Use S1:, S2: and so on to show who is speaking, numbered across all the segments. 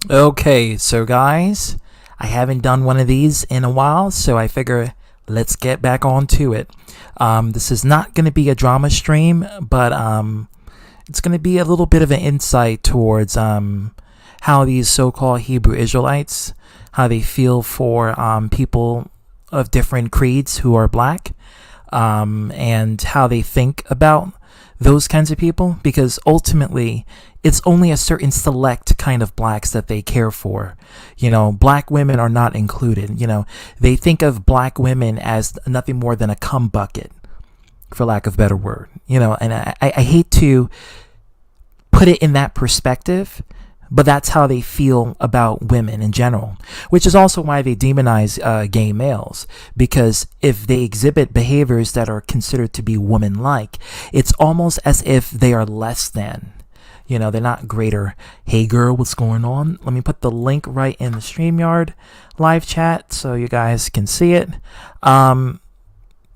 S1: Okay, so guys, I haven't done one of these in a while, so I figure let's get back on to it. This is not going to be a drama stream, but it's going to be a little bit of an insight towards how these so-called Hebrew Israelites, how they feel for people of different creeds who are black, and how they think about those kinds of people, because ultimately it's only a certain select kind of blacks that they care for. Black women are not included. They think of black women as nothing more than a cum bucket, for lack of a better word. And I hate to put it in that perspective, but that's how they feel about women in general, which is also why they demonize gay males, because if they exhibit behaviors that are considered to be woman-like, it's almost as if they are less than. They're not greater. Hey girl, what's going on? Let me put the link right in the StreamYard live chat so you guys can see it. So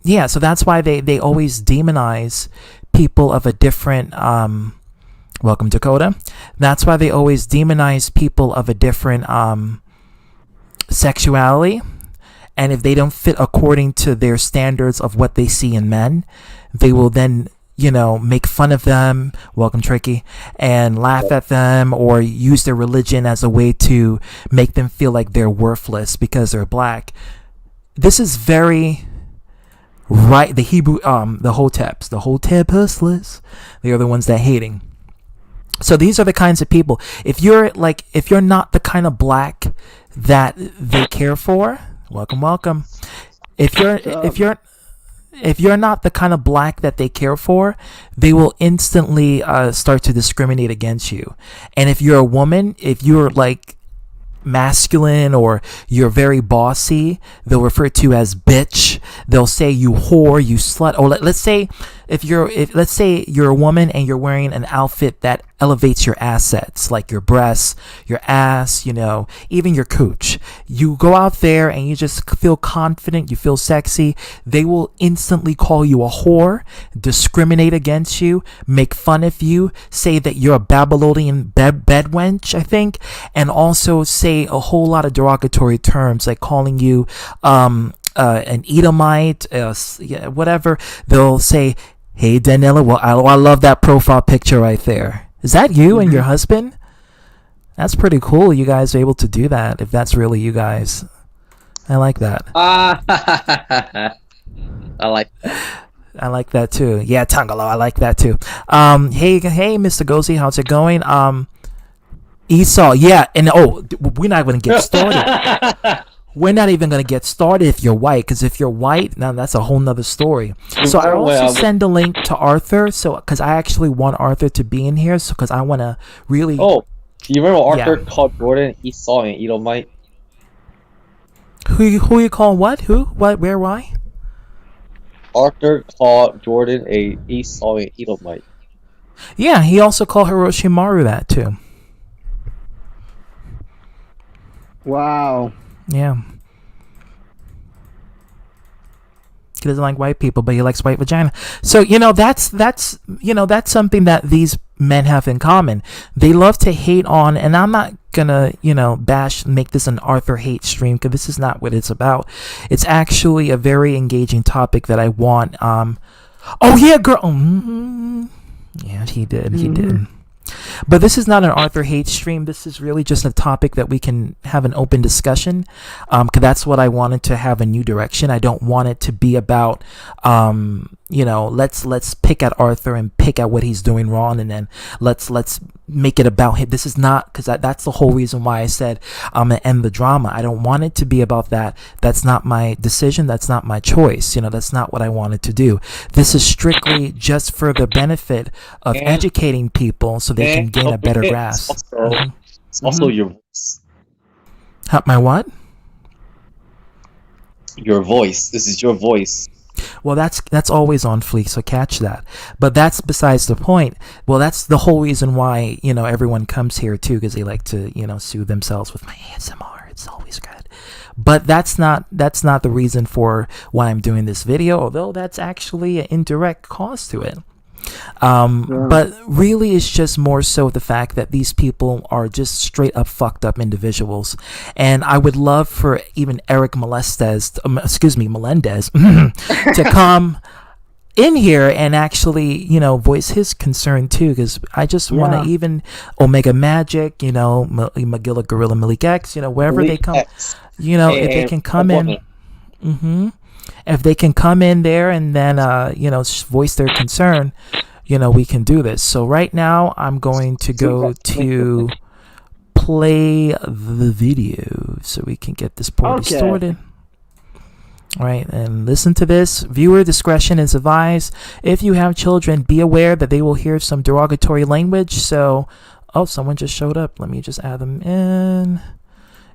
S1: that's why they always demonize people of a different welcome, Dakota. That's why they always demonize people of a different sexuality. And if they don't fit according to their standards of what they see in men, they will then, make fun of them, welcome Tricky, and laugh at them, or use their religion as a way to make them feel like they're worthless because they're black. This is very right. The Hebrew, the Hoteps, the Hotep Hustlers, they are the ones that hating. So these are the kinds of people. If you're not the kind of black that they care for, welcome. If you're not the kind of black that they care for, they will instantly start to discriminate against you. And if you're a woman, if you're like masculine or you're very bossy, they'll refer to you as bitch. They'll say you whore, you slut. Or let's say let's say you're a woman and you're wearing an outfit that elevates your assets, like your breasts, your ass, even your cooch. You go out there and you just feel confident, you feel sexy. They will instantly call you a whore, discriminate against you, make fun of you, say that you're a Babylonian bed wench, I think, and also say a whole lot of derogatory terms, like calling you an Edomite, whatever. They'll say, hey, Daniela, well, I love that profile picture right there. Is that you and your husband? That's pretty cool. You guys are able to do that, if that's really you guys. I like that.
S2: I like that.
S1: I like that too. Yeah, Tangalo, I like that too. Hey, Mr. Gozi, how's it going? Esau, yeah, and we're not going to get started. We're not even going to get started if you're white, because if you're white, now that's a whole nother story. So I also send a link to Arthur, because I actually want Arthur to be in here, because I want to really...
S2: Oh, do you remember Arthur called Jordan Esau and Edomite?
S1: Who you call what? Who? What? Where? Why?
S2: Arthur called Jordan a Esau and Edomite.
S1: Yeah, he also called Hiroshima that too.
S3: Wow.
S1: Yeah. He doesn't like white people, but he likes white vagina. So that's something that these men have in common. They love to hate on, and I'm not gonna make this an Arthur hate stream, because this is not what it's about. It's actually a very engaging topic that I want. Oh yeah, girl. Yeah, he did. But this is not an Arthur hate stream. This is really just a topic that we can have an open discussion, because that's what I wanted to have a new direction. I don't want it to be about let's pick at Arthur and pick at what he's doing wrong, and then let's make it about him. This is not, because that's the whole reason why I said I'm gonna end the drama. I don't want it to be about that. That's not my decision. That's not my choice. That's not what I wanted to do. This is strictly just for the benefit of educating people so they can gain a better grasp.
S2: It's also your voice.
S1: My what?
S2: Your voice. This is your voice.
S1: Well, that's always on fleek, so catch that. But that's besides the point. Well, that's the whole reason why everyone comes here too, because they like to soothe themselves with my ASMR. It's always good. But that's not the reason for why I'm doing this video, although that's actually an indirect cause to it. But really, it's just more so the fact that these people are just straight up fucked up individuals. And I would love for even Eric Melendez to come in here and actually, voice his concern too, because I just want to even Omega Magic, Magilla Gorilla Malik X, wherever
S2: Malik
S1: they come,
S2: X.
S1: if they can come in. If they can come in there and then, voice their concern, we can do this. So right now I'm going to go to play the video so we can get this party started. All right, and listen to this. Viewer discretion is advised. If you have children, be aware that they will hear some derogatory language. So, someone just showed up. Let me just add them in.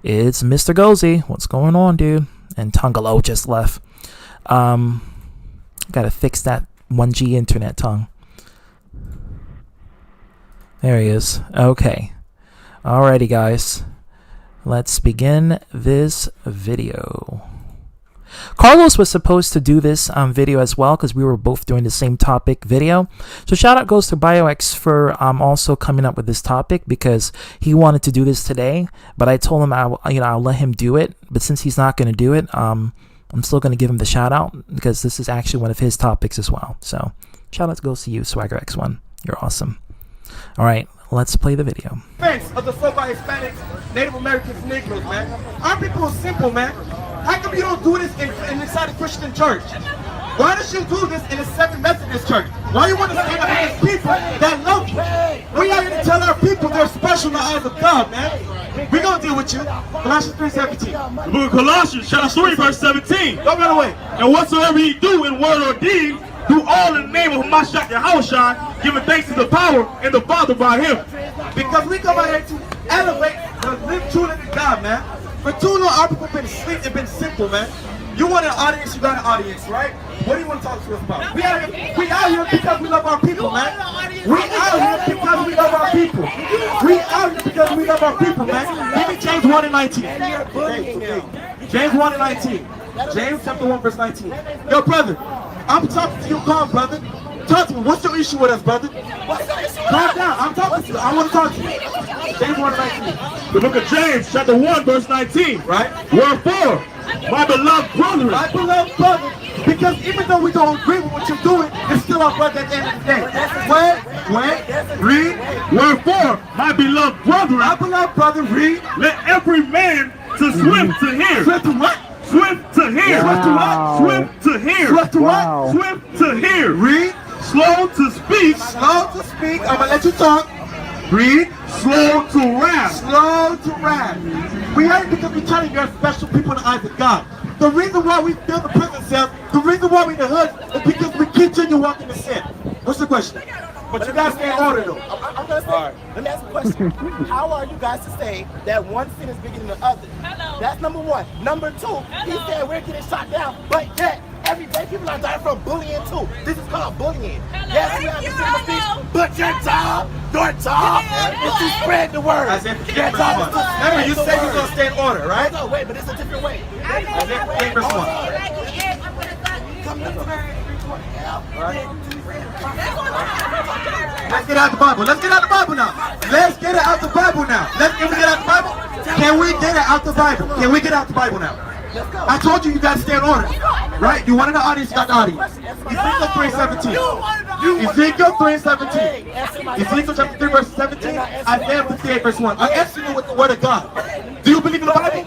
S1: It's Mr. Gozy. What's going on, dude? And Tungalo just left. Gotta fix that 1G internet tongue. There he is. Okay. Alrighty, guys. Let's begin this video. Carlos was supposed to do this video as well because we were both doing the same topic video. So shout out goes to BioX for also coming up with this topic because he wanted to do this today. But I told him I'll let him do it. But since he's not going to do it, I'm still going to give him the shout out because this is actually one of his topics as well. So shout out goes to you, Swagger X1. You're awesome. All right, let's play the video.
S4: Defense of the so-called Hispanics, Native Americans, Negroes, man. Our people are simple, man. How come you don't do this inside a Christian church? Why don't you do this in a Seventh Methodist church? Why you want to stand up against people that love you? We are here to tell our people they're special in the eyes of God, man. We're going to deal with you. Colossians 3:17.
S5: The book of Colossians, chapter 3, verse 17.
S4: Don't run away.
S5: And whatsoever ye do in word or deed, do all in the name of Mashiach Yahushua, giving thanks to the power and the Father by him.
S4: Because we come out here to elevate the live true living God, man. For too long, our people have been asleep and been simple, man. You want an audience, you got an audience, right? What do you want to talk to us about? We out here because we love our people, man. We out here because we love our people. We out here because we love our people, man. Give me James 1:19. James 1:19. James chapter 1, verse 19. Yo, brother, I'm talking to you, calm, brother. Talk to me. What's your issue with us, brother? Calm down. I'm talking to you. I want to talk to you. James 1:19.
S5: The book of James, chapter 1, verse 19.
S4: Right?
S5: Wherefore, my beloved brethren,
S4: My beloved brother, because even though we don't agree with what you're doing, it's still our brother at the end of the day. Read.
S5: wherefore, my beloved brethren,
S4: My beloved brother, read.
S5: let every man to swift to hear.
S4: Swift to what?
S5: Swift to hear.
S4: Swift to what?
S5: Swift to hear.
S4: Swift to what?
S3: Wow.
S5: Swift to hear.
S4: Read.
S5: Slow to speak.
S4: Slow to speak. I'm going to let you talk.
S5: Read. Slow to wrath.
S4: Slow to wrath. We hate it because we're telling you're special people in the eyes of God. The reason why we fill the prison cells, the reason why we in the hood, is because we continue walking in sin. What's the question? But you guys stay in order though.
S6: I'm going to say, let me ask a question. How are you guys to say that one sin is bigger than the other?
S7: Hello.
S6: That's number one. Number two, he said we're getting shot down, but yet every day people are dying from bullying too. This is called bullying.
S7: Hello.
S6: Yes, you have to freedom of speech, but your job is to spread the word.
S4: As if
S6: Your job is to
S4: remember, you
S6: spread
S4: said
S6: the
S4: you're going to stay in order, right?
S6: word. No, wait, but it's a different way.
S4: Isaiah 8 verse 1.
S6: Come to
S4: Let's get out the Bible. Let's get out the Bible now. Let's get it out the Bible now. Can we get out the Bible? Can we get it out the Bible? Can we get out the Bible now? I told you got to stay in order. Right? You wanted the audience, you got the audience. Ezekiel 3:17. Ezekiel 3:17. Ezekiel chapter 3 verse 17. Isaiah 58 verse 1. I'm asking you with the word of God. Do you believe in the Bible?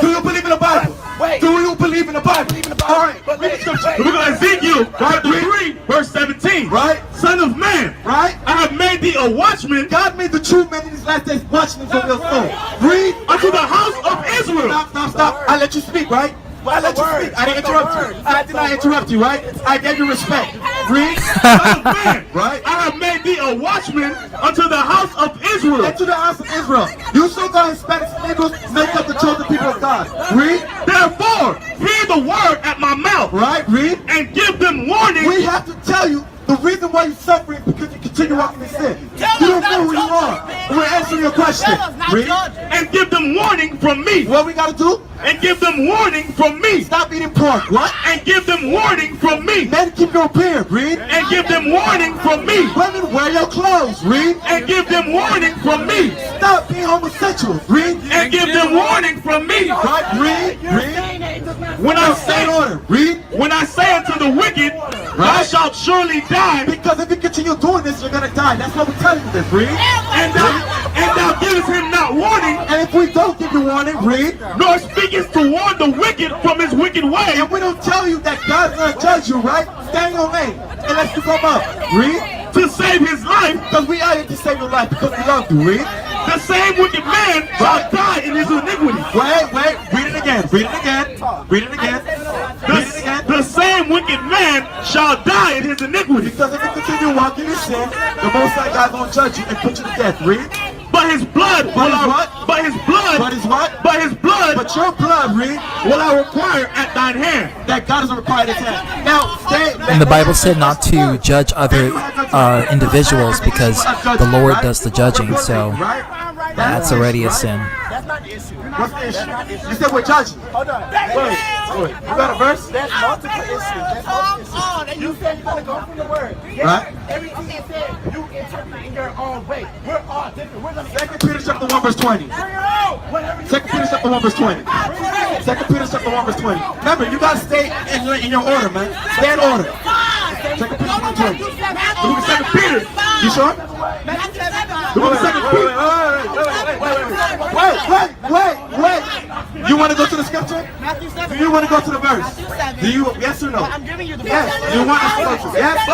S4: Do you believe in the Bible? Do you believe in the Bible? All right. Read the scripture.
S5: The book of Ezekiel, chapter 3, verse 17.
S4: Right?
S5: Son of man,
S4: Right?
S5: I have made thee a watchman
S4: God made the true men in these last days watching from your soul. Read.
S5: unto the house of Israel.
S4: Stop. I let you speak, right? I let you speak. I didn't interrupt you. I did not interrupt you, right? I gave you respect. Read.
S5: Son of man,
S4: Right?
S5: I have made thee a watchman unto the house of Israel.
S4: Into the house of Israel. You so-called Hispanics and Negroes make up the chosen people of God. Read.
S5: Therefore, hear the word at my mouth,
S4: Right? Read.
S5: and give them warning.
S4: We have to tell you the reason why you're suffering is because you continue walking in sin. You don't know who you are. And we're asking answering your question. Read.
S5: And give them warning from me.
S4: What we gotta do?
S5: And give them warning from me.
S4: Stop eating pork. What?
S5: And give them warning from me.
S4: Men, keep your beard. Read.
S5: And give them warning from me.
S4: Women, wear your clothes. Read.
S5: And give them warning from me.
S4: Stop being homosexual. Read.
S5: And give them warning from me.
S4: Right? Read. Read.
S5: When I
S4: Stay
S5: say
S4: in order. Read.
S5: when I say unto the wicked, thou shalt surely die,
S4: Because if you continue doing this, you're gonna die. That's why we're telling you this. Read.
S5: and thou givest him not warning,
S4: And if we don't give you warning, read.
S5: nor speakest to warn the wicked from his wicked way,
S4: And we don't tell you that God's gonna judge you, right? Stay in your lane and let's you come up. Read.
S5: to save his life,
S4: Because we are here to save your life because we love you. Read.
S5: the same wicked man shall die in his iniquity.
S4: Wait. Read it again. Read it again. Read it again. Read it again.
S5: The same wicked man shall die in his iniquity.
S4: Because if you continue walking in sin, the Most High God gonna judge you and put you to death. Read.
S5: But his blood will
S4: his
S5: I,
S4: what?
S5: but his blood,
S4: But his what?
S5: but his blood
S4: But your blood, read,
S5: will I require at thine hand.
S4: that God is required his hand. Now, stay.
S1: And the Bible said not to judge other individuals because the Lord does the judging. So
S4: Right?
S1: that's already a sin.
S6: That's not the issue.
S4: What's the issue? You said we're judging.
S6: Hold on.
S4: Wait. You got a verse?
S6: There's multiple issues. There's multiple issues. You said you're gonna go from the word.
S4: Right.
S6: Everything you said, you interpret in your own way. We're all different. We're gonna
S4: 2 Peter chapter 1 verse 20. 2 Peter chapter 1 verse 20. 2 Peter chapter 1 verse 20. Remember, you gotta stay in your order, man. Stay in order. 2 Peter 1 20.
S5: The book of 2 Peter.
S4: You sure?
S5: The book of 2 Peter.
S4: Wait. You want to go to the scripture? Do you want to go to the verse? Do you? Yes or no?
S6: I'm giving you the
S4: Yes. You want the scripture? Yes.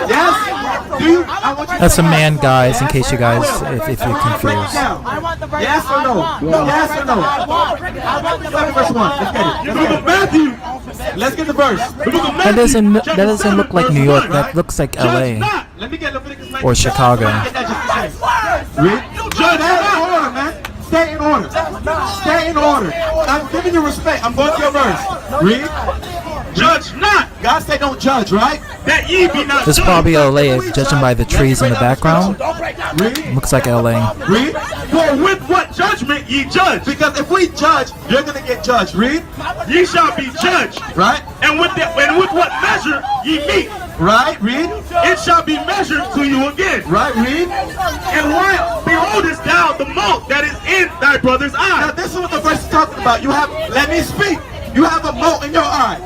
S4: Yes. Do you? I want you.
S1: That's a man, guys. In case you guys, if you're
S4: Break it
S1: confused.
S4: down.
S6: I want the verse.
S4: Yes or no? Yes or no?
S6: I want the
S4: Start at verse 1. Let's get it.
S5: The book of Matthew.
S4: Let's get the verse.
S5: The book of
S1: That
S5: Matthew.
S1: doesn't look like New York. That looks like
S5: Judge
S1: LA
S5: not.
S4: Let me get Leviticus 19.
S1: or Chicago.
S4: Get that just a second. Read.
S5: Judge
S4: Stay in
S5: not.
S4: order, man. Stay in order. Stay in order. I'm giving you respect. I'm going to your verse. Read.
S5: Judge not,
S4: God said don't judge, right?
S5: that ye be not
S1: This is
S5: judged.
S1: probably LA, judging by the trees in the background.
S4: Read.
S1: Looks like LA.
S4: Read.
S5: For with what judgment ye judge,
S4: Because if we judge, you're going to get judged. Read.
S5: ye shall be judged.
S4: Right?
S5: And with what measure ye meet,
S4: Right? Read.
S5: it shall be measured to you again.
S4: Right? Read.
S5: And why beholdest thou the mote that is in thy brother's
S4: Now
S5: eye?
S4: this is what the verse is talking about. You have, let me speak. You have a mote in your eye.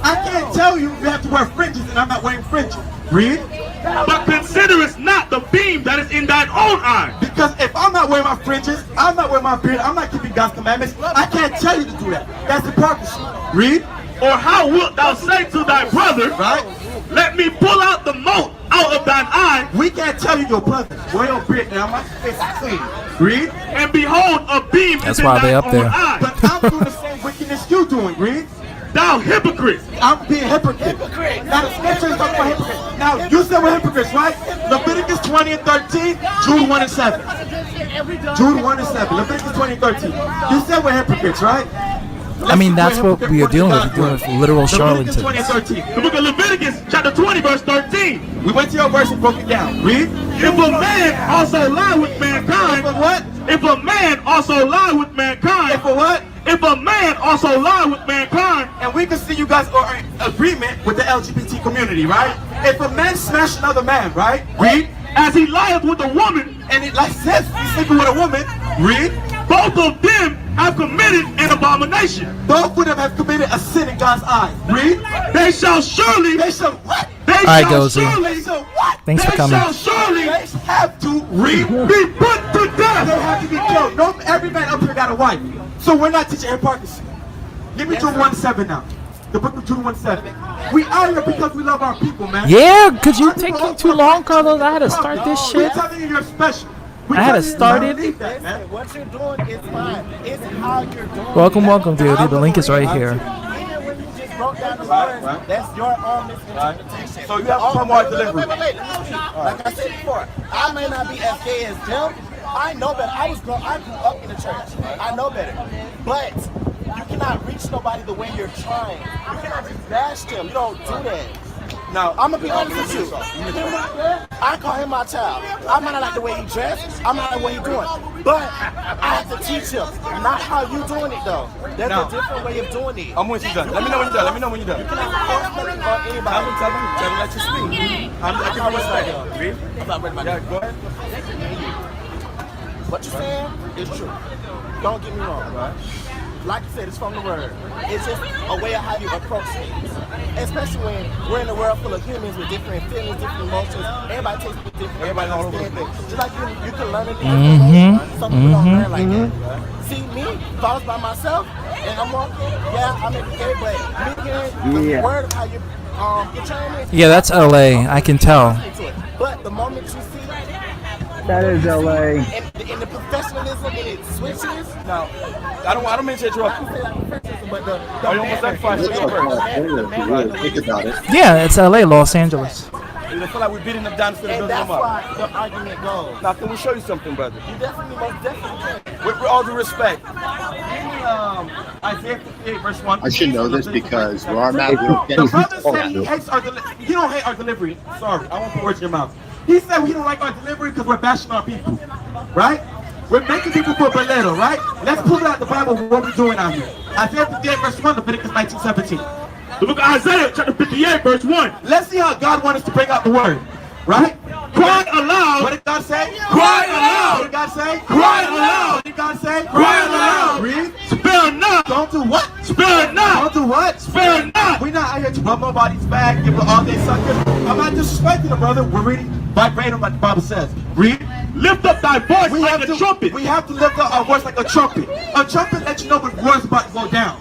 S4: I can't tell you you have to wear fringes and I'm not wearing fringes. Read.
S5: But considerest not the beam that is in thine own eye.
S4: Because if I'm not wearing my fringes, I'm not wearing my beard, I'm not keeping God's commandments, I can't tell you to do that. That's hypocrisy. Read.
S5: Or how wilt thou say to thy brother,
S4: Right?
S5: let me pull out the mote out of thine eye,
S4: We can't tell you your brother. Wear your beard now. My face is clean. Read.
S5: and behold a beam
S1: That's
S5: is in
S1: why they
S5: thine
S1: up there.
S5: own eye?
S4: But I'm doing the same wickedness you doing. Read.
S5: Thou hypocrite.
S4: I'm being hypocrite. Now the scripture is talking about hypocrite. Now you said we're hypocrites, right? Leviticus 20 and 13, Jude 1 and 7. Jude 1 and 7. Leviticus 20 and 13. You said we're hypocrites, right?
S1: I mean, that's what we are dealing with. We're dealing with literal
S4: Leviticus 20 and
S1: charlatans.
S4: 13.
S5: The book of Leviticus, chapter 20, verse 13.
S4: We went to your verse and broke it down. Read.
S5: If a man also lie with mankind,
S4: For what?
S5: if a man also lie with mankind,
S4: And for what?
S5: if a man also lie with mankind,
S4: And we can see you guys are in agreement with the LGBT community, right? If a man smash another man, right? Read.
S5: as he lieth with a woman,
S4: And it like says he's sleeping with a woman. Read.
S5: both of them have committed an abomination.
S4: Both of them have committed a sin in God's eyes. Read.
S5: They shall surely,
S4: They shall what?
S5: they
S1: right,
S5: shall
S1: Gozy.
S5: surely,
S4: They shall what?
S1: Thanks for
S5: they
S1: coming.
S5: shall surely
S4: They have to read.
S5: be put to
S4: They
S5: death.
S4: have to be killed. No, every man up here got a wife. So we're not teaching hypocrisy. Give me Jude 1:7 now. The book of Jude 1:7. We are here because we love our people, man.
S1: Yeah, could you taking too long, Carlos? I had to start this
S4: We're
S1: shit.
S4: telling you you're special.
S1: I had to start it.
S4: Leave that, man.
S6: What you're doing is fine. It's how you're doing.
S1: Welcome, dude. The link is right here.
S6: Even when you just broke down the words, that's your own misinterpretation.
S4: So you have to come more delivery.
S6: Wait. Let me speak. Like I said before, I may not be as gay as them. I know better. I grew up in the church. I know better. But you cannot reach nobody the way you're trying. You cannot just bash them. You don't do that. Now, I'm gonna be honest with you. I call him my child. I might not like the way he dressed. I might not like what he doing. But I have to teach him, not how you doing it though. There's a different way of doing it.
S4: I'm when she's done. Let me know when you're done. Let me know when you're done.
S6: You can ask anybody.
S4: Tell me, let you speak. I'm giving respect. Read.
S6: I'm not ready, my
S4: Yeah, go ahead.
S6: What you're saying is true. Don't get me wrong, right? Like you said, it's from the word. It's just a way of how you approach things. Especially when we're in a world full of humans with different feelings, different emotions. Everybody takes it different. Everybody knows things. Just like you can learn it different ways. Some people don't learn like that. See me, if I was by myself and I'm walking, yeah, I'm every but me hearing the word of how you portraying it.
S1: Yeah, that's LA. I can tell.
S6: But the moment you see
S3: That is LA.
S6: and the professionalism and it switches.
S4: Now, I don't mean to interrupt you.
S6: But
S4: Are you almost sacrificed?
S2: Think about it.
S1: Yeah, it's LA, Los Angeles.
S4: I feel like we're beating them down instead of
S6: and
S4: building
S6: that's
S4: them up.
S6: why the argument goes.
S4: Now, can we show you something, brother?
S6: You definitely, most definitely can.
S4: With all due respect, give me Isaiah 58 verse 1.
S2: I should know this because where I'm at, we don't get
S4: The brother said he hates our delivery. He don't hate our delivery. Sorry, I won't put words in your mouth. He said he don't like our delivery because we're bashing our people, right? We're making people feel belittled, right? Let's pull it out the Bible what we're doing out here. Isaiah 58 verse 1, Leviticus 19:17.
S5: The book of Isaiah, chapter 58, verse 1.
S4: Let's see how God wants us to bring out the word, right?
S5: Cry aloud.
S4: What did God say?
S5: Cry aloud.
S4: What did God say?
S5: Cry aloud.
S4: What did God say?
S5: Cry aloud.
S4: Read.
S5: Spare not.
S4: Don't do what?
S5: Spare not.
S4: Don't do what?
S5: Spare not.
S4: We're not out here to rub nobody's back, give them all day suckers. I'm not disrespecting the brother. We're reading verbatim like the Bible says. Read.
S5: Lift up thy voice like a trumpet.
S4: We have to lift up our voice like a trumpet. A trumpet lets you know when war's about to go down.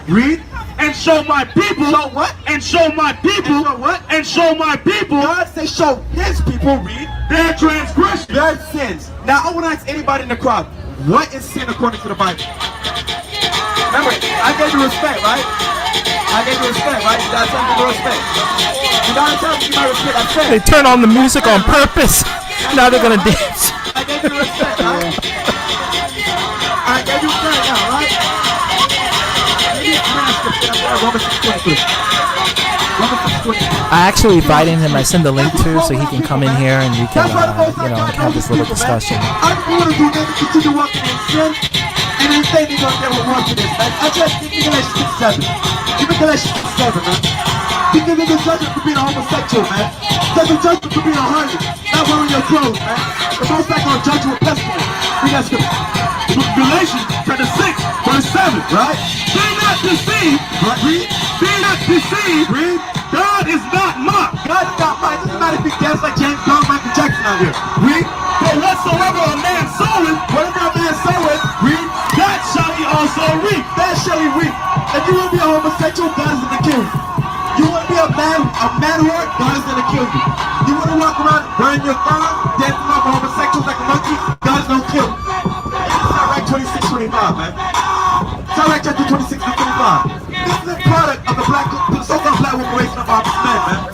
S4: Read.
S5: And show my people.
S4: Show what?
S5: And show my people.
S4: And show what?
S5: And show my people.
S4: God says show his people, read,
S5: Their transgression.
S4: their sins. Now I want to ask anybody in the crowd, what is sin according to the Bible? Remember, I gave you respect, right? I gave you respect, right? You gotta tell me the respect. You gotta tell me my respect. I said.
S1: They turn on the music on purpose. Now they're gonna dance.
S4: I gave you respect, right? I gave you respect now, right? Romans 6:23.
S1: I actually invited him. I send the link to so he can come in here and we can, have this little discussion.
S4: I don't want to do nothing, continue walking in sin, and then say they're going to get reward for this, man. I just think Galatians 6:7. Give me Galatians 6:7, man. Because there's a judgment for being a homosexual, man. There's a judgment for being a harlot, not wearing your clothes, man. The most likely going to judge you with pestilence. Read that scripture.
S5: The book of Galatians, chapter 6, verse 7.
S4: Right?
S5: Be not deceived.
S4: Read.
S5: Be not deceived.
S4: Read.
S5: God is not mocked.
S4: God is not mine. It doesn't matter if he dance like James Brown, Michael Jackson out here. Read.
S5: For whatsoever a man soweth,
S4: Whatever a man soweth, read.
S5: that shall he also reap.
S4: That shall he reap. If you want to be a homosexual, God is going to kill you. You want to be a man whore, God is going to kill you. You want to walk around wearing your thong, dancing off homosexuals like a monkey, God is going to kill you. It's not right 26:25, man. It's not right chapter 26:25. This is a product of the so-called black liberation of our men, man.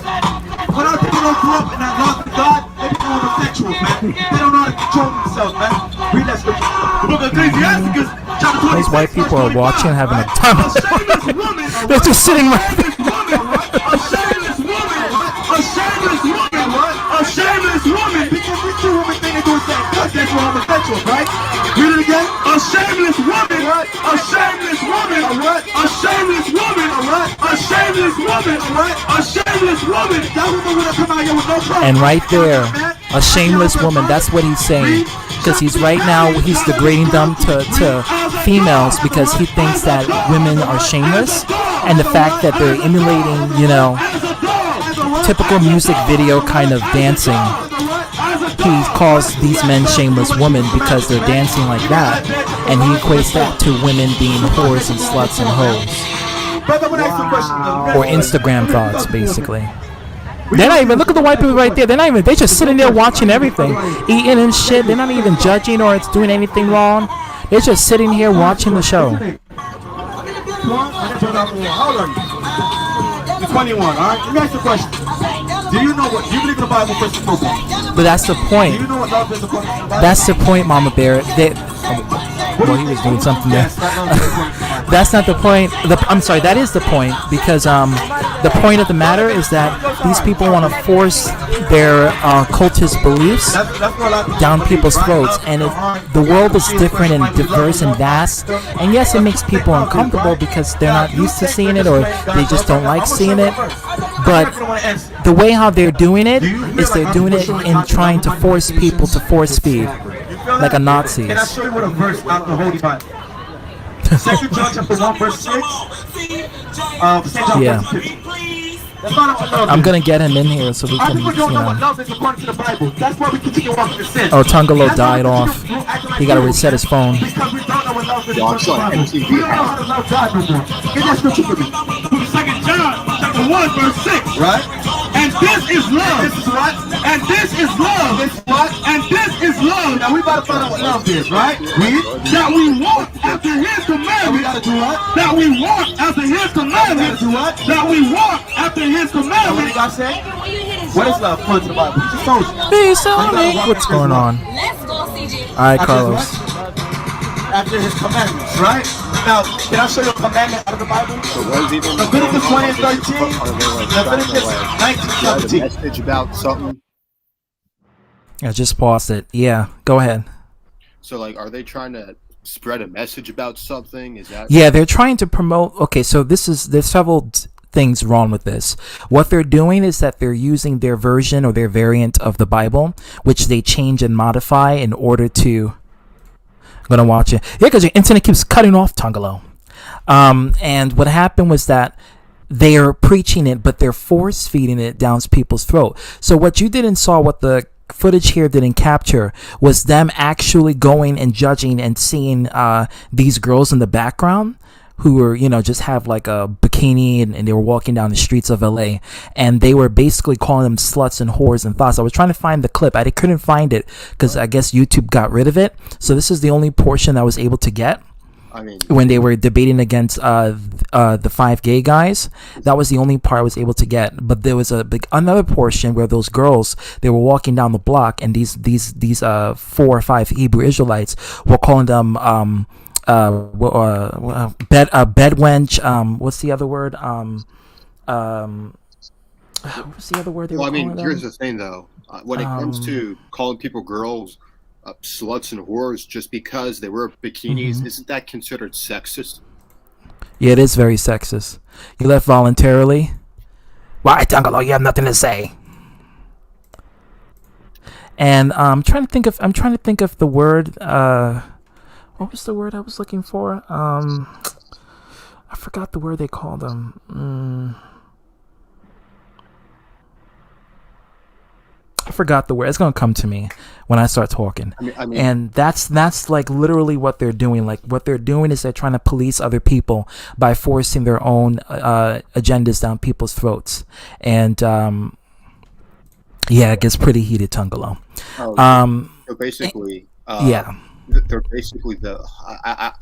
S4: When our people don't grow up and are lost to God, they become homosexuals, man. They don't know how to control themselves, man. Read that scripture.
S5: The book of Ecclesiasticus, chapter 26,
S1: These white people are
S5: verse 25.
S1: watching, having a ton
S5: A
S1: of
S5: shameless woman.
S1: They're just sitting right there.
S5: A shameless woman. A shameless woman. A shameless woman.
S4: Because these two women think they're doing something good, they're homosexuals, right? Read it again.
S5: A shameless woman. A shameless woman. A shameless woman. A shameless woman. A shameless woman.
S4: That woman would have come out here with no problem.
S1: And right there, a shameless woman, that's what he's saying. Because he's right now, he's degrading them to females because he thinks that women are shameless. And the fact that they're emulating, typical music video kind of dancing. He calls these men shameless women because they're dancing like that. And he equates that to women being whores and sluts and hoes.
S4: Brother, I want to ask you a question.
S1: Or Instagram thoughts, basically. They're not even, look at the white people right there. They're just sitting there watching everything. Eating and shit. They're not even judging or it's doing anything wrong. They're just sitting here watching the show.
S4: How old are you? You're 21, alright? Let me ask you a question. Do you know what, you believe in the Bible first and foremost?
S1: But that's the
S4: Do
S1: point.
S4: you know what love is according to the Bible?
S1: That's the point, Mama Bear. Well, he was doing something there. That's not the point. I'm sorry, that is the point because the point of the matter is that these people want to force their cultist beliefs down people's throats, and the world is different and diverse and vast, and yes, it makes people uncomfortable because they're not used to seeing it, or they just don't like seeing it. But the way how they're doing it is they're doing it in trying to force people to force feed, like a Nazi.
S4: Can I show you what a verse out of the Holy Bible? 2 John chapter 1 verse 6. St. John
S1: Yeah.
S4: verse 6. That's not what love
S1: I'm
S4: is.
S1: gonna get him in here so we
S4: Our
S1: can,
S4: people don't know what love is according to the Bible. That's why we continue walking in sin.
S1: Oh, Tungalo
S4: That's why
S1: died
S4: we
S1: off.
S4: continue acting like
S1: He gotta
S4: fools,
S1: reset his phone.
S4: Because we don't know what love is
S7: Yo, I'm
S4: according to the
S7: sorry,
S4: Bible.
S7: MTV.
S4: We don't know how to love God no more. Get that scripture for me.
S5: 2 John chapter 1 verse 6.
S4: Right?
S5: And this is love.
S4: This is what?
S5: And this is love.
S4: This is what?
S5: And this is love.
S4: Now we about to find out what love is, right? Read.
S5: That we walk after his
S4: And we
S5: commandments.
S4: gotta do what?
S5: That we walk after his
S4: We gotta
S5: commandments.
S4: do what?
S5: That we walk after his
S4: Now what did
S5: commandments.
S4: God say? What is love according to the Bible? He just told you.
S1: Peace on me. What's going on?
S8: Let's go, CJ.
S1: All right,
S4: After
S1: Carlos.
S4: his what? After his commandments, right? Now, can I show you a commandment out of the Bible?
S7: So what is even
S4: Leviticus 20 and 13,
S7: Are they like
S4: Leviticus
S7: trying to
S4: 19,
S7: spread a
S4: 17.
S7: message about something?
S1: I just paused it. Yeah, go ahead.
S7: So like, are they trying to spread a message about something? Is that
S1: Yeah, they're trying to promote. Okay, so there's several things wrong with this. What they're doing is that they're using their version or their variant of the Bible, which they change and modify in order to. I'm gonna watch it. Yeah, because your internet keeps cutting off, Tungalo. And what happened was that they are preaching it, but they're force feeding it down people's throat. So what you didn't saw, what the footage here didn't capture, was them actually going and judging and seeing these girls in the background who were, just have like a bikini, and they were walking down the streets of LA, and they were basically calling them sluts and whores and thoughts. I was trying to find the clip. I couldn't find it because I guess YouTube got rid of it. So this is the only portion I was able to get.
S7: I mean,
S1: When they were debating against the 5 gay guys, that was the only part I was able to get. But there was another portion where those girls, they were walking down the block, and these 4 or 5 Hebrew Israelites were calling them bed wench. What's the other word? What's the other word they
S7: well,
S1: were
S7: I mean,
S1: calling
S7: here's
S1: them?
S7: the thing though. When it comes to calling people girls sluts and whores just because they wear bikinis, isn't that considered sexist?
S1: Yeah, it is very sexist. You left voluntarily. Why, Tungalo? You have nothing to say. And I'm trying to think of the word. What was the word I was looking for? I forgot the word they called them. I forgot the word. It's gonna come to me when I start talking.
S7: I mean,
S1: And that's like literally what they're doing. Like what they're doing is they're trying to police other people by forcing their own agendas down people's throats. And yeah, it gets pretty heated, Tungalo.
S7: so basically,
S1: Yeah.
S7: they're basically I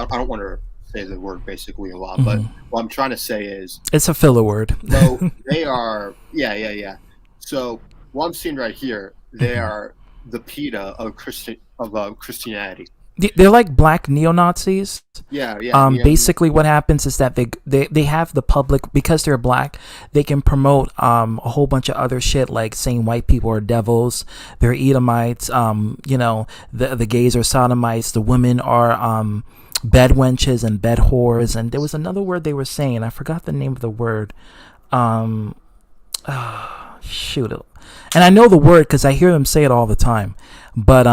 S7: don't want to say the word basically a lot, but what I'm trying to say is
S1: It's a filler word.
S7: so they are yeah. So what I'm seeing right here, they are the PETA of Christianity.
S1: They're like black neo-Nazis.
S7: Yeah.
S1: Basically what happens is that they have the public, because they're black, they can promote a whole bunch of other shit, like saying white people are devils, they're Edomites, the gays are sodomites, the women are bed wenches and bed whores, and there was another word they were saying, I forgot the name of the word. Shoot. And I know the word because I hear them say it all the time. But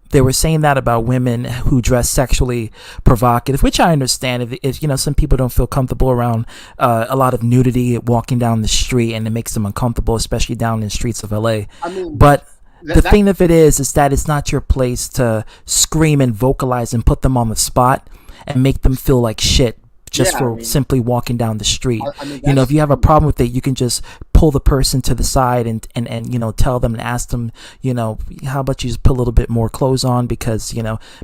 S1: they were saying that about women who dress sexually provocative, which I understand. If some people don't feel comfortable around a lot of nudity walking down the street, and it makes them uncomfortable, especially down in the streets of LA. But the thing of it is that it's not your place to scream and vocalize and put them on the spot and make them feel like shit just simply walking down the street. If you have a problem with it, you can just pull the person to the side and tell them and ask them, how about you just put a little bit more clothes on because,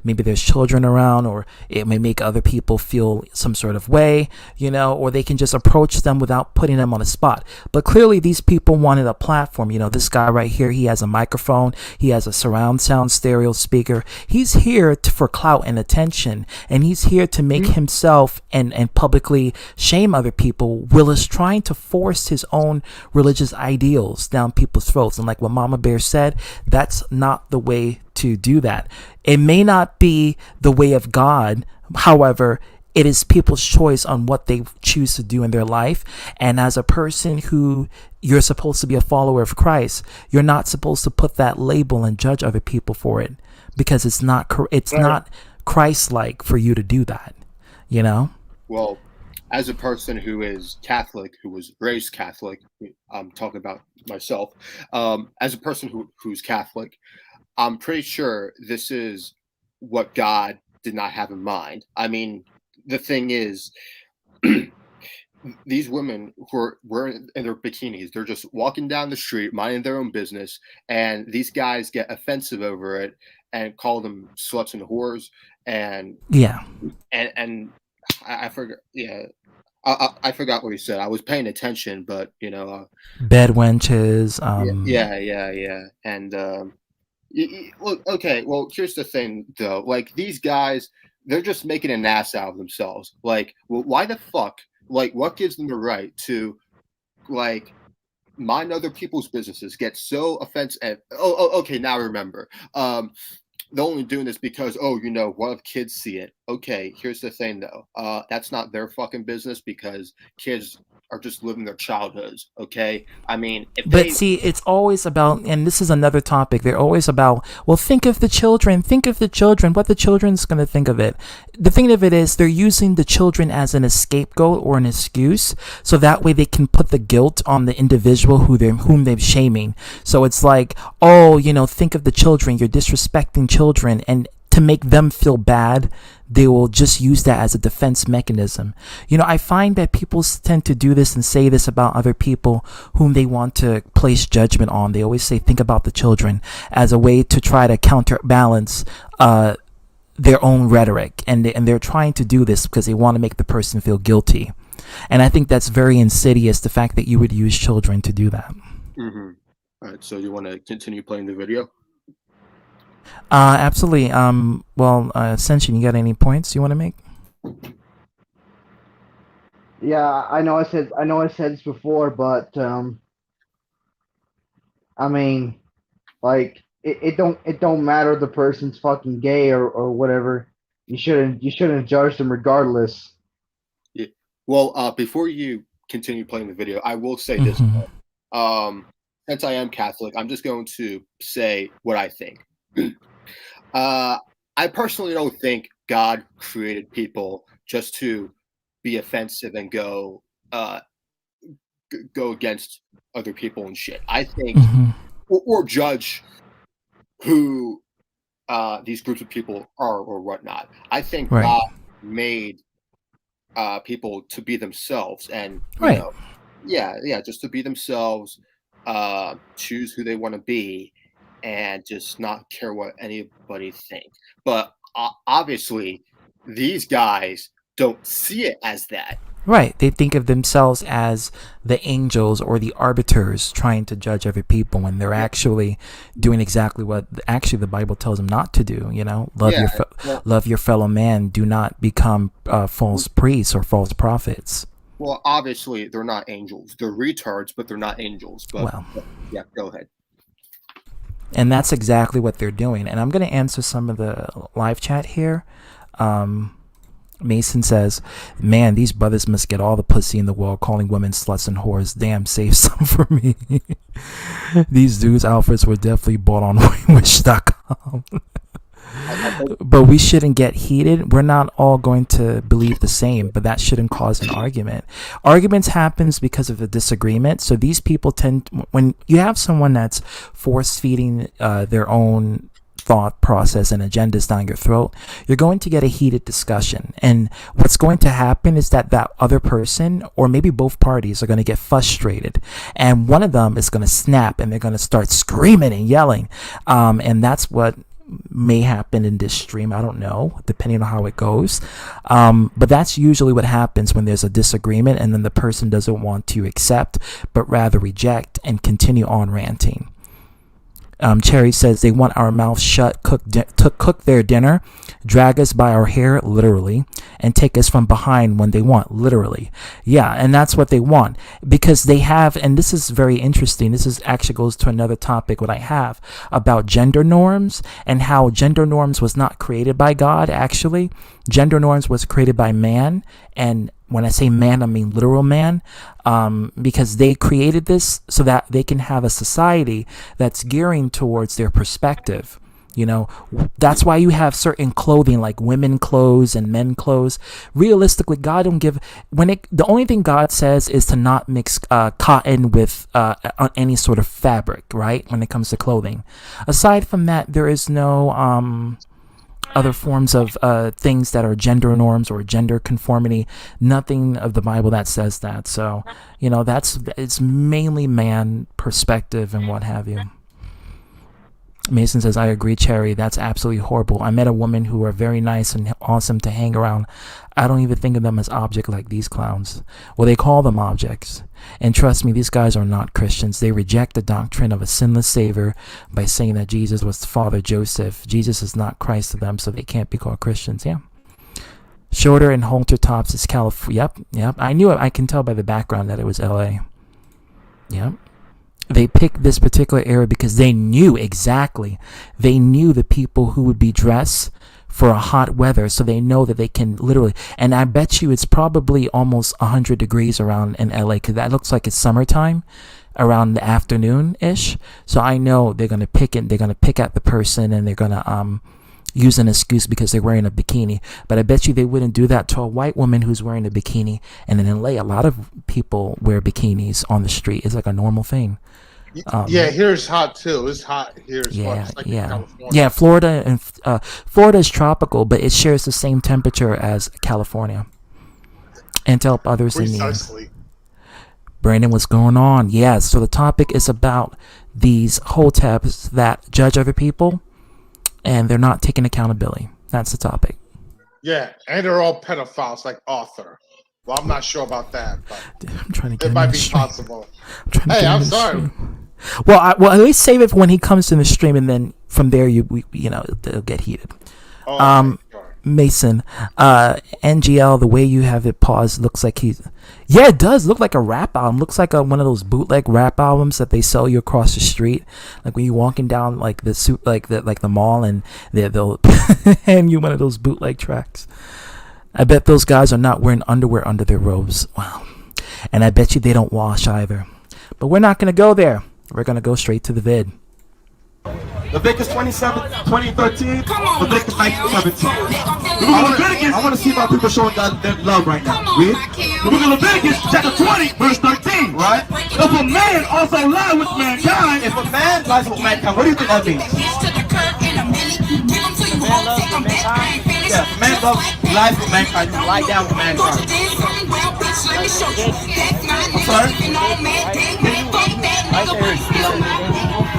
S1: maybe there's children around, or it may make other people feel some sort of way, or they can just approach them without putting them on the spot. But clearly these people wanted a platform. This guy right here, he has a microphone, he has a surround sound stereo speaker. He's here for clout and attention, and he's here to make himself and and publicly shame other people, Will is trying to force his own religious ideals down people's throats. And like what Mama Bear said, that's not the way to do that. It may not be the way of God. However, it is people's choice on what they choose to do in their life. And as a person who you're supposed to be a follower of Christ, you're not supposed to put that label and judge other people for it, because it's not not Christ-like for you to do that, you know?
S7: Well, as a person who is Catholic, who was raised Catholic, I'm talking about myself. As a person who's Catholic, I'm pretty sure this is what God did not have in mind. I mean, the thing is, these women who are wearing in their bikinis, they're just walking down the street, minding their own business, and these guys get offensive over it and call them sluts and whores, and I forgot. Yeah, I forgot what he said. I was paying attention, but
S1: bed wenches.
S7: Yeah. And look, okay. Well, here's the thing, though. Like, these guys, they're just making an ass out of themselves. Like, well, why the fuck? Like, what gives them the right to, like, mind other people's businesses, get so offensive? Okay, now I remember. They're only doing this because, what if kids see it? Okay, here's the thing, though. That's not their fucking business, because kids are just living their childhoods, okay? I mean,
S1: see, it's always about, and this is another topic, they're always about, well, think of the children, what the children's going to think of it. The thing of it is, they're using the children as a scapegoat or an excuse, so that way they can put the guilt on the individual whom they're shaming. So it's like, think of the children, you're disrespecting children, and to make them feel bad, they will just use that as a defense mechanism. I find that people tend to do this and say this about other people whom they want to place judgment on. They always say, think about the children, as a way to try to counterbalance their own rhetoric. And they're trying to do this because they want to make the person feel guilty. And I think that's very insidious, the fact that you would use children to do that.
S7: Mm-hmm. All right, so you want to continue playing the video?
S1: Absolutely. Ascension, you got any points you want to make?
S3: Yeah, I know I said this before, but I mean, like, it don't matter if the person's fucking gay or whatever. You shouldn't judge them regardless.
S7: Yeah. Well, before you continue playing the video, I will say this. Since I am Catholic, I'm just going to say what I think. I personally don't think God created people just to be offensive and go against other people and shit. I think, or judge who these groups of people are or whatnot. I think God made people to be themselves, and just to be themselves, choose who they want to be, and just not care what anybody thinks. But obviously, these guys don't see it as that.
S1: Right. They think of themselves as the angels or the arbiters trying to judge other people, when they're actually doing exactly what actually the Bible tells them not to do. Love your fellow man. Do not become false priests or false prophets.
S7: Well, obviously, they're not angels. They're retards, but they're not angels. But yeah, go ahead.
S1: And that's exactly what they're doing. And I'm going to answer some of the live chat here. Mason says, man, these brothers must get all the pussy in the world, calling women sluts and whores. Damn, save some for me. These dudes' outfits were definitely bought on wish.com. But we shouldn't get heated. We're not all going to believe the same, but that shouldn't cause an argument. Arguments happens because of a disagreement. So these people when you have someone that's force feeding their own thought process and agendas down your throat, you're going to get a heated discussion. And what's going to happen is that other person, or maybe both parties, are going to get frustrated, and one of them is going to snap and they're going to start screaming and yelling. And that's what may happen in this stream. I don't know, depending on how it goes. But that's usually what happens when there's a disagreement and then the person doesn't want to accept, but rather reject and continue on ranting. Cherry says they want our mouths shut, cook their dinner, drag us by our hair, literally, and take us from behind when they want, literally. Yeah, and that's what they want, because they have, and this is very interesting, this is actually goes to another topic what I have about gender norms, and how gender norms was not created by God. Actually, gender norms was created by man, and when I say man, I mean literal man, because they created this so that they can have a society that's gearing towards their perspective. You know, that's why you have certain clothing like women clothes and men clothes. Realistically, God don't give, the only thing God says is to not mix cotton with any sort of fabric, right? When it comes to clothing. Aside from that, there is no other forms of things that are gender norms or gender conformity. Nothing of the Bible that says that. So, you know, it's mainly man perspective and what have you. Mason says, I agree, Cherry. That's absolutely horrible. I met a woman who are very nice and awesome to hang around. I don't even think of them as objects like these clowns. Well, they call them objects. And trust me, these guys are not Christians. They reject the doctrine of a sinless Savior by saying that Jesus was Father Joseph. Jesus is not Christ to them, so they can't be called Christians. Yeah. Shorter and halter tops is California. Yep. I knew it. I can tell by the background that it was LA. Yep. They picked this particular area because they knew exactly. They knew the people who would be dressed for a hot weather, so they know that they can literally. And I bet you it's probably almost 100 degrees around in LA, because that looks like it's summertime around the afternoon ish. So I know they're gonna pick it. They're gonna pick at the person, and they're gonna use an excuse because they're wearing a bikini. But I bet you they wouldn't do that to a white woman who's wearing a bikini. And in LA, a lot of people wear bikinis on the street. It's like a normal thing.
S8: Yeah, here's hot too. It's hot here as well. It's like in
S1: Yeah.
S8: California.
S1: Yeah, Florida and Florida is tropical, but it shares the same temperature as California. And to help others in need.
S8: Precisely.
S1: Brandon, what's going on? Yeah, so the topic is about these hoteps that judge other people, and they're not taking accountability. That's the topic.
S8: Yeah, and they're all pedophiles like Arthur. Well, I'm not sure about that, but
S1: I'm trying to get
S8: it
S1: him
S8: might
S1: in
S8: be
S1: the stream.
S8: possible.
S1: Hey,
S8: I'm sorry.
S1: Well, at least save it for when he comes to the stream, and then from there, it'll get heated.
S8: Oh, okay, sure.
S1: Mason, NGL, the way you have it paused looks like yeah, it does look like a rap album. Looks like one of those bootleg rap albums that they sell you across the street, like when you're walking down like the mall, and they'll hand you one of those bootleg tracks. I bet those guys are not wearing underwear under their robes. Wow. And I bet you they don't wash either. But we're not going to go there. We're going to go straight to the vid.
S4: Leviticus 2013, Leviticus 19:17. I want to see about people showing God their love right now. Read.
S5: The book of Leviticus, chapter 20, verse 13.
S4: Right?
S5: If a man also lie with mankind,
S4: If a man lies with mankind, what do you think that means? Yeah, if a man lies with mankind, you lie down with mankind. I'm sorry?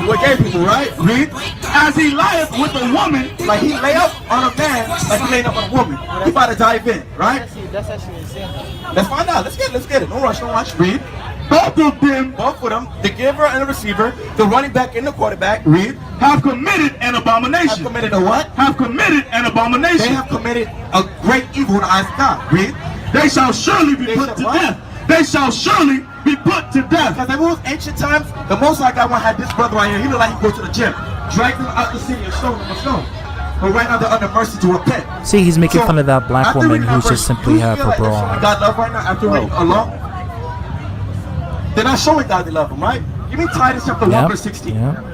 S4: What gay people, right? Read.
S5: as he lieth with a woman,
S4: Like he lay up on a man, like he laid up on a woman. He about to dive in, right?
S6: That's actually sin.
S4: Let's find out. Let's get it. No rush, no rush. Read.
S5: both of them
S4: Both of them, the giver and the receiver, the running back and the quarterback. Read.
S5: have committed an
S4: Have
S5: abomination.
S4: committed a what?
S5: Have committed an
S4: They
S5: abomination.
S4: have committed a great evil in the eyes of God. Read.
S5: They shall surely be
S4: They
S5: put
S4: shall
S5: to
S4: what?
S5: death. They shall surely be put to death.
S4: Because in those ancient times, the Most High God one had this brother right here. He looked like he go to the gym, drag him out the city and stone him a stone. But right now they're under mercy to repent.
S1: See, he's making
S4: So,
S1: fun of that black
S4: after
S1: woman
S4: reading that
S1: who's
S4: verse,
S1: just simply
S4: do you
S1: have
S4: feel
S1: her
S4: like
S1: bra
S4: they're showing
S1: on.
S4: God love right now after reading along? They're not showing God they love him, right? Give me Titus chapter 1
S1: Yep.
S4: verse 16.
S1: Yep.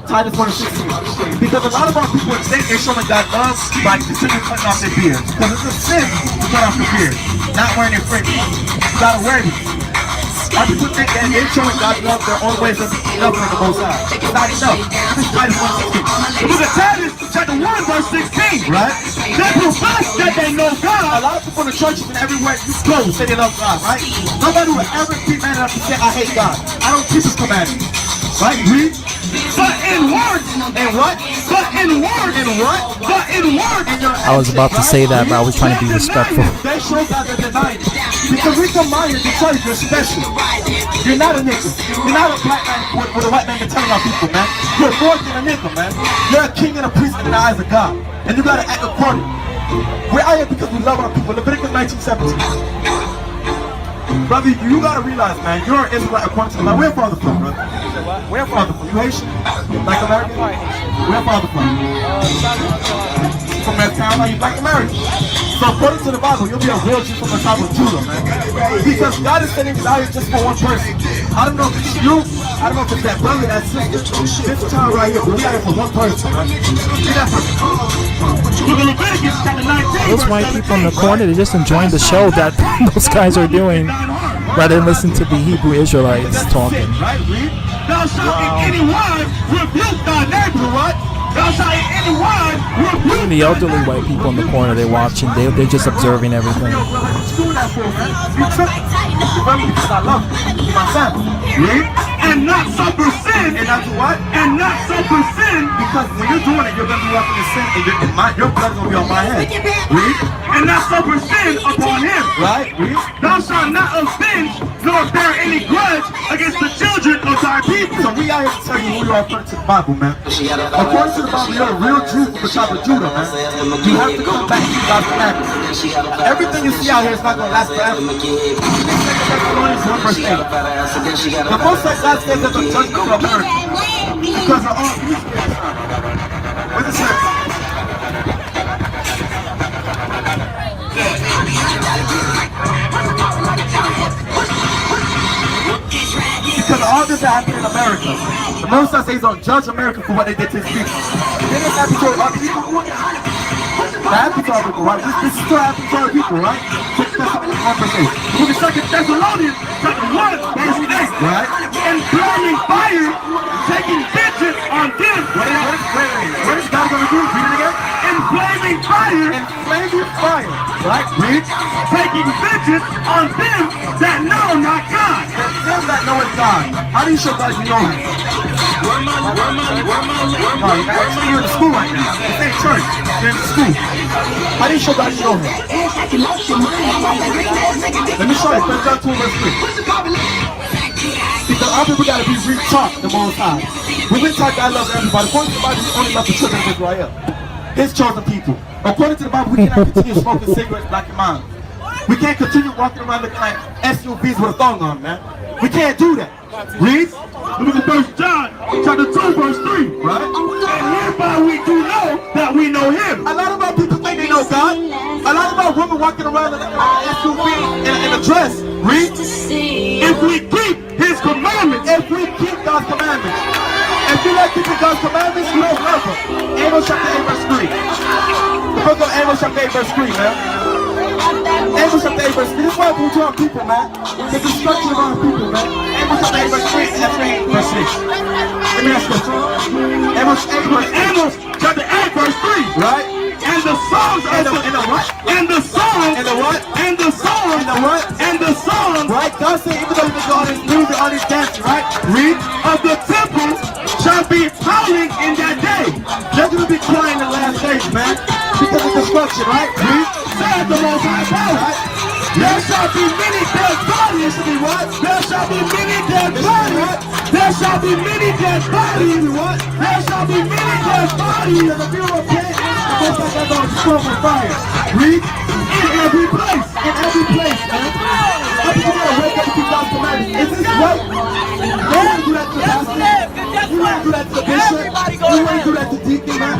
S4: Titus 1 verse 16. Because a lot of our people think they're showing God love by simply cutting off their beard. Because it's a sin to cut off your beard. Not wearing your fringe. You gotta wear it. Our people think that they're showing God love their own ways of loving the Most High. It's not enough. This is Titus 1:16.
S5: The book of Titus, chapter 1, verse 16.
S4: Right?
S5: They profess that they know
S4: A
S5: God,
S4: lot of people in the churches and everywhere you go say they love God, right? Nobody will ever be man enough to say I hate God. I don't keep his commandments. Right? Read.
S5: but in words,
S4: And what?
S5: but in words,
S4: And what?
S5: but in words,
S4: In your
S1: I was about to say that, but I was trying to be respectful.
S4: They show God they're denying it. Because we come by here to tell you you're special. You're not a nigga. You're not a black man with a white man telling our people, man. You're more than a nigga, man. You're a king and a priest in the eyes of God. And you gotta act accordingly. We're out here because we love our people. Leviticus 19:17. Brother, you gotta realize, man, you're an Israelite according to the Bible. Where father from, brother? Where father from? You Haitian? Black American? Where father from? From North Carolina, you Black American. So according to the Bible, you'll be a real Jew from the tribe of Judah, man. Because God is sending you out here just for one person. I don't know if it's you, I don't know if it's that brother, that sister, this child right here, but we out here for one person, man. See that person?
S1: Those white people in the corner, they're just enjoying the show that those guys are doing rather than listen to the Hebrew Israelites talking.
S5: Thou shalt in any wise rebuke thy neighbor, what? Thou shalt in any wise rebuke.
S1: Even the elderly white people in the corner, they're watching. They're just observing everything.
S5: And not suffer sin.
S4: And not do what?
S5: And not suffer sin.
S4: Because when you're doing it, you're going to be walking in sin, and your blood is going to be on my head. Read.
S5: And not suffer sin upon him.
S4: Right? Read.
S5: Thou shalt not avenge nor bear any grudge against the children of thy people.
S4: So we out here to tell you who you are according to the Bible, man. According to the Bible, you're a real Jew from the tribe of Judah, man. You have to come back to God's commandments. Everything you see out here is not going to last forever. The most that God says that the judgment of America, because of all these things. What's it say? Because of all this that happened in America, the most that says he's going to judge America for what they did to his people. Then it's happened to other people. That happened to our people, right? This is still happening to our people, right?
S5: With the 2 Thessalonians, chapter 1, verse 8,
S4: right?
S5: And burning fire, taking vengeance on them.
S4: What is God going to do? Read it again.
S5: And flaming fire,
S4: right? Read.
S5: taking vengeance on them that know not God.
S4: Them that know it's God. How do you show God you know Him? No, you're in the school right now. This ain't church. You're in the school. How do you show God you know Him? Let me show you. 1 John 2 verse 3. Because our people got to be re-taught the Most High. We've been taught God loves everybody. According to the Bible, He only loves the children of Israel. His chosen people. According to the Bible, we cannot continue smoking cigarettes, black and mild. We can't continue walking around looking like SUVs with a thong on, man. We can't do that. Read.
S5: Look at 1 John, chapter 2, verse 3.
S4: Right?
S5: And hereby we do know that we know Him.
S4: A lot of our people think they know God. A lot of our women walking around in an SUV in a dress. Read.
S5: If we keep His commandments.
S4: If we keep God's commandments. If you like keeping God's commandments, you don't love Him. Amos chapter 8 verse 3. The book of Amos chapter 8 verse 3, man. Amos chapter 8 verse 3. This is what we do to our people, man. The destruction of our people, man. Amos chapter 8 verse 3 and chapter 8 verse 6. Let me ask you. Amos 8 verse 8.
S5: Amos chapter 8 verse 3.
S4: Right?
S5: And the songs
S4: And the what?
S5: And the songs.
S4: And the what?
S5: And the songs.
S4: And the what?
S5: And the songs.
S4: Right? God said even though you do all this music, all this dancing, right?
S5: Read. Of the temple shall be howling in that day.
S4: They're going to be crying in the last days, man. Because of destruction, right? Read.
S5: Said the Most High God.
S4: Right?
S5: There shall be many dead bodies.
S4: What?
S5: There shall be many dead bodies. There shall be many dead bodies.
S4: What?
S5: There shall be many dead bodies.
S4: And if you repent, the Most High God will destroy with fire. Read.
S5: In every place.
S4: In every place, man. How people gonna wake up and keep God's commandments? Is this right? You ain't do that to the pastor. You ain't do that to the bishop. You ain't do that to deacon, man.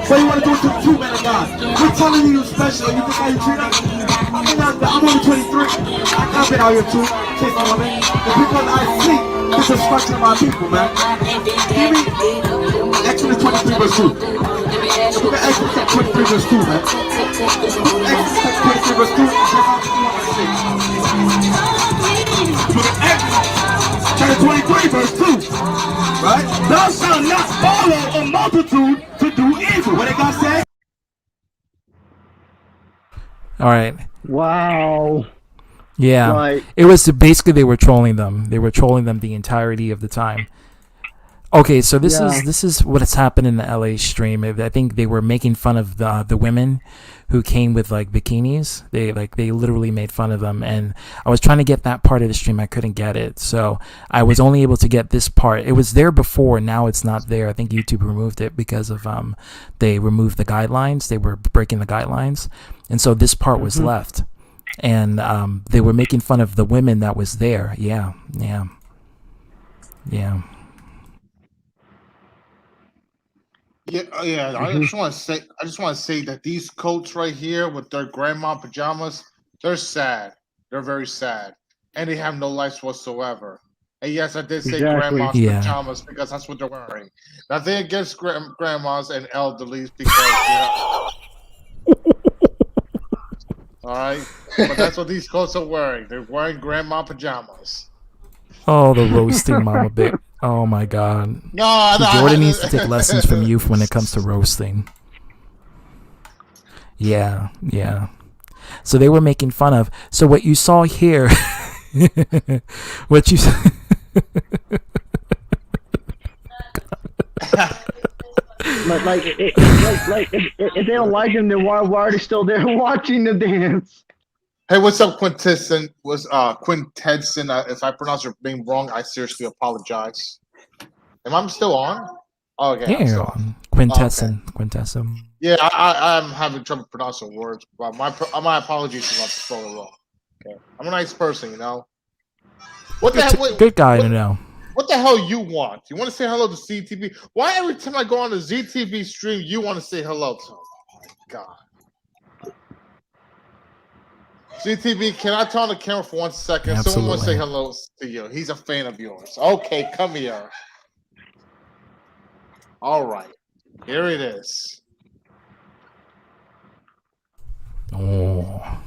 S4: But you want to do it to the true man of God. We're telling you you're special. You think how you treat us? I'm only 23. I've been out here too. Chasing my woman. It's because I see the destruction of my people, man. Give me Exodus 23 verse 2. Look at Exodus 23 verse 2, man. Exodus 23 verse 2.
S5: Chapter 23 verse 2.
S4: Right?
S5: Thou shalt not follow a multitude to do evil.
S4: What did God say?
S1: All right.
S3: Wow.
S1: Yeah.
S3: Like,
S1: It was basically they were trolling them. They were trolling them the entirety of the time. Okay, so this
S3: Yeah.
S1: is what has happened in the LA stream. I think they were making fun of the women who came with like bikinis. They literally made fun of them, and I was trying to get that part of the stream. I couldn't get it, so I was only able to get this part. It was there before, now it's not there. I think YouTube removed it because of they removed the guidelines. They were breaking the guidelines, and so this part was left, and they were making fun of the women that was there. Yeah.
S8: Yeah, yeah. I just want to say that these coats right here with their grandma pajamas, they're sad. They're very sad, and they have no life whatsoever. And yes, I did say
S3: Exactly.
S8: grandma's
S1: Yeah.
S8: pajamas because that's what they're wearing. Nothing against grandmas and elderlies because all right, but that's what these coats are wearing. They're wearing grandma pajamas.
S1: Oh, the roasting mama bit. Oh my god.
S8: No, no.
S1: Jordan needs to take lessons from you when it comes to roasting. Yeah. So they were making fun of. So what you saw here, what you.
S3: If they don't like him, then why are they still there watching the dance?
S8: Hey, what's up, Quintesson? Quintesson? If I pronounce your name wrong, I seriously apologize. Am I still on? Oh, okay.
S1: Yeah,
S8: I'm
S1: you're
S8: still
S1: on. Quintessum.
S8: Yeah, I'm having trouble pronouncing words, but my apologies if I'm spelling wrong. Okay, I'm a nice person, you know. What the hell?
S1: Good guy to know.
S8: What the hell you want? You want to say hello to ZTV? Why every time I go on the ZTV stream, you want to say hello to him? Oh my god. ZTV, can I turn on the camera for 1 second? Someone wants to say hello to you. He's a fan of yours. Okay, come here. All right. Here it is.
S1: Oh.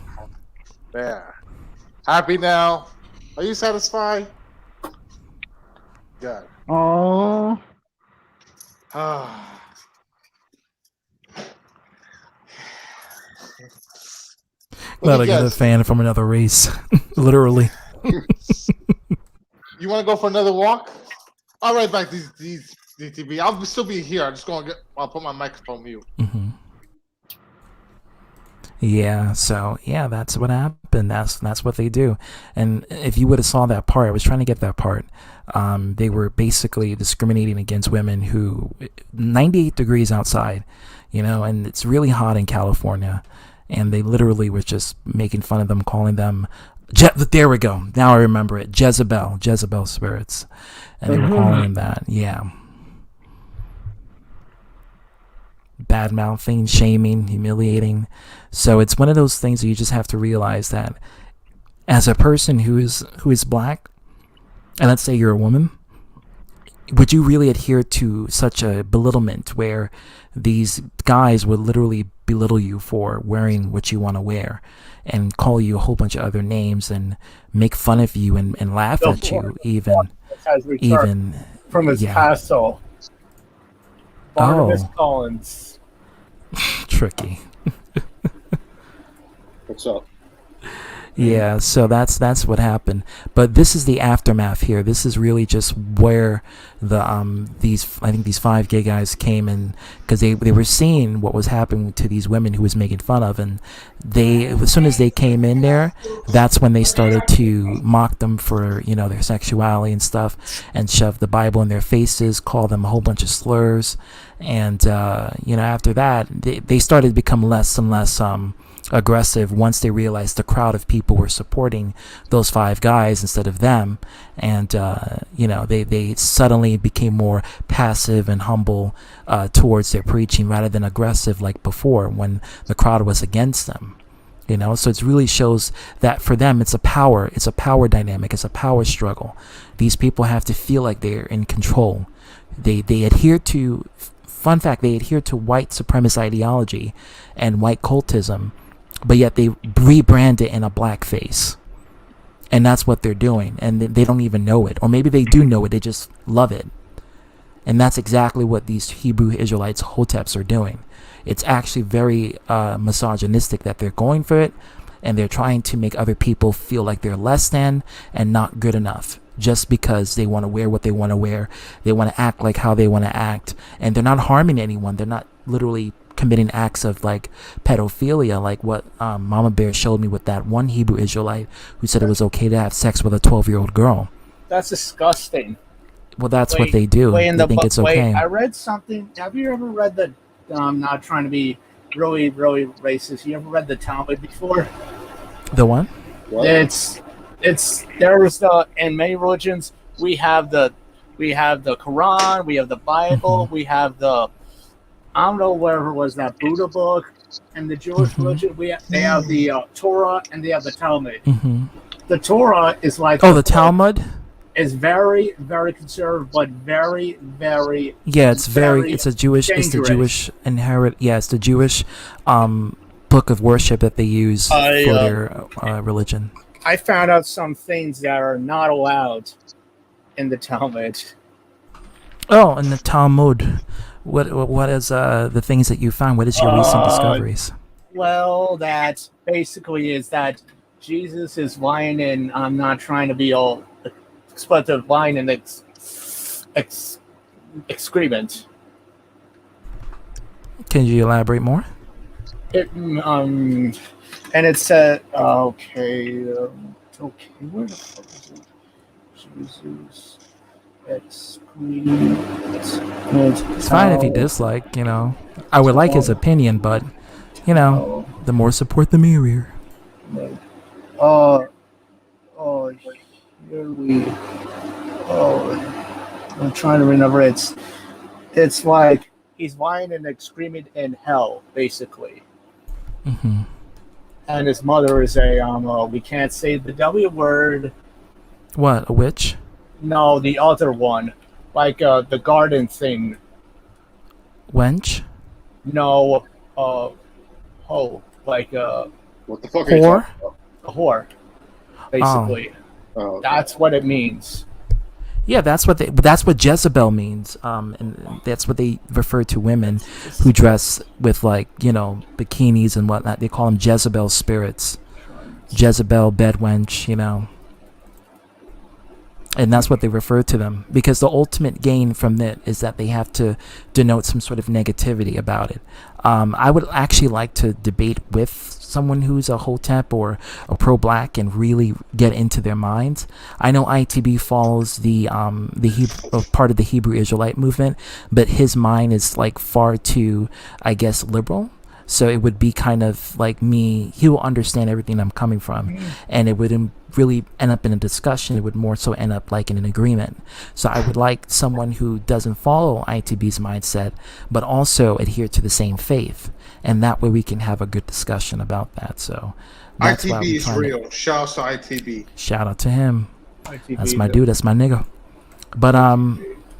S8: There. Happy now? Are you satisfied? Good.
S3: Oh,
S1: Not another fan from another race. Literally.
S8: You want to go for another walk? I'll right back these DTV. I'll still be here. I'll put my microphone mute.
S1: Mm-hmm. Yeah, so that's what happened. That's what they do. And if you would have saw that part, I was trying to get that part. They were basically discriminating against women who 98 degrees outside, and it's really hot in California. And they literally were just making fun of them, calling them, there we go. Now I remember it. Jezebel spirits. And they were calling them that. Yeah. Bad mouthing, shaming, humiliating. So it's one of those things that you just have to realize that as a person who is black, and let's say you're a woman, would you really adhere to such a belittlement where these guys would literally belittle you for wearing what you want to wear and call you a whole bunch of other names and make fun of you and laugh at you even
S9: from his castle. Barnabas Collins.
S1: Tricky.
S7: What's up?
S1: Yeah, so that's what happened. But this is the aftermath here. This is really just where these 5 gay guys came in, because they were seeing what was happening to these women who was making fun of, and as soon as they came in there, that's when they started to mock them for their sexuality and stuff, and shove the Bible in their faces, call them a whole bunch of slurs, and after that they started to become less and less aggressive once they realized the crowd of people were supporting those 5 guys instead of them, and they suddenly became more passive and humble towards their preaching rather than aggressive like before when the crowd was against them. So it really shows that for them it's a power dynamic, it's a power struggle. These people have to feel like they're in control. They adhere to white supremacist ideology and white cultism, but yet they rebrand it in a black face. And that's what they're doing. And they don't even know it. Or maybe they do know it, they just love it. And that's exactly what these Hebrew Israelites, Hoteps, are doing. It's actually very misogynistic that they're going for it. And they're trying to make other people feel like they're less than and not good enough. just because they want to wear what they want to wear. They want to act like how they want to act, and they're not harming anyone. They're not literally committing acts of like pedophilia, like what Mama Bear showed me with that one Hebrew Israelite who said it was okay to have sex with a 12-year-old girl.
S9: That's disgusting.
S1: Well, that's what they do. They think it's okay.
S9: I read something. Have you ever read the? I'm not trying to be really, really racist. You ever read the Talmud before?
S1: The one?
S9: It's there's the in many religions we have the Quran, we have the Bible, we have the I don't know whatever was that Buddha book, and the Jewish religion they have the Torah and they have the Talmud. The Torah is like
S1: the Talmud
S9: is very, very conservative, but very, very
S1: it's the Jewish book of worship that they use for their religion.
S9: I found out some things that are not allowed in the Talmud.
S1: Oh, in the Talmud, what is the things that you found? What is your recent discoveries?
S9: Well, that basically is that Jesus is lying, and I'm not trying to be all expletive, lying in excrement.
S1: Can you elaborate more?
S9: And it said, okay, where the fuck is it? Jesus, excrement.
S1: It's fine if you dislike, I would like his opinion, but, the more support, the merrier.
S9: Here we, I'm trying to remember. It's like he's lying and screaming in hell, basically. And his mother is we can't say the W word.
S1: What, a witch?
S9: No, the other one. Like the garden thing.
S1: Wench?
S9: No, like
S7: what the fuck are you talking about?
S9: A whore. Basically.
S7: Oh, okay.
S9: That's what it means.
S1: Yeah, that's what Jezebel means, and that's what they refer to women who dress with bikinis and whatnot. They call them Jezebel spirits, Jezebel bedwench, and that's what they refer to them, because the ultimate gain from it is that they have to denote some sort of negativity about it. I would actually like to debate with someone who's a Hotep or a pro-black and really get into their minds. I know ITB follows the part of the Hebrew Israelite movement, but his mind is far too, I guess, liberal. So it would be kind of like me. He will understand everything I'm coming from, and it wouldn't really end up in a discussion. It would more so end up in an agreement. So I would like someone who doesn't follow ITB's mindset, but also adhere to the same faith, and that way we can have a good discussion about that. So that's
S8: ITB is real. Shout out to ITB.
S1: Shout out to him.
S9: ITB,
S1: that's my dude. That's my nigga. But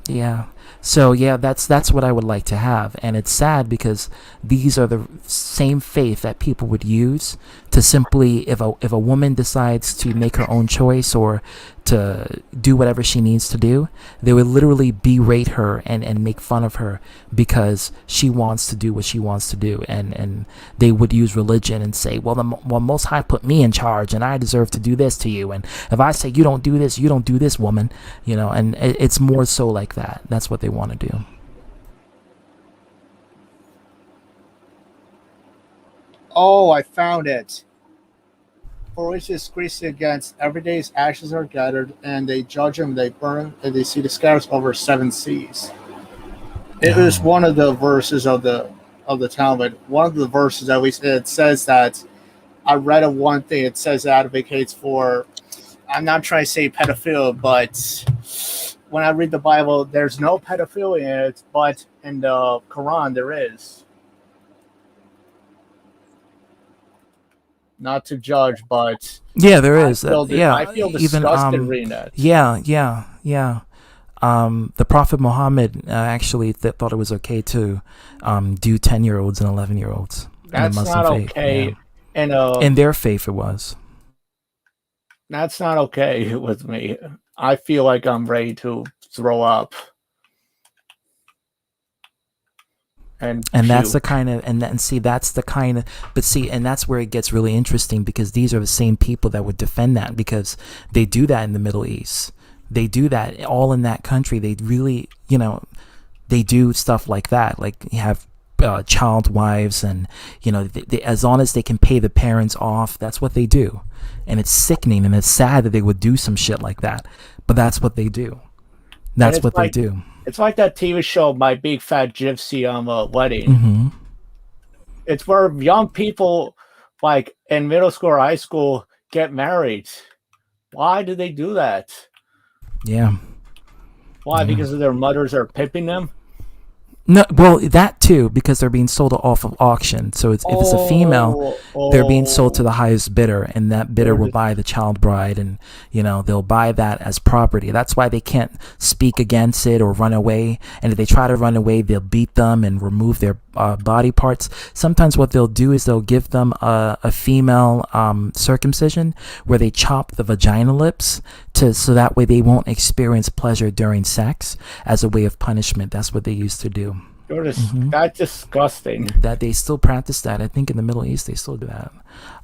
S1: yeah. So yeah, that's what I would like to have, and it's sad because these are the same faith that people would use to simply, if a woman decides to make her own choice or to do whatever she needs to do, they would literally berate her and make fun of her because she wants to do what she wants to do, and they would use religion and say, well, Most High put me in charge, and I deserve to do this to you, and if I say you don't do this, woman, and it's more so like that. That's what they want to do.
S9: Oh, I found it. For which is Greece against every day's ashes are gathered, and they judge him, they burn, and they see the scatters over 7 seas. It is one of the verses of the Talmud. One of the verses, at least, it says that I read of one thing. It says it advocates for. I'm not trying to say pedophilia, but when I read the Bible, there's no pedophilia in it, but in the Quran there is. Not to judge, but
S1: yeah, there is.
S9: I feel disgusted reading that.
S1: Yeah. The Prophet Muhammad actually thought it was okay to do 10-year-olds and 11-year-olds.
S9: That's not okay.
S1: Yeah. In their faith, it was.
S9: That's not okay with me. I feel like I'm ready to throw up. And
S1: that's the kind of and that's where it gets really interesting, because these are the same people that would defend that, because they do that in the Middle East. They do that all in that country. They really, they do stuff like that. Like you have child wives, and they, as long as they can pay the parents off, that's what they do. And it's sickening, and it's sad that they would do some shit like that, but that's what they do. That's what they do.
S9: It's like that TV show, My Big Fat Gypsy Wedding.
S1: Mm-hmm.
S9: It's where young people, like in middle school or high school, get married. Why do they do that?
S1: Yeah.
S9: Why? Because their mothers are pimping them?
S1: No, well, that too, because they're being sold off of auction. So if it's a female, they're being sold to the highest bidder, and that bidder will buy the child bride, and they'll buy that as property. That's why they can't speak against it or run away. And if they try to run away, they'll beat them and remove their body parts. Sometimes what they'll do is they'll give them a female circumcision, where they chop the vagina lips so that way they won't experience pleasure during sex, as a way of punishment. That's what they used to do.
S9: That's disgusting.
S1: That they still practice that. I think in the Middle East they still do that,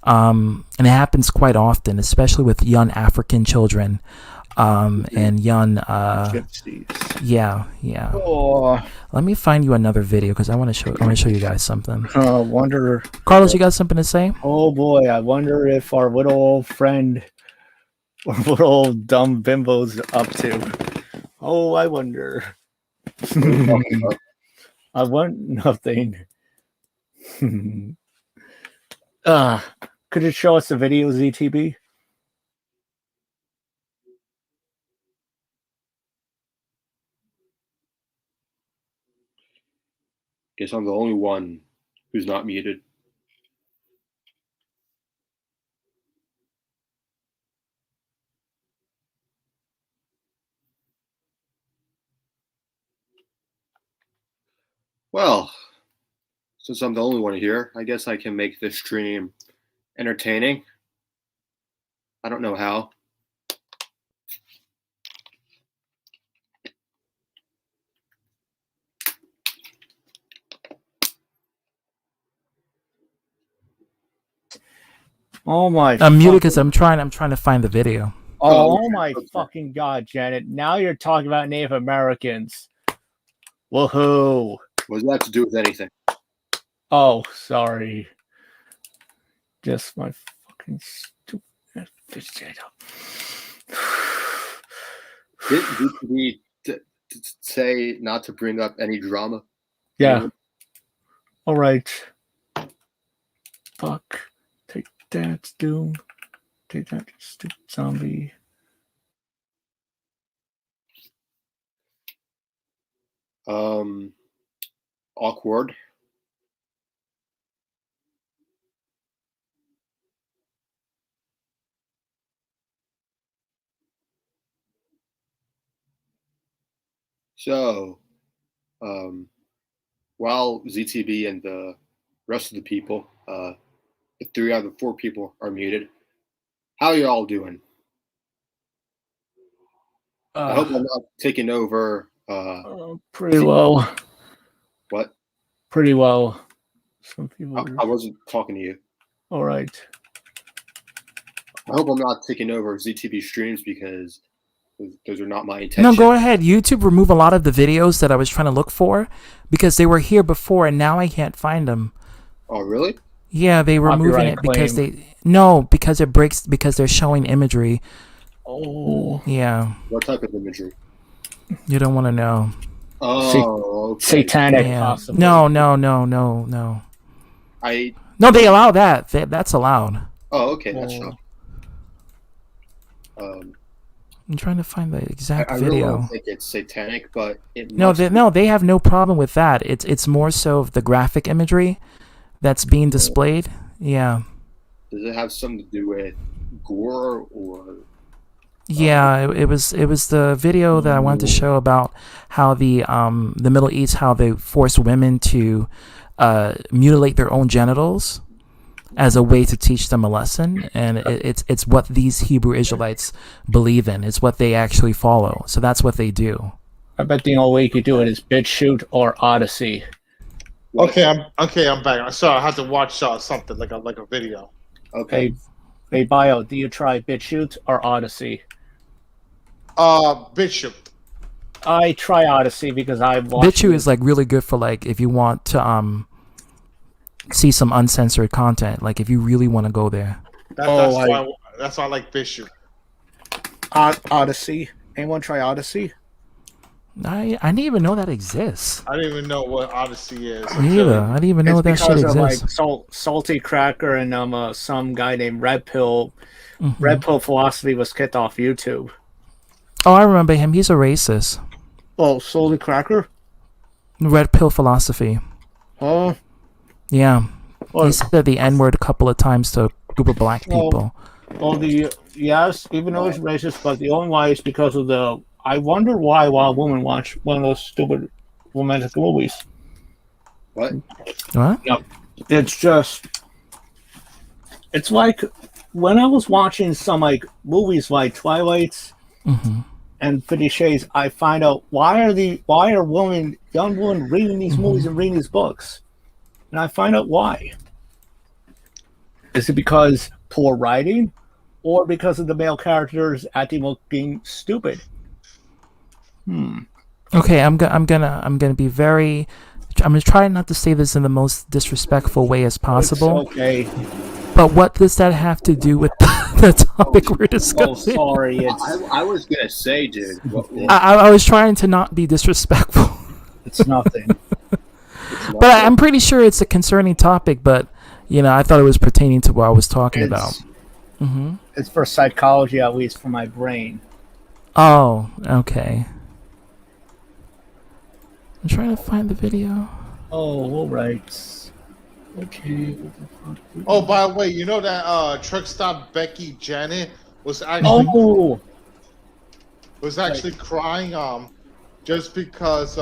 S1: and it happens quite often, especially with young African children, and young
S9: gypsies.
S1: Yeah.
S9: Oh.
S1: Let me find you another video because I want to show you guys something.
S9: Wonder,
S1: Carlos, you got something to say?
S9: Oh boy, I wonder if our little old friend or little old dumb bimbo's up to. Oh, I wonder. I want nothing. Could you show us the video, ZTB?
S7: Guess I'm the only one who's not muted. Well, since I'm the only one here, I guess I can make this stream entertaining. I don't know how.
S9: Oh my!
S1: I'm muted because I'm trying to find the video.
S9: Oh my fucking god, Janet! Now you're talking about Native Americans. Woohoo!
S7: What does that have to do with anything?
S9: Oh, sorry. Just my fucking stupid potato.
S7: Did we say not to bring up any drama?
S9: Yeah. All right. Fuck. Take that, Doom. Take that, stupid zombie.
S7: Awkward. So, while ZTB and the rest of the people, the 3 out of the 4 people are muted, how are you all doing? I hope I'm not taking over.
S9: Pretty well.
S7: What?
S9: Pretty well. Some people.
S7: I wasn't talking to you.
S9: All right.
S7: I hope I'm not taking over ZTB streams because those are not my intentions.
S1: No, go ahead. YouTube remove a lot of the videos that I was trying to look for because they were here before and now I can't find them.
S7: Oh, really?
S1: Yeah, they were removing it because because it breaks, because they're showing imagery.
S9: Oh.
S1: Yeah.
S7: What type of imagery?
S1: You don't want to know.
S7: Oh, okay.
S9: Satanic.
S1: Yeah.
S9: Possibly.
S1: No. No, they allow that. That's allowed.
S7: Oh, okay, that's fine.
S1: I'm trying to find the exact
S7: I
S1: video.
S7: really don't think it's satanic, but it
S1: they have no problem with that. It's more so of the graphic imagery that's being displayed. Yeah.
S7: Does it have something to do with gore or?
S1: Yeah, it was the video that I wanted to show about how the Middle East, how they force women to mutilate their own genitals as a way to teach them a lesson, and it's what these Hebrew Israelites believe in. It's what they actually follow. So that's what they do.
S9: I bet the only way you could do it is BitChute or Odyssey.
S8: Okay, I'm back. Sorry, I had to watch something like a video.
S7: Okay.
S9: Hey, Bio, do you try BitChute or Odyssey?
S8: Bishop.
S9: I try Odyssey because I've watched.
S1: BitChute is like really good for like if you want to see some uncensored content. Like if you really want to go there.
S8: That's why I like Bishop.
S9: Odyssey. Anyone try Odyssey?
S1: I didn't even know that exists.
S8: I didn't even know what Odyssey is.
S1: Me either. I didn't even know that shit
S9: because of
S1: exists.
S9: like Salty Cracker and some guy named Red Pill.
S1: Mhm.
S9: Red Pill Philosophy was kicked off YouTube.
S1: Oh, I remember him. He's a racist.
S9: Oh, Salty Cracker?
S1: Red Pill Philosophy.
S9: Oh.
S1: Yeah.
S9: Well,
S1: He said the N-word a couple of times to a group of black people.
S9: Well, yes, even though it's racist, but the only why is because of the. I wonder why Wild Woman watch one of those stupid romantic movies.
S7: What?
S1: What?
S9: No, it's just. It's like when I was watching some like movies like Twilight and 50 Shades, I find out why are young women reading these movies and reading these books, and I find out why. Is it because poor writing, or because of the male characters acting stupid?
S1: Okay, I'm gonna be very. I'm gonna try not to say this in the most disrespectful way as possible.
S9: It's okay.
S1: But what does that have to do with the topic we're discussing?
S9: Oh, sorry.
S7: I was gonna say, dude.
S1: I was trying to not be disrespectful.
S9: It's nothing.
S1: But I'm pretty sure it's a concerning topic. But I thought it was pertaining to what I was talking about.
S9: It's for psychology, at least for my brain.
S1: Oh, okay. I'm trying to find the video.
S9: Oh, all right. Okay.
S8: Oh, by the way, you know that truck stop Becky Janet was actually crying just because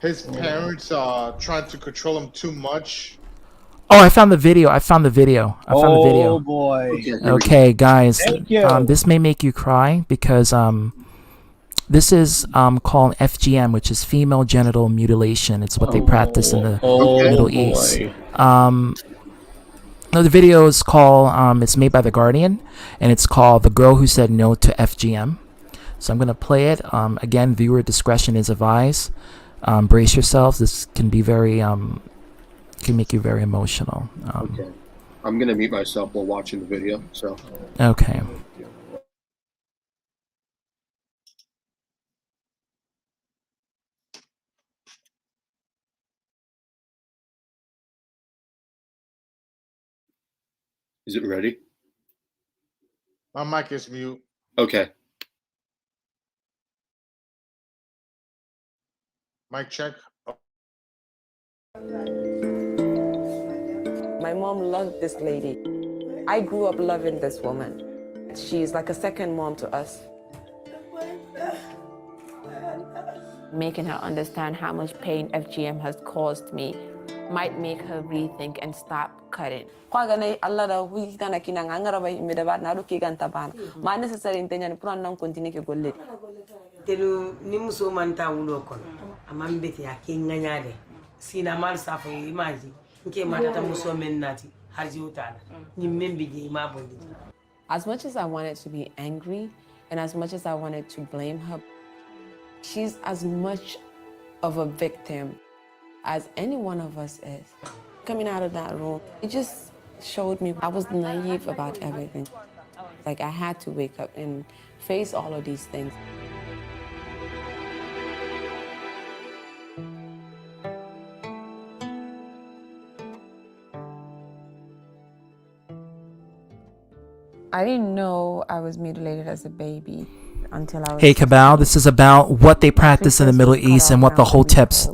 S8: his parents trying to control him too much.
S1: Oh, I found the video.
S9: Oh boy.
S1: Okay, guys.
S9: Thank you.
S1: This may make you cry because this is called FGM, which is female genital mutilation. It's what they practice in the Middle East. The video is called, it's made by The Guardian, and it's called The Girl Who Said No to FGM. So I'm going to play it. Again, viewer discretion is advised. Brace yourselves. This can be can make you very emotional.
S7: Okay. I'm going to mute myself while watching the video. So.
S1: Okay.
S7: Is it ready?
S8: My mic is mute.
S7: Okay.
S8: Mic check.
S10: My mom loved this lady. I grew up loving this woman. She's like a second mom to us.
S11: Making her understand how much pain FGM has caused me might make her rethink and stop cutting.
S10: Telu ni muso manta wulo kono amambeti akinganyale sina mal safo imaji nke matata muso mennati harji utala ni membi je imabondi.
S11: As much as I wanted to be angry and as much as I wanted to blame her, she's as much of a victim as any one of us is. Coming out of that room, it just showed me I was naive about everything. Like I had to wake up and face all of these things. I didn't know I was mutilated as a baby until I was.
S1: Hey Cabal, this is about what they practice in the Middle East and what the Hoteps,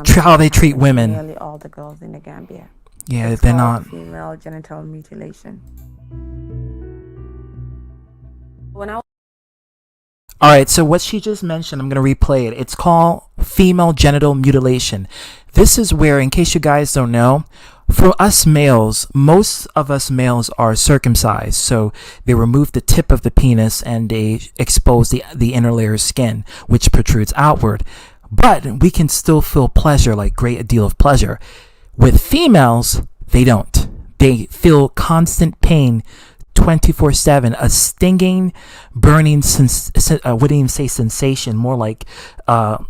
S1: how they treat women.
S11: Nearly all the girls in the Gambia.
S1: Yeah,
S11: It's
S1: they're
S11: called
S1: not.
S11: female genital mutilation. When I
S1: All right, so what she just mentioned, I'm going to replay it. It's called female genital mutilation. This is where, in case you guys don't know, for us males, most of us males are circumcised. So they remove the tip of the penis and they expose the inner layer of skin, which protrudes outward. But we can still feel pleasure, like great deal of pleasure. With females, they don't. They feel constant pain 24/7, a stinging, burning, I wouldn't even say sensation, more like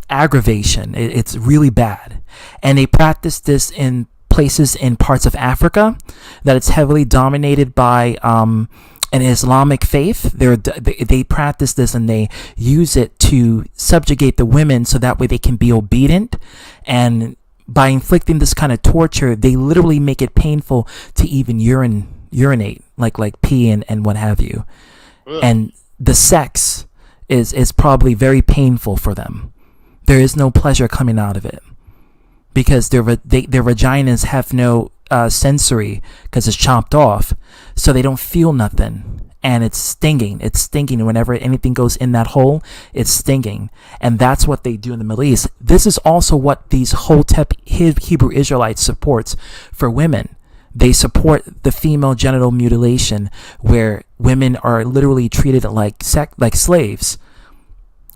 S1: aggravation. It's really bad. And they practice this in places in parts of Africa that it's heavily dominated by an Islamic faith. They practice this and they use it to subjugate the women so that way they can be obedient. And by inflicting this kind of torture, they literally make it painful to even urinate, like pee and what have you.
S8: Ugh.
S1: And the sex is probably very painful for them. There is no pleasure coming out of it because their vaginas have no sensory because it's chopped off, so they don't feel nothing. And it's stinging. It's stinging. Whenever anything goes in that hole, it's stinging. And that's what they do in the Middle East. This is also what these Hotep Hebrew Israelites supports for women. They support the female genital mutilation, where women are literally treated like slaves.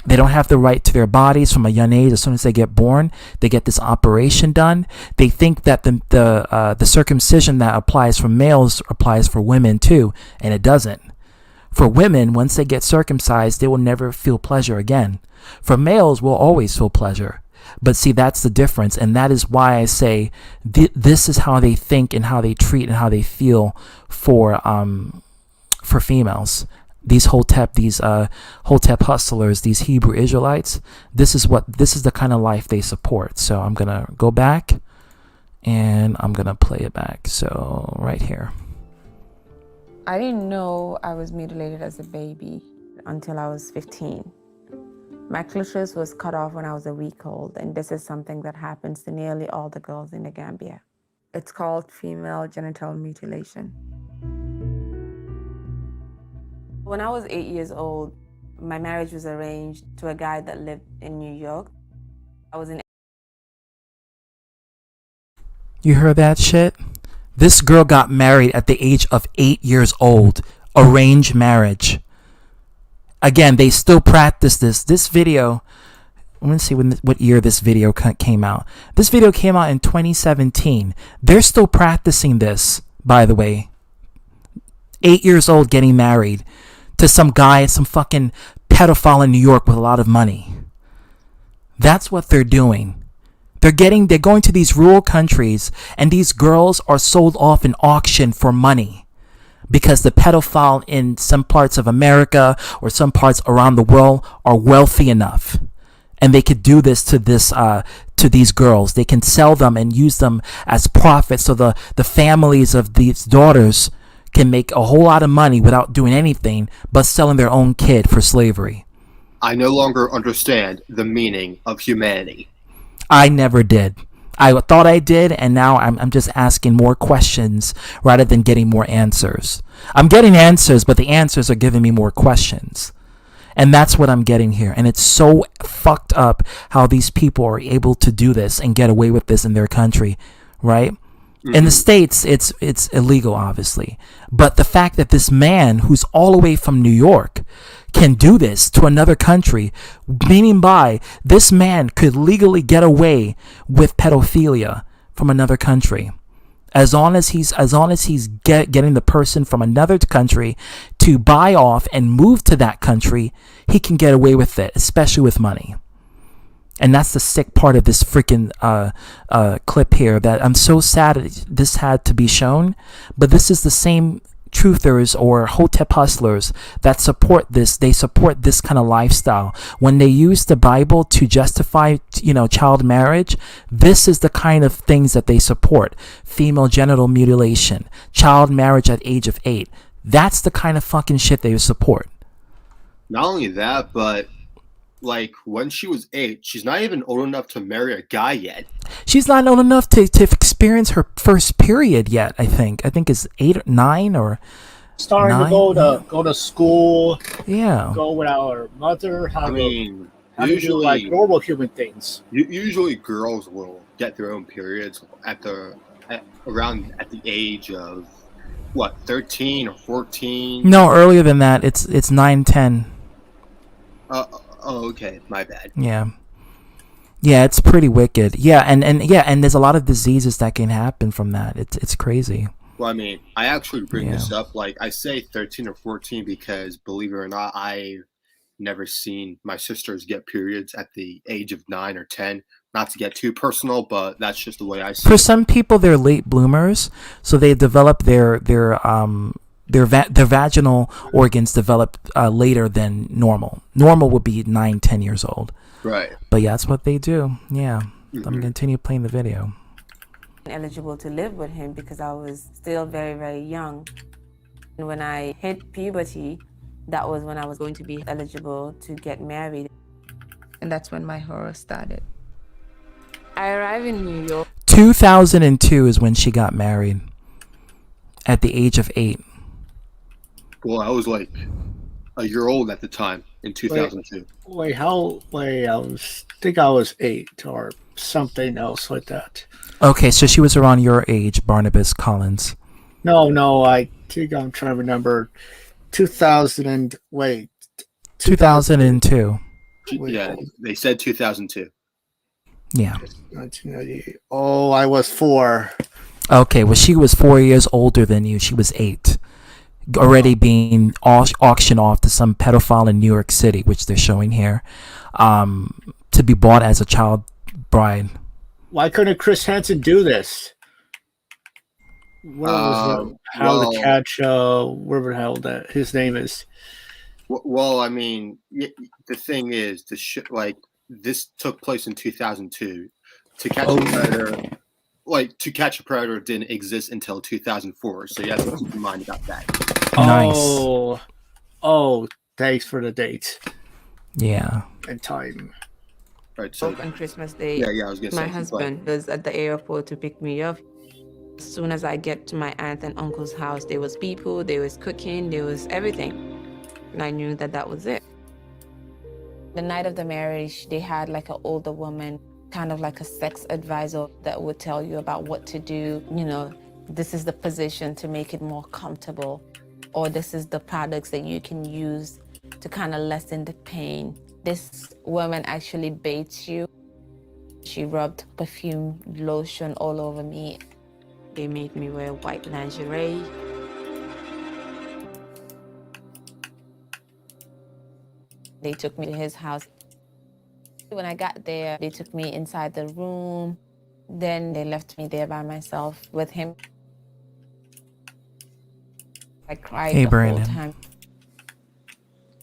S1: They don't have the right to their bodies from a young age. As soon as they get born, they get this operation done. They think that the circumcision that applies for males applies for women too, and it doesn't. For women, once they get circumcised, they will never feel pleasure again. For males, we'll always feel pleasure. But see, that's the difference, and that is why I say this is how they think and how they treat and how they feel for females. These Hotep Hustlers, these Hebrew Israelites. This is the kind of life they support. So I'm gonna go back, and I'm gonna play it back. So right here.
S11: I didn't know I was mutilated as a baby until I was 15. My clitoris was cut off when I was a week old, and this is something that happens to nearly all the girls in the Gambia. It's called female genital mutilation. When I was 8 years old, my marriage was arranged to a guy that lived in New York. I was in.
S1: You heard that shit? This girl got married at the age of 8 years old. Arranged marriage. Again, they still practice this. This video, I'm going to see what year this video came out. This video came out in 2017. They're still practicing this, by the way. 8 years old getting married to some guy, some fucking pedophile in New York with a lot of money. That's what they're doing. They're going to these rural countries, and these girls are sold off in auction for money because the pedophile in some parts of America or some parts around the world are wealthy enough, and they could do this to these girls. They can sell them and use them as profits, so the families of these daughters can make a whole lot of money without doing anything but selling their own kid for slavery.
S7: I no longer understand the meaning of humanity.
S1: I never did. I thought I did, and now I'm just asking more questions rather than getting more answers. I'm getting answers, but the answers are giving me more questions. And that's what I'm getting here. And it's so fucked up how these people are able to do this and get away with this in their country, right? Mm-hmm. In the States, it's illegal, obviously. But the fact that this man who's all the way from New York can do this to another country, meaning by this man could legally get away with pedophilia from another country, as long as he's getting the person from another country to buy off and move to that country, he can get away with it, especially with money. And that's the sick part of this freaking clip here, that I'm so sad this had to be shown. But this is the same truthers or Hotep Hustlers that support this. They support this kind of lifestyle. When they use the Bible to justify, child marriage, this is the kind of things that they support. Female genital mutilation, child marriage at age of 8. That's the kind of fucking shit they support.
S7: Not only that, but like when she was 8, she's not even old enough to marry a guy yet.
S1: She's not old enough to experience her first period yet. I think it's 8 or 9 or
S9: starting
S1: 9?
S9: to go to school.
S1: Yeah.
S9: Go with our mother. How to
S7: usually
S9: do like normal human things.
S7: Usually, girls will get their own periods at the age of what, 13 or 14.
S1: No, earlier than that. It's 9, 10.
S7: Oh, okay, my bad.
S1: Yeah, it's pretty wicked. Yeah, and there's a lot of diseases that can happen from that. It's crazy.
S7: Well, I mean, I actually bring
S1: Yeah.
S7: this up. Like, I say 13 or 14 because, believe it or not, I've never seen my sisters get periods at the age of 9 or 10. Not to get too personal, but that's just the way I see
S1: For
S7: it.
S1: some people, they're late bloomers, so they develop their vaginal organs develop later than normal. Normal would be 9, 10 years old.
S7: Right.
S1: But yeah, that's what they do. Yeah. Let me
S7: Mhm.
S1: continue playing the video.
S11: Eligible to live with him because I was still very, very young. And when I hit puberty, that was when I was going to be eligible to get married.
S12: And that's when my horror started. I arrived in New York.
S1: 2002 is when she got married. At the age of 8.
S7: Well, I was like a year old at the time in 2002.
S9: Think I was 8 or something else like that.
S1: Okay, so she was around your age, Barnabas Collins.
S9: No, I think I'm trying to remember 2002.
S1: 2002.
S7: Yeah, they said 2002.
S1: Yeah.
S9: 1998. Oh, I was 4.
S1: Okay, well, she was 4 years older than you. She was 8. Already being auctioned off to some pedophile in New York City, which they're showing here, to be bought as a child bride.
S9: Why couldn't Chris Hansen do this? What was the catch? Whatever the hell that his name is.
S7: Well, I mean, the thing is, this took place in 2002. To Catch a Predator, To Catch a Predator didn't exist until 2004. So you have to keep in mind about that.
S1: Nice.
S9: Oh, thanks for the date.
S1: Yeah.
S9: And time.
S7: Right. So
S11: On Christmas Day,
S7: yeah, I was gonna say.
S11: my husband was at the airport to pick me up. As soon as I get to my aunt and uncle's house, there was people, there was cooking, there was everything. And I knew that was it. The night of the marriage, they had like an older woman, kind of like a sex advisor that would tell you about what to do. You know, this is the position to make it more comfortable, or this is the products that you can use to kind of lessen the pain. This woman actually baits you. She rubbed perfume lotion all over me. They made me wear white lingerie. They took me to his house. When I got there, they took me inside the room. Then they left me there by myself with him. I cried the whole time.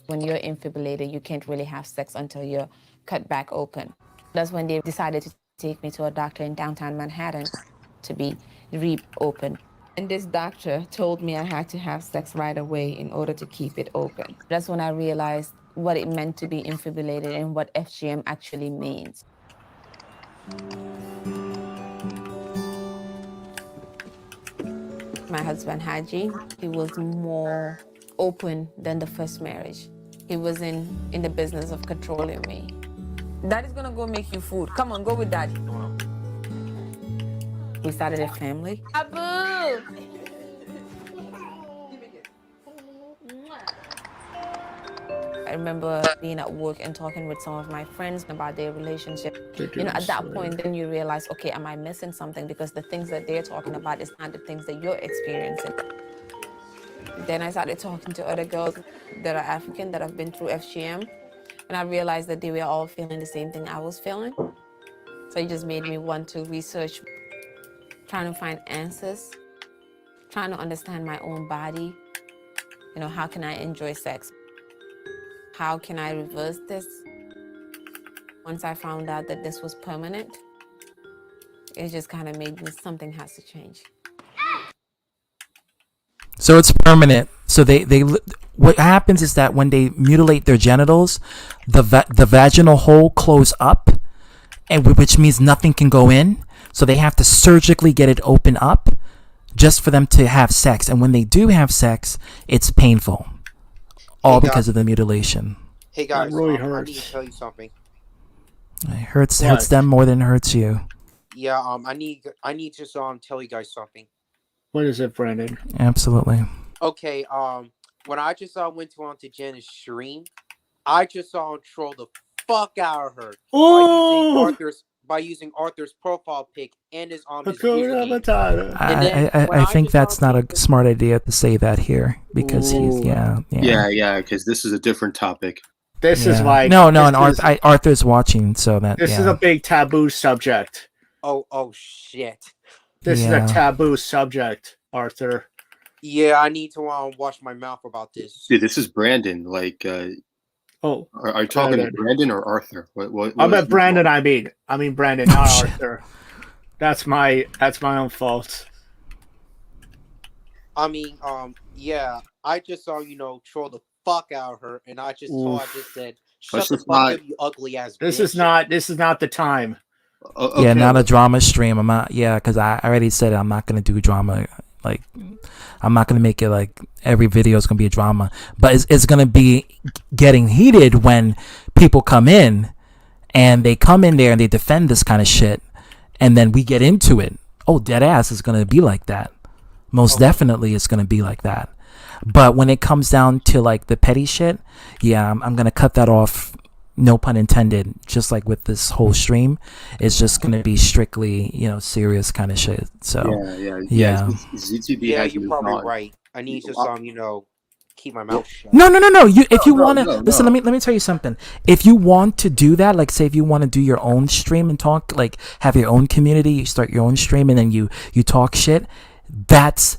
S11: When you're infibrillated, you can't really have sex until you're cut back open. That's when they decided to take me to a doctor in downtown Manhattan to be reopened. And this doctor told me I had to have sex right away in order to keep it open. That's when I realized what it meant to be infibrillated and what FGM actually means. My husband, Haji, he was more open than the first marriage. He was in the business of controlling me. Daddy's gonna go make you food. Come on, go with Daddy. We started a family. Abu! I remember being at work and talking with some of my friends about their relationship. You know, at that point, then you realize, okay, am I missing something? Because the things that they're talking about is not the things that you're experiencing. Then I started talking to other girls that are African that have been through FGM. And I realized that they were all feeling the same thing I was feeling. So it just made me want to research, trying to find answers, trying to understand my own body. You know, how can I enjoy sex? How can I reverse this? Once I found out that this was permanent, it just kind of made me, something has to change.
S1: So it's permanent. So what happens is that when they mutilate their genitals, the vaginal hole closes up, and which means nothing can go in. So they have to surgically get it open up just for them to have sex. And when they do have sex, it's painful. All because of the mutilation.
S13: Hey guys,
S9: really
S13: I need to tell you something.
S1: It hurts them more than it hurts you.
S13: Yeah, I need to tell you guys something.
S9: What is it, Brandon?
S1: Absolutely.
S13: Okay, when I just went onto Jenna's stream, I just troll the fuck out of her by using Arthur's profile pic and his his
S9: Hakuna
S13: username.
S9: Matata.
S13: And then when
S1: I think
S13: just
S1: that's
S13: saw
S1: not a smart idea to say that here because he's
S7: Yeah, because this is a different topic.
S9: This is like
S1: no,
S9: this
S1: and
S9: is-
S1: Arthur's watching, so that
S9: This is a big taboo subject.
S13: Oh shit.
S9: This is
S1: Yeah.
S9: a taboo subject, Arthur.
S13: Yeah, I need to wash my mouth about this.
S7: Dude, this is Brandon. Like,
S9: Oh,
S7: are you talking to
S9: Brandon.
S7: Brandon or Arthur? What
S9: I
S7: is
S9: meant
S7: he-
S9: Brandon. I mean Brandon, not Arthur. That's my own fault.
S13: I mean, yeah, I just saw troll the fuck out of her, and I just said, "Shut
S7: Let's
S13: the
S7: just
S13: fuck
S7: not-
S13: up, you ugly ass."
S9: This
S13: bitch.
S9: is not the time.
S1: Yeah, not a drama stream. I'm not. Yeah, because I already said I'm not gonna do drama. Like, I'm not gonna make it like every video is gonna be a drama. But it's gonna be getting heated when people come in, and they come in there and they defend this kind of shit, and then we get into it. Oh, dead ass is gonna be like that. Most definitely, it's gonna be like that. But when it comes down to like the petty shit, yeah, I'm gonna cut that off. No pun intended. Just like with this whole stream, it's just gonna be strictly, serious kind of shit. So
S7: yeah. ZTB
S13: Yeah,
S7: has
S13: you're
S7: moved
S13: probably
S7: on.
S13: right. I need to keep my mouth shut.
S1: No. If you want to
S7: no.
S1: listen, let me tell you something. If you want to do that, like say if you want to do your own stream and talk, like have your own community, you start your own stream and then you talk shit. That's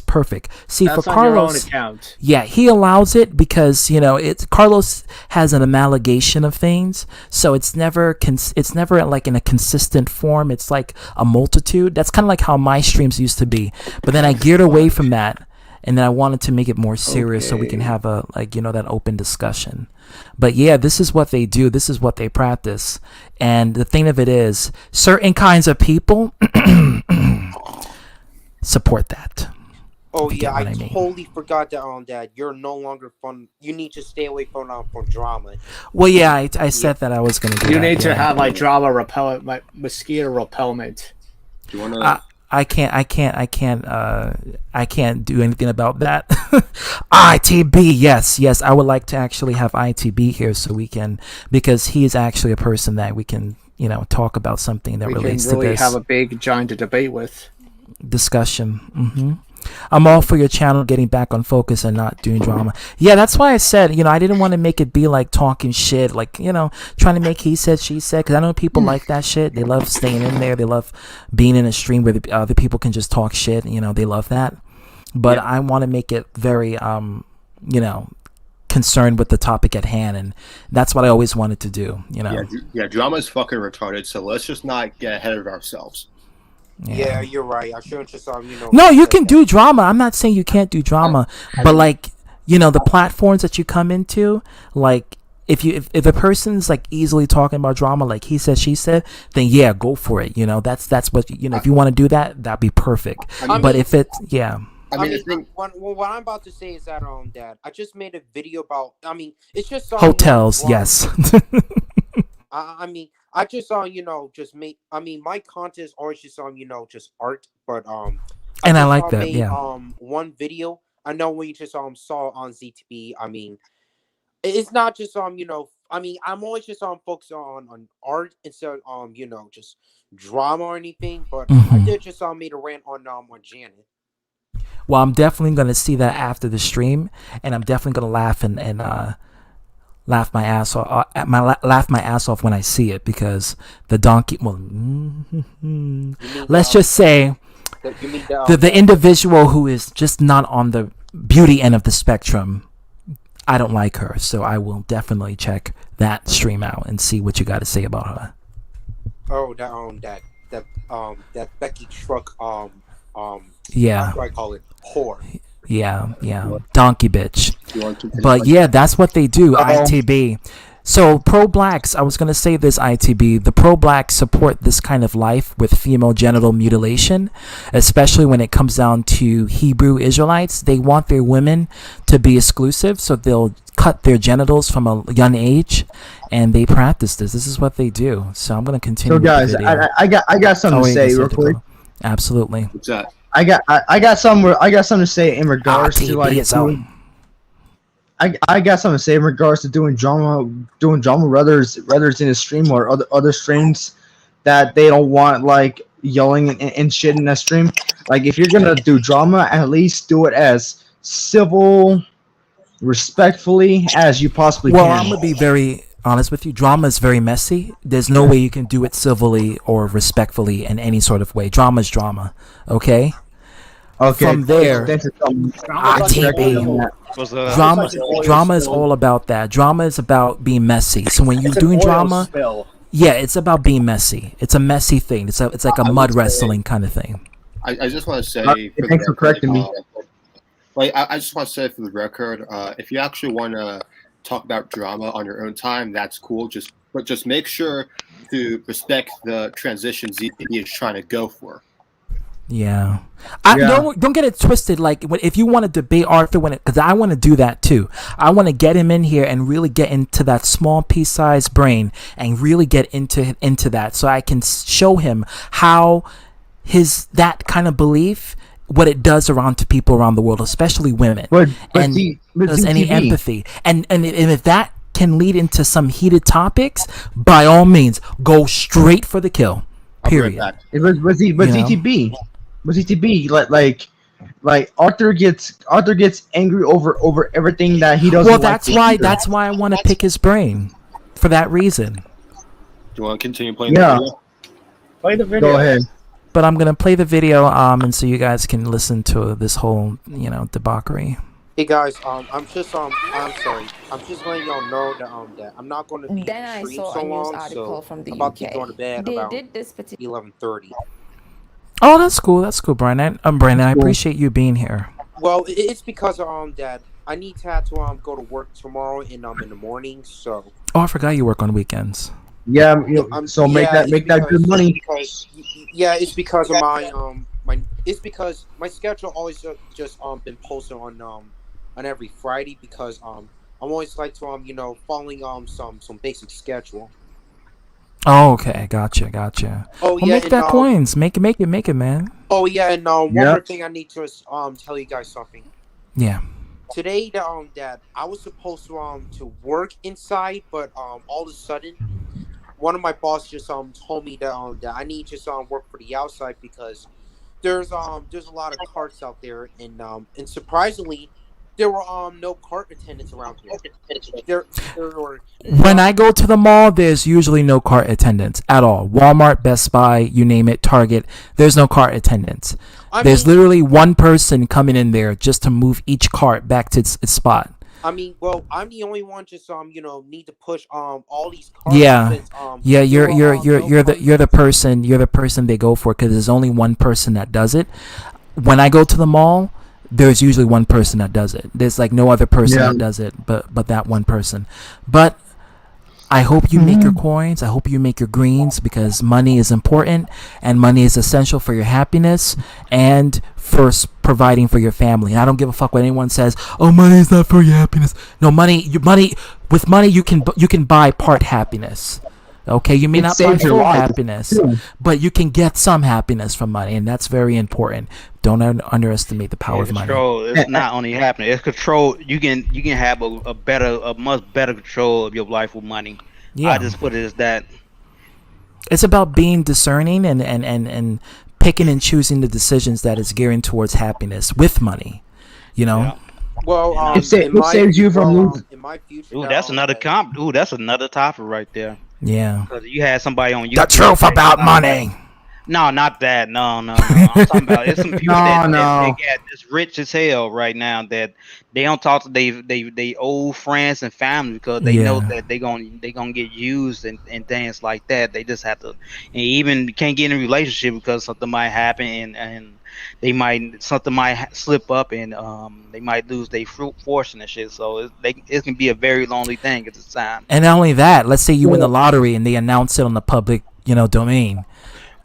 S1: perfect. See,
S9: That's
S1: for
S9: on your own
S1: Carlos,
S9: account.
S1: yeah, he allows it because Carlos has an amalgamation of things, so it's never like in a consistent form. It's like a multitude. That's kind of like how my streams used to be, but then I geared away from that, and then I wanted to make it more serious so we can have a that open discussion. But yeah, this is what they do. This is what they practice, and the thing of it is, certain kinds of people support that.
S13: Oh
S1: if you
S13: yeah,
S1: get what
S13: I
S1: I mean.
S13: totally forgot that you're no longer fun. You need to stay away from drama.
S1: Well, yeah, I said that I was going to do
S9: You
S1: that.
S9: need to
S1: yeah.
S9: have like drama repellent, like mosquito repellent.
S7: Do you want to?
S1: I can't do anything about that. ITB, yes, I would like to actually have ITB here so we can, because he is actually a person that we can, talk about something that
S9: We
S1: relates
S9: can really
S1: to this
S9: have a big giant to debate with.
S1: discussion. I'm all for your channel getting back on focus and not doing drama. Yeah, that's why I said, I didn't want to make it be like talking shit, like, trying to make he said, she said, because I know people like that shit. They love staying in there. They love being in a stream where the other people can just talk shit. They love that. But I want to make it very, concerned with the topic at hand, and that's what I always wanted to do.
S7: Yeah, drama is fucking retarded. So let's just not get ahead of ourselves.
S13: Yeah, you're right. I shouldn't just
S1: No, you can do drama. I'm not saying you can't do drama, but like, the platforms that you come into, like if a person's like easily talking about drama, like he said, she said, then yeah, go for it. That's what if you want to do that, that'd be perfect. But if it,
S13: what I'm about to say is that Dad, I just made a video about. It's just
S1: hotels, yes.
S13: I just saw, just make. My content is always just on, just art, but
S1: and I like that. Yeah.
S13: One video. I know when you just saw on ZTB. It's not just I'm always just focused on art instead of just drama or anything. But I did just made a rant on Janet.
S1: Well, I'm definitely gonna see that after the stream, and I'm definitely gonna laugh and laugh my ass off. Laugh my ass off when I see it, because the donkey. Well, let's just say the individual who is just not on the beauty end of the spectrum. I don't like her, so I will definitely check that stream out and see what you got to say about her.
S13: Oh, that Becky Truck
S1: yeah.
S13: How do I call it? Whore.
S1: Yeah, donkey bitch. But yeah, that's what they do. ITB. So pro-blacks, I was going to say this, ITB, the pro-blacks support this kind of life with female genital mutilation, especially when it comes down to Hebrew Israelites. They want their women to be exclusive, so they'll cut their genitals from a young age, and they practice this. This is what they do. So I'm going to continue.
S3: So guys, I got something to say real quick.
S1: Absolutely.
S7: What's that?
S3: I got something to say in regards to like I got something to say in regards to doing drama, whether it's in a stream or other streams. that they don't want like yelling and shit in a stream. Like if you're gonna do drama, at least do it as civil, respectfully as you possibly
S1: Well,
S3: can.
S1: I'm gonna be very honest with you. Drama is very messy. There's no way you can do it civilly or respectfully in any sort of way. Drama is drama. Okay.
S3: Okay.
S1: From there, drama is all about that. Drama is about being messy. So when you're doing drama, yeah, it's about being messy. It's a messy thing. It's like a mud wrestling kind of thing.
S7: I just want to say.
S3: Thanks for correcting me.
S7: Like I just want to say for the record, if you actually want to talk about drama on your own time, that's cool. But just make sure to respect the transition ZTB is trying to go for.
S1: Yeah, don't get it twisted. Like if you want to debate Arthur, because I want to do that too. I want to get him in here and really get into that small pea-sized brain and really get into that, so I can show him how that kind of belief, what it does around to people around the world, especially women, and does any empathy, and if that can lead into some heated topics, by all means, go straight for the kill. Period.
S3: ZTB. With ZTB, like Arthur gets angry over everything that he doesn't.
S1: Well, that's why I want to pick his brain, for that reason.
S7: Do you want to continue playing? The video?
S9: Play the video.
S3: Go ahead.
S1: But I'm gonna play the video, and so you guys can listen to this whole, debauchery.
S13: Hey guys, I'm sorry. I'm just letting y'all know that I'm not going to be
S12: Then I
S13: stream
S12: saw
S13: so
S12: a news
S13: long,
S12: article
S13: so
S12: from the
S13: I'm about to
S12: UK.
S13: go to bed
S12: They
S13: about
S12: did this particular
S13: 11:30.
S1: Oh, that's cool. That's cool, Brandon. Brandon, I appreciate you being here.
S13: Well, it's because that I need to go to work tomorrow in the morning. So.
S1: Oh, I forgot you work on weekends.
S3: Yeah, make that good money.
S13: It's because of it's because my schedule always just been posted on every Friday, because I'm always like to following some basic schedule.
S1: Oh, okay, gotcha.
S13: Oh,
S1: well, make that coins. Make it, man.
S13: Oh yeah, and one more thing I need to tell you guys something.
S1: Yeah.
S13: Today, that I was supposed to work inside, but all of a sudden, one of my bosses just told me that I need to work for the outside, because there's a lot of carts out there, and surprisingly, there were no cart attendants around here.
S1: When I go to the mall, there's usually no cart attendants at all. Walmart, Best Buy, you name it, Target, there's no cart attendants. There's literally one person coming in there just to move each cart back to its spot.
S13: I mean, well, I'm the only one just need to push all these carts.
S1: Yeah,
S13: since,
S1: you're the person they go for, because there's only one person that does it. When I go to the mall, there's usually one person that does it. There's like no other person that does it, but that one person. But I hope you make your coins. I hope you make your greens, because money is important, and money is essential for your happiness and for providing for your family. And I don't give a fuck what anyone says. Oh, money is not for your happiness. No, with money you can buy part happiness. Okay, you may not buy full happiness, but you can get some happiness from money, and that's very important. Don't underestimate the power of money.
S14: Control is not only happening; it's control. You can have a much better control of your life with money.
S1: Yeah.
S14: I just put it as that.
S1: It's about being discerning and picking and choosing the decisions that is gearing towards happiness with money.
S14: Yeah.
S13: Well,
S3: it saves you from losing.
S13: In my future,
S14: Ooh, that's another that's another topic right there.
S1: Yeah.
S14: Because you had somebody on YouTube.
S1: The truth about money.
S14: No, not that. No. I'm talking about it's some people that get this rich as hell right now that they don't talk to they old friends and family, because they know that they gonna get used and things like that. They just have to, and even can't get in a relationship because something might happen and something might slip up and they might lose their fortune and shit. So it can be a very lonely thing at the time.
S1: And not only that, let's say you win the lottery and they announce it on the public, domain.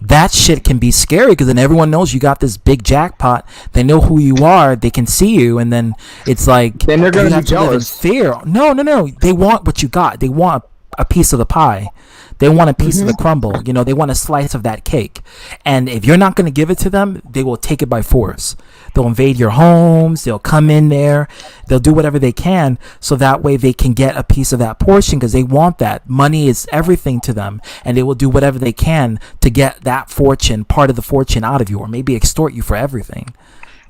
S1: That shit can be scary, because then everyone knows you got this big jackpot. They know who you are. They can see you, and then it's like
S3: then they're gonna be jealous.
S1: Fear. No. They want what you got. They want a piece of the pie. They want a piece of the crumble. You know, they want a slice of that cake. And if you're not going to give it to them, they will take it by force. They'll invade your homes. They'll come in there. They'll do whatever they can so that way they can get a piece of that portion because they want that. Money is everything to them. And they will do whatever they can to get that fortune, part of the fortune out of you, or maybe extort you for everything.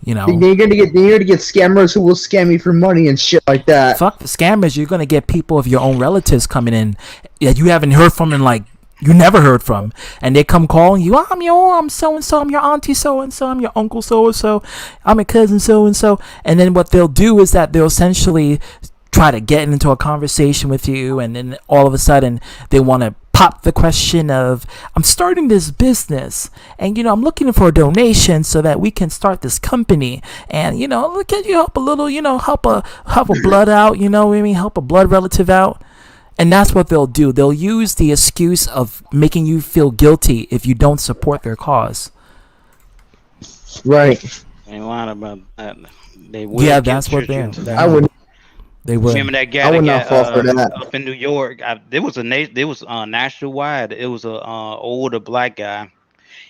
S1: You know,
S3: you're gonna get scammers who will scam you for money and shit like that.
S1: Fuck the scammers. You're gonna get people of your own relatives coming in that you haven't heard from in like you never heard from, and they come calling you. I'm so and so. I'm your auntie so and so. I'm your uncle so and so. I'm a cousin so and so. And then what they'll do is that they'll essentially try to get into a conversation with you, and then all of a sudden they want to pop the question of, I'm starting this business and, you know, I'm looking for a donation so that we can start this company, and, you know, can you help a little, you know, help a blood out, you know what I mean, help a blood relative out. And that's what they'll do. They'll use the excuse of making you feel guilty if you don't support their cause.
S3: Right.
S14: Ain't lying about that. They
S1: yeah, that's what they're.
S3: I would.
S1: They would.
S14: Remember that guy that got up in New York? There was nationwide. It was a older black guy.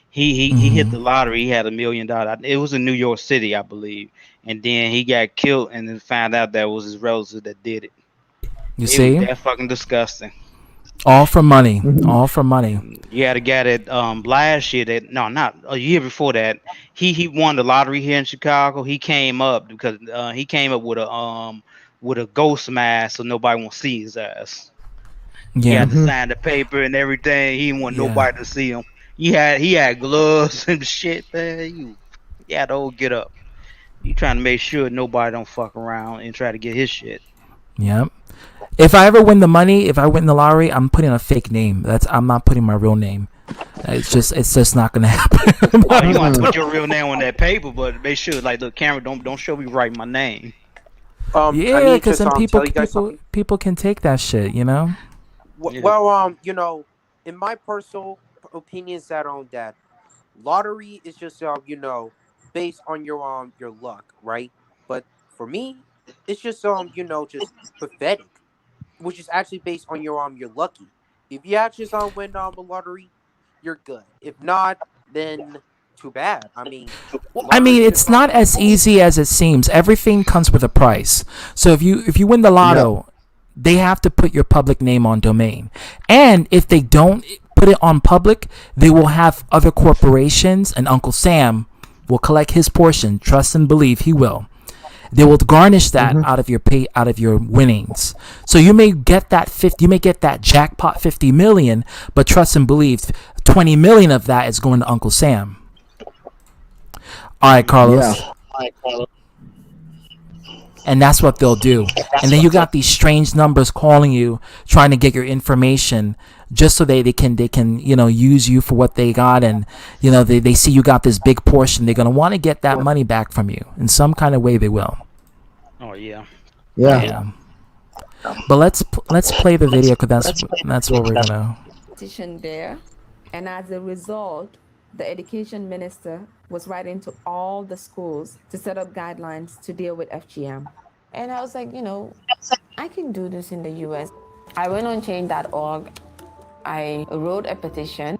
S14: He hit the lottery. He had $1 million. It was in New York City, I believe. And then he got killed, and then found out that was his relative that did it.
S1: You see?
S14: That's fucking disgusting.
S1: All for money. All for money.
S14: You had a guy that last year that not a year before that, he won the lottery here in Chicago. He came up because he came up with a ghost mask so nobody won't see his ass.
S1: Yeah.
S14: He had to sign the paper and everything. He didn't want nobody to see him. He had gloves and shit, man. You had to all get up. You trying to make sure nobody don't fuck around and try to get his shit.
S1: Yep. If I ever win the money, if I win the lottery, I'm putting a fake name. I'm not putting my real name. It's just not gonna happen.
S14: Oh, you want to put your real name on that paper, but make sure, like, the camera don't show me write my name.
S1: Yeah, because then people can take that shit, you know.
S13: Well, you know, in my personal opinions, that lottery is just you know, based on your luck, right? But for me, it's just you know, just pathetic, which is actually based on you're lucky. If you actually win the lottery, you're good. If not, then too bad. I mean,
S1: it's not as easy as it seems. Everything comes with a price. So if you win the lotto, they have to put your public name on domain. And if they don't put it on public, they will have other corporations, and Uncle Sam will collect his portion. Trust and believe he will. They will garnish that out of your winnings. So you may get that jackpot 50 million, but trust and believe 20 million of that is going to Uncle Sam. All right, Carlos. Yeah. And that's what they'll do. And then you got these strange numbers calling you, trying to get your information, just so they can you know, use you for what they got, and you know they see you got this big portion. They're gonna want to get that money back from you in some kind of way. They will.
S14: Oh yeah.
S1: Yeah. But let's play the video, because that's what we're gonna.
S11: Petition there, and as a result, the education minister was writing to all the schools to set up guidelines to deal with FGM. And I was like, you know, I can do this in the US. I went on change.org. I wrote a petition.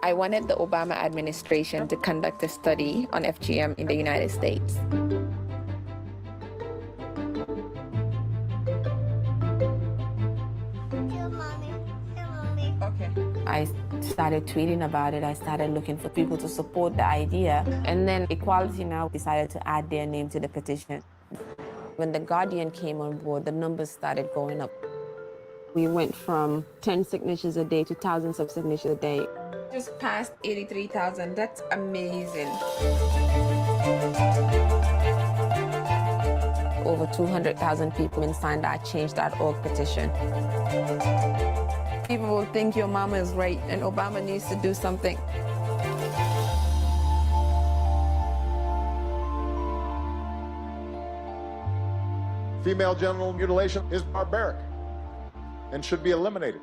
S11: I wanted the Obama administration to conduct a study on FGM in the United States. Okay. I started tweeting about it. I started looking for people to support the idea. And then Equality Now decided to add their name to the petition. When The Guardian came on board, the numbers started going up. We went from 10 signatures a day to thousands of signatures a day. Just past 83,000. That's amazing. Over 200,000 people signed our change.org petition. People will think your mama is right and Obama needs to do something.
S15: Female genital mutilation is barbaric and should be eliminated.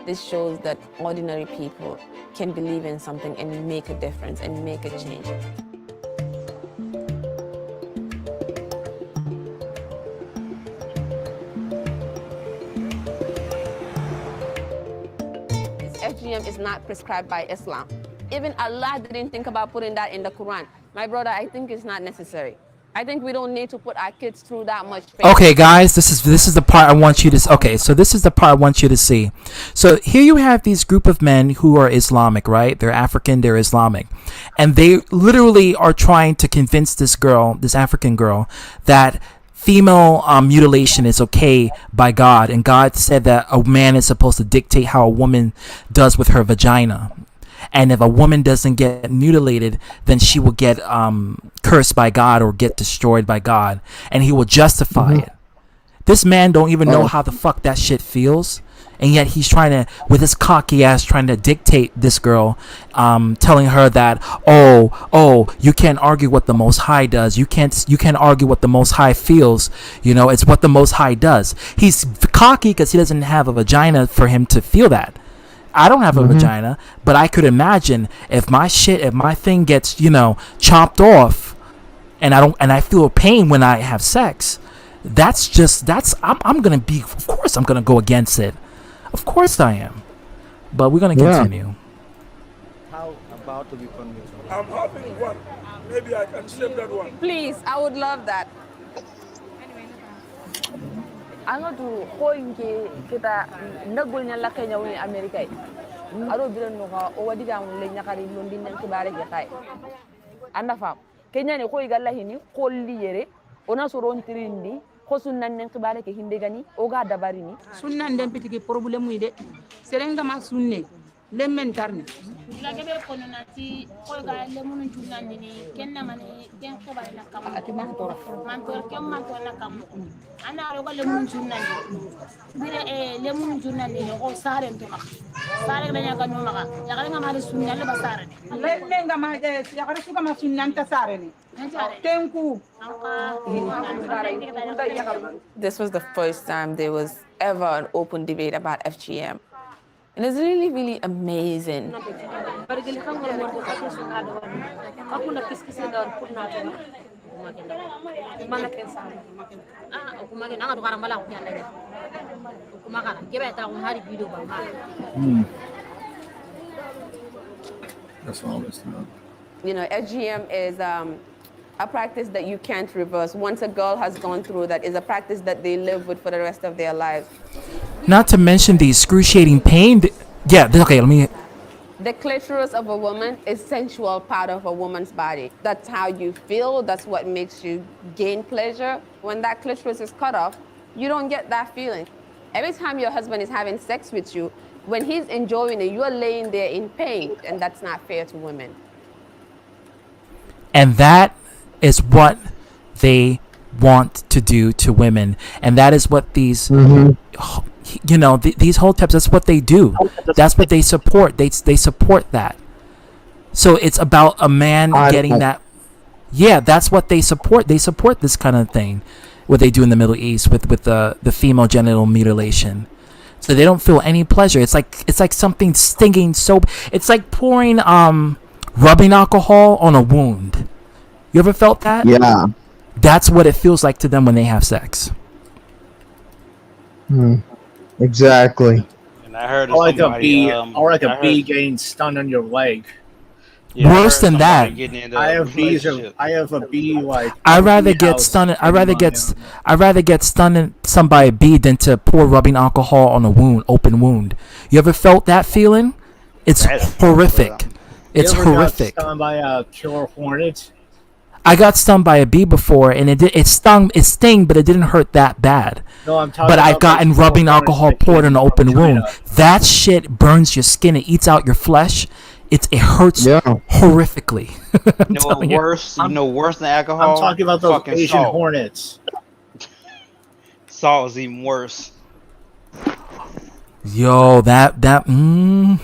S11: This shows that ordinary people can believe in something and make a difference and make a change. FGM is not prescribed by Islam. Even Allah didn't think about putting that in the Quran. My brother, I think it's not necessary. I think we don't need to put our kids through that much pain.
S1: Okay, guys, this is the part I want you to. Okay, so this is the part I want you to see. So here you have these group of men who are Islamic, right? They're African, they're Islamic, and they literally are trying to convince this girl, this African girl, that female mutilation is okay by God, and God said that a man is supposed to dictate how a woman does with her vagina. And if a woman doesn't get mutilated, then she will get cursed by God or get destroyed by God, and he will justify it. This man don't even know how the fuck that shit feels, and yet he's trying to, with his cocky ass, trying to dictate this girl, telling her that you can't argue what the Most High does. You can't argue what the Most High feels. You know, it's what the Most High does. He's cocky because he doesn't have a vagina for him to feel that. I don't have a vagina, but I could imagine if my thing gets, chopped off, and I feel pain when I have sex. I'm gonna be, of course I'm gonna go against it. Of course I am. But we're gonna continue.
S16: How about to be convinced?
S17: I'm having one. Maybe I can save that one.
S11: Please, I would love that.
S18: Anga tu hoinge kita nagulnya la Kenya woni America aro biran no ka o wadi gam le nyakari londin nan kibare je tay anda fam Kenya ne koy galla hini kolli yere ona so ron tirindi ko sunnan nan kibare ke hinde gani o ga dabari ni sunnan den pitiki problème yi de serenga ma sunne lemmen tarni
S19: la gebe ko nati ko ga lemun junnan ni kenna mane den kibare la kam
S18: ati man tor
S19: kem man tor na kam ana ro ga lemun junnan bire lemun junnan ni ko sare to ka sare ga nya ga no maka ya ga ma sunnan le ba sare ni
S18: lenga ma ya ga su ga ma sunnan ta sare ni tenku
S11: This was the first time there was ever an open debate about FGM. And it's really, really amazing.
S17: That's all it's about.
S11: You know, FGM is a practice that you can't reverse. Once a girl has gone through that, is a practice that they live with for the rest of their lives.
S1: Not to mention the excruciating pain. Okay, let me.
S11: The clitoris of a woman is a sensual part of a woman's body. That's how you feel. That's what makes you gain pleasure. When that clitoris is cut off, you don't get that feeling. Every time your husband is having sex with you, when he's enjoying it, you're laying there in pain, and that's not fair to women.
S1: And that is what they want to do to women, and that is what these these Hoteps, that's what they do. That's what they support. They support that. So it's about a man getting that. Yeah, that's what they support. They support this kind of thing, what they do in the Middle East with the female genital mutilation. So they don't feel any pleasure. It's like something stinging. So it's like pouring rubbing alcohol on a wound. You ever felt that?
S3: Yeah.
S1: That's what it feels like to them when they have sex.
S3: Exactly.
S14: And I heard
S9: or like a bee,
S14: bee
S9: getting stung on your leg.
S14: Yeah,
S1: worse than that.
S9: I have bees. I have a bee like.
S1: I'd rather get stunned. I'd rather get stunned some by a bee than to pour rubbing alcohol on a wound, open wound. You ever felt that feeling? It's horrific. It's horrific.
S9: Got stung by a killer hornet.
S1: I got stung by a bee before, and it stung, but it didn't hurt that bad.
S9: No, I'm talking
S1: but
S9: about
S1: I've gotten rubbing alcohol poured on an open wound. That shit burns your skin. It eats out your flesh. It hurts horrifically.
S14: You know worse than alcohol?
S9: I'm talking about those
S14: fucking
S9: Asian
S14: salt.
S9: hornets.
S14: Salt is even worse.
S1: Yo, that.
S14: I don't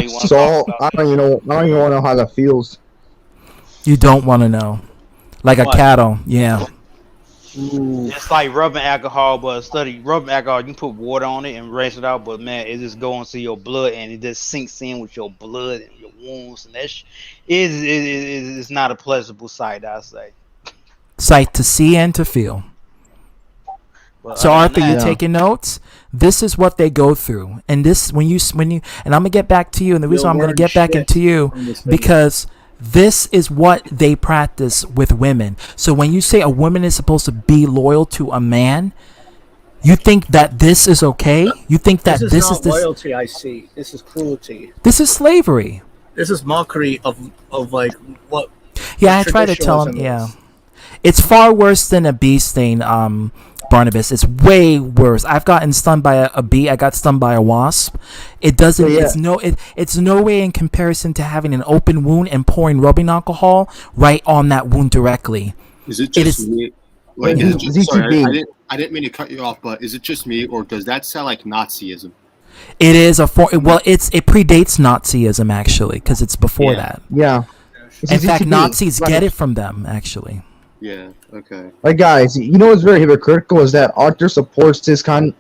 S14: even want to talk about
S3: I don't even want to know how that feels.
S1: You don't want to know, like
S14: What?
S1: a cattle. Yeah.
S14: It's like rubbing alcohol, but instead of rubbing alcohol, you can put water on it and rinse it out. But man, it just goes into your blood and it just sinks in with your blood and your wounds, and that it's not a pleasurable sight, I say.
S1: Sight to see and to feel.
S14: But
S1: So
S14: other
S1: Arthur,
S14: than
S1: you
S14: that-
S1: taking notes? This is what they go through, and this when you and I'm gonna get back to you, and the reason
S9: You'll
S1: I'm gonna
S9: learn
S1: get back
S9: shit
S1: into you
S9: from this video.
S1: because this is what they practice with women. So when you say a woman is supposed to be loyal to a man, you think that this is okay? You think that
S9: This is not loyalty. I see. This is cruelty.
S1: This is slavery.
S9: This is mockery of like what.
S1: Yeah, I
S9: what
S1: try to tell him.
S9: traditionalism
S1: Yeah,
S9: is.
S1: it's far worse than a bee sting, Barnabas. It's way worse. I've gotten stung by a bee. I got stung by a wasp. It doesn't.
S3: Yeah.
S1: It's no way in comparison to having an open wound and pouring rubbing alcohol right on that wound directly.
S7: Is it just me? Like,
S3: Wait,
S7: is it just, sorry,
S3: ZTB.
S7: I didn't mean to cut you off, but is it just me, or does that sound like Nazism?
S1: It is it predates Nazism actually because it's before that.
S3: Yeah. It's
S1: In fact,
S3: ZTB.
S1: Nazis
S3: Like-
S1: get it from them actually.
S7: Yeah. Okay.
S3: Like guys, you know what's very hypocritical is that Arthur supports this kind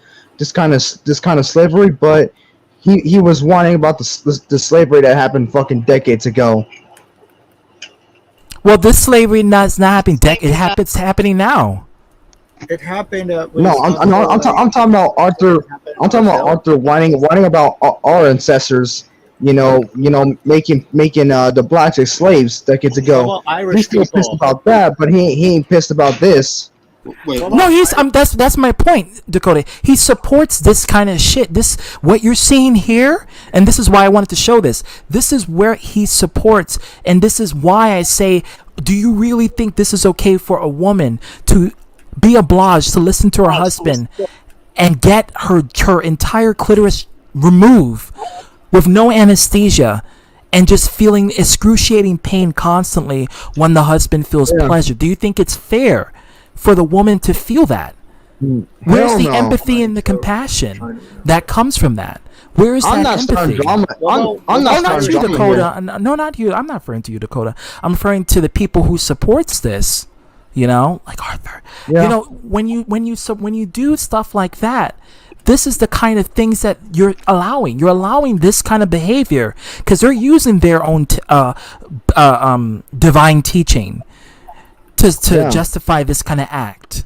S3: of slavery, but he was whining about the slavery that happened fucking decades ago.
S1: Well, this slavery is not happening. It's happening now.
S9: It happened.
S3: No, I'm talking about Arthur. I'm talking about Arthur whining about our ancestors. You know, making the blacks as slaves decades ago.
S9: Well, Irish
S3: He's still
S9: people.
S3: pissed about that, but he ain't pissed about this.
S1: No, he's that's my point, Dakota. He supports this kind of shit. This what you're seeing here, and this is why I wanted to show this. This is where he supports, and this is why I say, do you really think this is okay for a woman to be obliged to listen to her husband and get her entire clitoris removed with no anesthesia and just feeling excruciating pain constantly when the husband feels pleasure? Do you think it's fair for the woman to feel that? Where's the empathy and the compassion that comes from that? Where is
S3: I'm
S1: that
S3: not starting
S1: empathy?
S3: drama. I'm not
S1: not
S3: starting
S1: you,
S3: drama
S1: Dakota.
S3: here.
S1: No, not you. I'm not referring to you, Dakota. I'm referring to the people who supports this. You know, like Arthur.
S3: Yeah.
S1: You know, when you do stuff like that, this is the kind of things that you're allowing. You're allowing this kind of behavior because they're using their own divine teaching to justify this kind of act.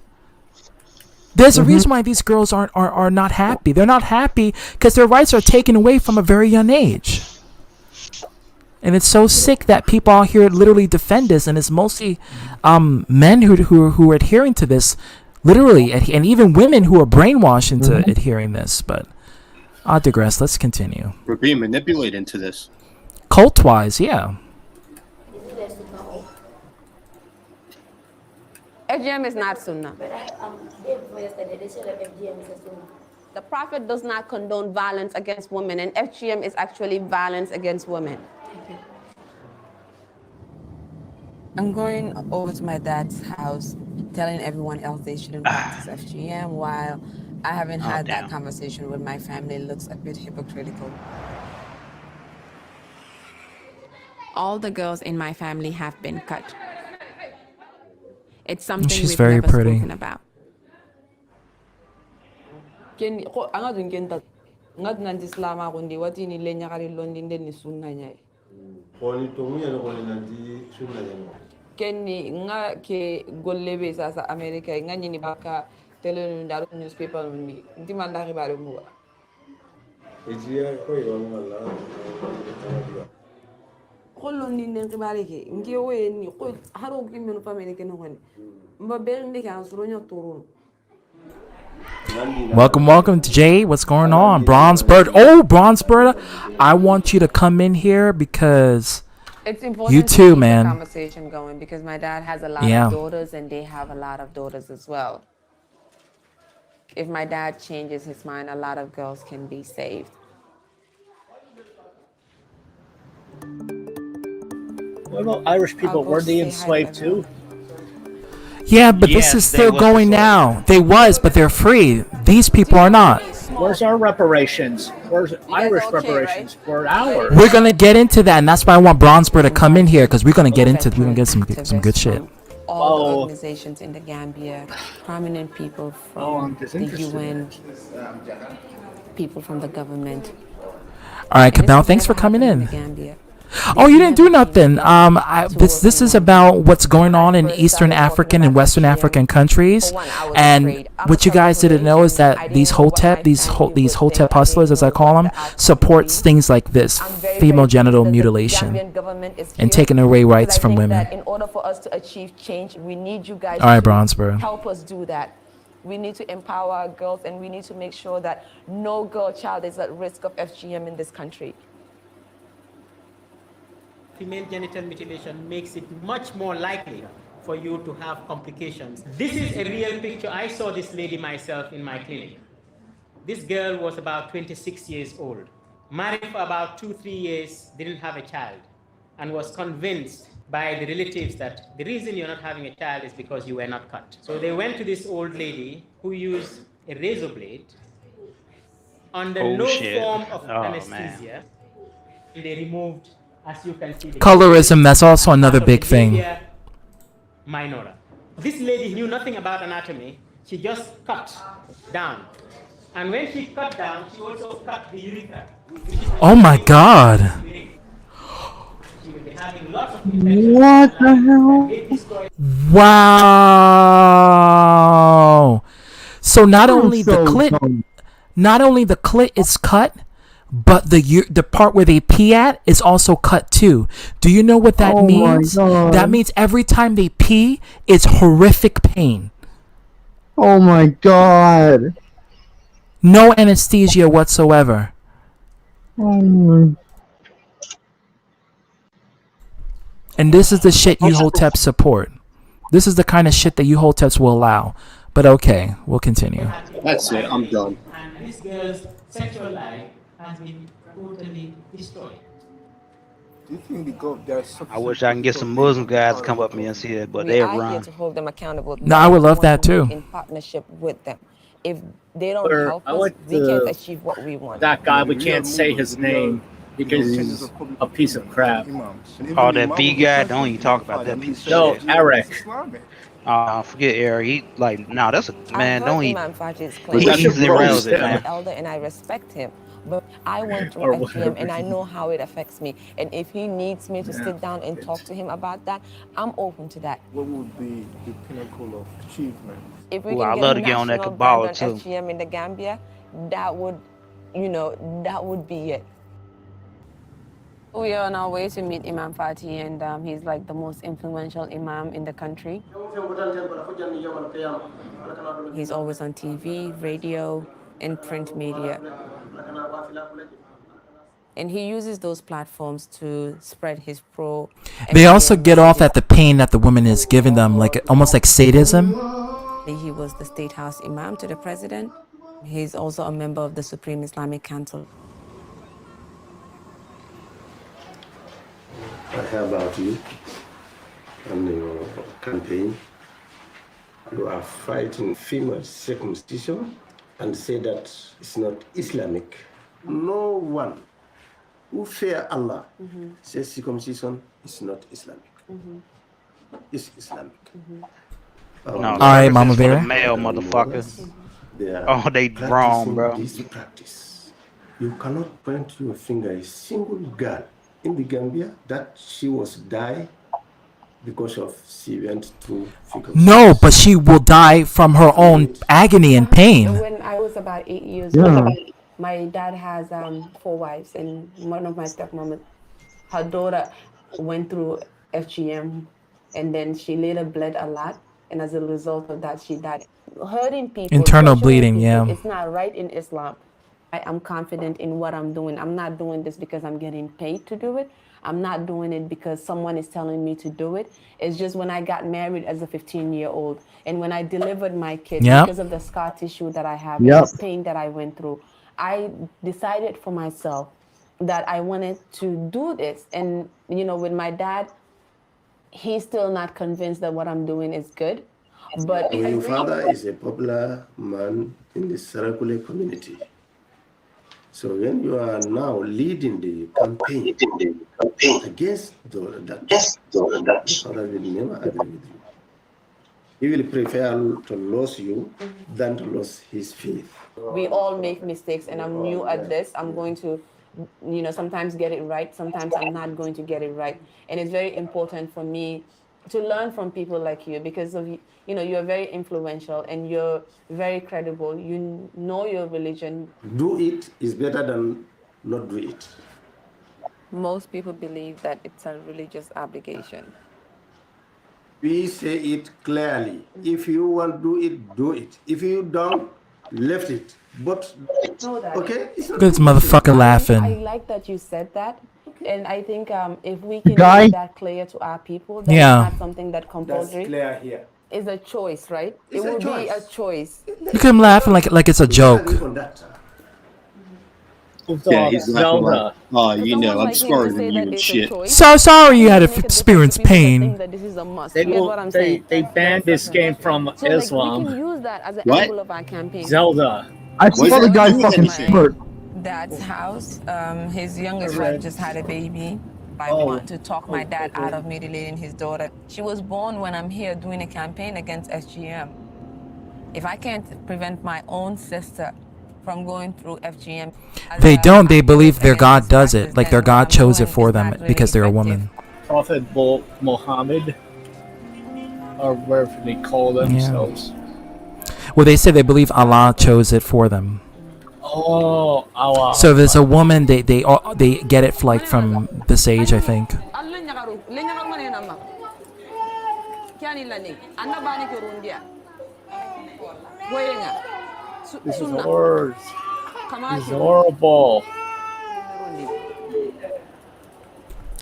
S1: There's a reason why these girls are not happy. They're not happy because their rights are taken away from a very young age. And it's so sick that people out here literally defend this, and it's mostly men who are adhering to this, literally, and even women who are brainwashed into adhering this. But I digress. Let's continue.
S7: We're being manipulated into this.
S1: Cult-wise, yeah.
S11: FGM is not sunnah. The Prophet does not condone violence against women, and FGM is actually violence against women.
S12: I'm going over to my dad's house, telling everyone else they shouldn't practice FGM, while I haven't had that conversation with my family. It looks a bit hypocritical.
S20: All the girls in my family have been cut. It's something
S1: She's
S20: we've
S1: very
S20: never
S1: pretty.
S20: spoken about.
S18: Ken ko angadun kenta ngad nanti slama kundi wati ni lenya kali londi ndeni sunna nyai.
S21: Poni tomu ya no nanti sunna nyai.
S18: Ken ni nga ke gollebe sasa America nga nyini baka tele ndaru newspaper ni ndi mandari bare muwa.
S21: Ejia ko yo ngala.
S18: Kollo ni nen kibare ke nge we ni ko haro ki menu family ke no ngani. Mba bel ndi kan suro nyotorun.
S1: Welcome to Jay. What's going on? Bronze Bird. Oh, Bronze Bird. I want you to come in here because
S11: It's important
S1: you
S11: to
S1: too,
S11: keep
S1: man.
S11: the conversation going because my dad has a lot
S1: Yeah.
S11: of daughters and they have a lot of daughters as well. If my dad changes his mind, a lot of girls can be saved.
S9: What about Irish people? Were they enslaved too?
S1: Yeah, but this
S9: Yes,
S1: is
S9: they
S1: still
S9: was
S1: going now. They was, but they're free. These people are not.
S9: Where's our reparations? Where's Irish reparations? Where ours?
S1: We're gonna get into that, and that's why I want Bronze Bird to come in here because we're gonna get some good shit.
S11: All the organizations in the Gambia, prominent people from the
S9: disinterested.
S11: UN, people from the government.
S1: All right,
S11: And this
S1: Cabal,
S11: has
S1: thanks for
S11: never
S1: coming
S11: happened
S1: in.
S11: the Gambia.
S1: Oh, you didn't do nothing. This is about what's going on in Eastern African and Western African countries, and what you guys didn't know is that these Hotep hustlers, as I call them, supports things like this, female genital mutilation, and taking away rights from women.
S11: In order for us to achieve change, we need you guys
S1: All right,
S11: to
S1: Brownsboro.
S11: help us do that. We need to empower our girls, and we need to make sure that no girl child is at risk of FGM in this country.
S2: Female genital mutilation makes it much more likely for you to have complications. This is a real picture. I saw this lady myself in my clinic. This girl was about 26 years old, married for about 2-3 years, didn't have a child, and was convinced by the relatives that the reason you're not having a child is because you were not cut. So they went to this old lady who used a razor blade under no form of anesthesia. They removed, as you can see, the
S1: Colorism, that's also another big thing.
S2: Minora. This lady knew nothing about anatomy. She just cut down. And when she cut down, she also cut the urethra.
S1: Oh my God.
S2: She will be having lots of
S3: What the hell?
S1: Wow. So not only the clit is cut, but the part where they pee at is also cut too. Do you know what that means? That means every time they pee, it's horrific pain.
S3: Oh my God.
S1: No anesthesia whatsoever.
S3: Oh.
S1: And this is the shit you Hoteps support. This is the kind of shit that you Hoteps will allow. But okay, we'll continue.
S7: That's it. I'm done.
S2: And this girl's sexual life has been totally destroyed.
S16: Do you think there's
S14: I wish I can get some Muslim guys to come up here and see it, but
S11: We
S14: they
S11: are here
S14: run.
S11: to hold them accountable.
S1: No, I would love that too.
S11: In partnership with them. If they don't
S9: Sir,
S11: help
S9: I
S11: us,
S9: like
S11: we can't
S9: the-
S11: achieve what we want.
S9: That guy, we can't say his name because he's a piece of crap.
S14: Oh, that B guy, don't even talk about that piece of
S9: No,
S14: shit.
S9: Eric.
S14: Forget Eric. He like, no, that's a man. Don't even.
S11: Imam Faji's
S14: He
S11: claim.
S14: easily rails it,
S11: He's
S14: man.
S11: an elder, and I respect him. But I went through
S9: Or
S11: FGM, and I
S9: whatever.
S11: know how it affects me. And if he needs me to sit down and talk to him about that, I'm open to that.
S16: What would be the pinnacle of achievement?
S11: If we
S14: Ooh,
S11: can
S14: I'd
S11: get
S14: love
S11: a
S14: to get on that
S11: national
S14: Kabbalah,
S11: ban on
S14: too.
S11: FGM in the Gambia, that would be it.
S12: We are on our way to meet Imam Fati, and he's like the most influential imam in the country. He's always on TV, radio, and print media. And he uses those platforms to spread his pro.
S1: They also get off at the pain that the woman is giving them, like almost like sadism.
S12: He was the State House Imam to the president. He's also a member of the Supreme Islamic Council.
S21: I hear about you and your campaign. You are fighting female circumcision and say that it's not Islamic. No one who fear Allah says circumcision is not Islamic. It's Islamic.
S14: No,
S1: All right, Mama
S14: this is for the
S1: Bear.
S14: male motherfuckers.
S21: They are
S14: Oh, they wrong,
S21: practicing
S14: bro.
S21: This practice. You cannot point your finger a single girl in the Gambia that she was die because of she went through
S1: No, but she will die from her own agony and pain.
S12: When I was about 8 years
S1: Yeah.
S12: old, my dad has 4 wives, and one of my stepmom, her daughter went through FGM, and then she later bled a lot, and as a result of that, she died. Hurting people,
S1: Internal
S12: torturing
S1: bleeding,
S12: people,
S1: yeah.
S12: it's not right in Islam. I am confident in what I'm doing. I'm not doing this because I'm getting paid to do it. I'm not doing it because someone is telling me to do it. It's just when I got married as a 15-year-old, and when I delivered my kid,
S1: Yep.
S12: because of the scar tissue that I have,
S1: Yep.
S12: and the pain that I went through, I decided for myself that I wanted to do this. And, with my dad, he's still not convinced that what I'm doing is good. But
S21: Your father is a popular man in the Sarakule community. So when you are now leading the campaign against that, your father will never agree with you. He will prefer to lose you than to lose his faith.
S12: we all make mistakes, and I'm new at this. I'm going to sometimes get it right, sometimes I'm not going to get it right. And it's very important for me to learn from people like you because you're very influential and you're very credible. You know your religion.
S21: Do it is better than not do it.
S11: Most people believe that it's a religious obligation.
S21: We say it clearly. If you want to do it, do it. If you don't, left it. But okay, it's not
S1: This motherfucker
S12: I
S1: laughing.
S12: like that you said that. And I think if we can
S3: Guy?
S12: make that clear to our people, that
S1: Yeah.
S12: it's not something that compulsory.
S21: clear here.
S12: It's a choice, right?
S21: It's
S12: it
S21: a
S12: will be a
S21: choice.
S12: choice.
S1: Look at him laughing like it's a joke.
S21: On that.
S6: Yeah, he's laughing like, oh, you know, I'm smarter than you and shit.
S1: So sorry you had to experience pain.
S12: That this is a must.
S22: They,
S12: You get what I'm saying?
S22: they banned this game from
S12: So like, we
S22: Islam.
S12: can use that as an
S6: What?
S12: angle of our campaign.
S22: Zelda.
S3: I saw the guy fucking smart.
S11: Dad's house. His youngest wife just had a baby. I
S22: Oh.
S11: want to talk my dad out of mutilating his daughter. She was born when I'm here doing a campaign against SGM. If I can't prevent my own sister from going through FGM,
S1: They don't. They believe their God does it. Like their God chose it for them because they're a woman.
S22: Prophet Muhammad, or whatever they call themselves.
S1: Well, they say they believe Allah chose it for them.
S22: Oh, Allah.
S1: So if there's a woman, they get it like from the sage, I think.
S22: This is horrible. This is horrible.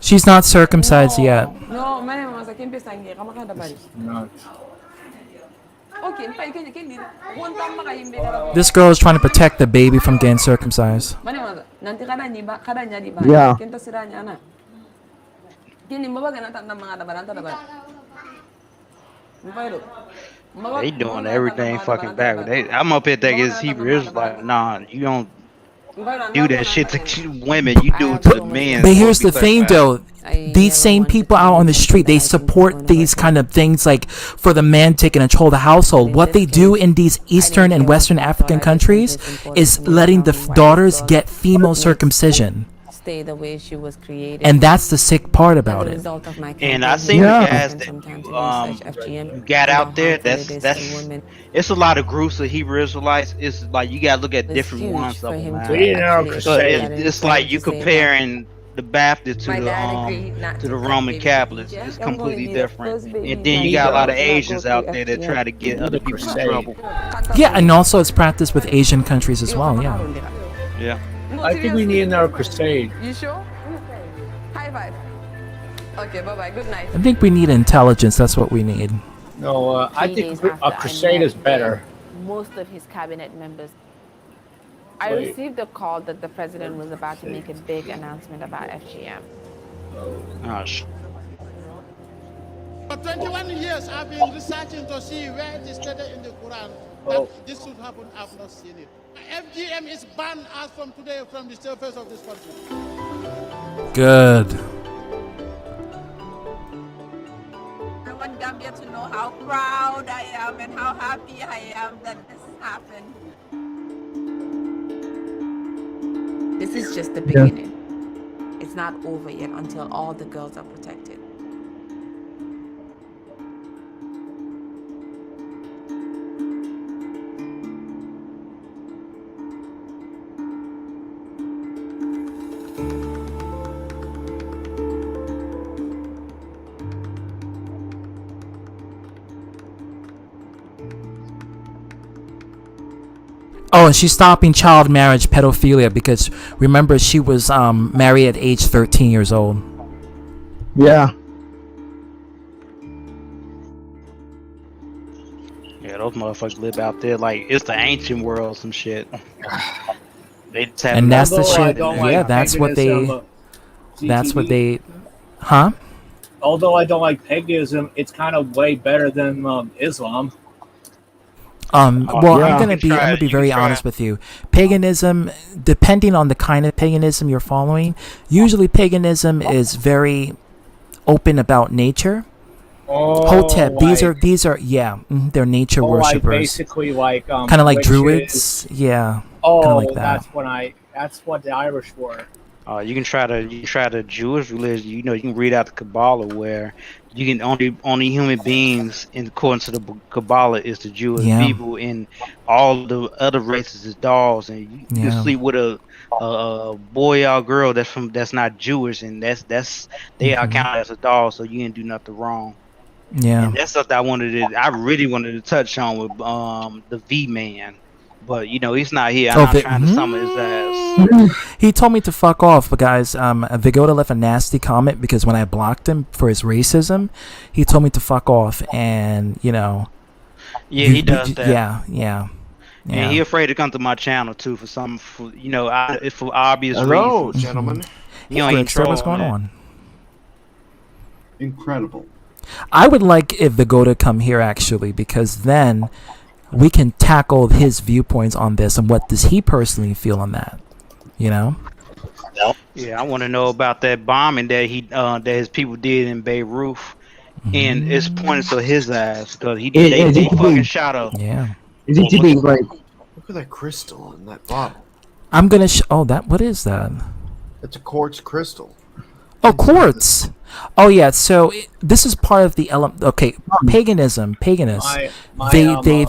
S1: She's not circumcised yet.
S22: Not.
S1: This girl is trying to protect the baby from getting circumcised.
S3: Yeah.
S14: They doing everything fucking backwards. I'm up here thinking it's Hebrew Israelite. Nah, you don't do that shit to women. You do it to the men.
S1: But here's the thing, though. These same people out on the street, they support these kind of things like for the man taking control of the household. What they do in these Eastern and Western African countries is letting the daughters get female circumcision.
S11: Stay the way she was created.
S1: And that's the sick part about it.
S14: And I seen the guys that you got out there. That's it's a lot of groups of Hebrew Israelites. It's like you gotta look at different ones of them. Man. So it's like you comparing the Baptist to the Roman Catholics. It's completely different. And then you got a lot of Asians out there that try to get other people in trouble.
S1: Yeah, and also it's practiced with Asian countries as well. Yeah.
S14: Yeah.
S22: I think we need another crusade.
S11: You sure? High five. Okay, bye-bye. Good night.
S1: I think we need intelligence. That's what we need.
S22: No, I think a crusade is better.
S12: Most of his cabinet members. I received a call that the president was about to make a big announcement about FGM.
S14: Gosh.
S23: For 21 years, I've been researching to see where it is stated in the Quran that this should happen. I've not seen it. FGM is banned as from today from the surface of this country.
S1: Good.
S24: I want Gambia to know how proud I am and how happy I am that this happened.
S11: This is just the beginning. It's not over yet until all the girls are protected.
S1: Oh, and she's stopping child marriage pedophilia because remember she was married at age 13 years old.
S3: Yeah.
S14: Yeah, those motherfuckers live out there like it's the ancient world, some shit. They just have
S1: And that's the
S22: Although I
S1: shit.
S22: don't
S1: Yeah,
S22: like
S1: that's what they.
S22: paganism,
S1: That's what
S22: GTV.
S1: they. Huh?
S22: Although I don't like paganism, it's kind of way better than Islam.
S1: Well,
S22: yeah.
S1: I'm gonna be very honest with you. Paganism, depending on the kind of paganism you're following, usually paganism is very open about nature. Hotep, these are they're nature
S22: Like
S1: worshippers.
S22: basically like
S1: Kind of like
S22: witches.
S1: druids, yeah.
S22: Oh,
S1: kinda like that.
S22: that's when I That's what the Irish were.
S14: You can try the Jewish religion. You know, you can read out the Kabbalah where you can only human beings, in according to the Kabbalah, is the Jewish
S1: Yeah.
S14: people, and all the other races is dolls, and you can
S1: Yeah.
S14: sleep with a boy or girl that's not Jewish, and that's they are counted as a doll, so you didn't do nothing wrong.
S1: Yeah.
S14: And that's something I really wanted to touch on with the V Man, but you know he's not here. I'm not trying to summon his ass.
S1: He told me to fuck off, but guys, Vigoda left a nasty comment because when I blocked him for his racism, he told me to fuck off, and you know.
S14: Yeah, he does that.
S1: Yeah.
S14: And he afraid to come to my channel too for for obvious
S4: Hello,
S14: reasons.
S4: gentlemen.
S14: You know,
S1: What's going on?
S4: Incredible.
S1: I would like if Vigoda come here actually, because then we can tackle his viewpoints on this and what does he personally feel on that. You know?
S14: Yeah, I want to know about that bombing that that his people did in Beirut, and it's pointed to his ass because they fucking shot up.
S1: Yeah.
S3: Is it to be like?
S4: Look at that crystal in that bottle.
S1: I'm gonna. What is that?
S4: It's a quartz crystal.
S1: Oh, quartz. Oh yeah. So this is part of the paganism. Paganists.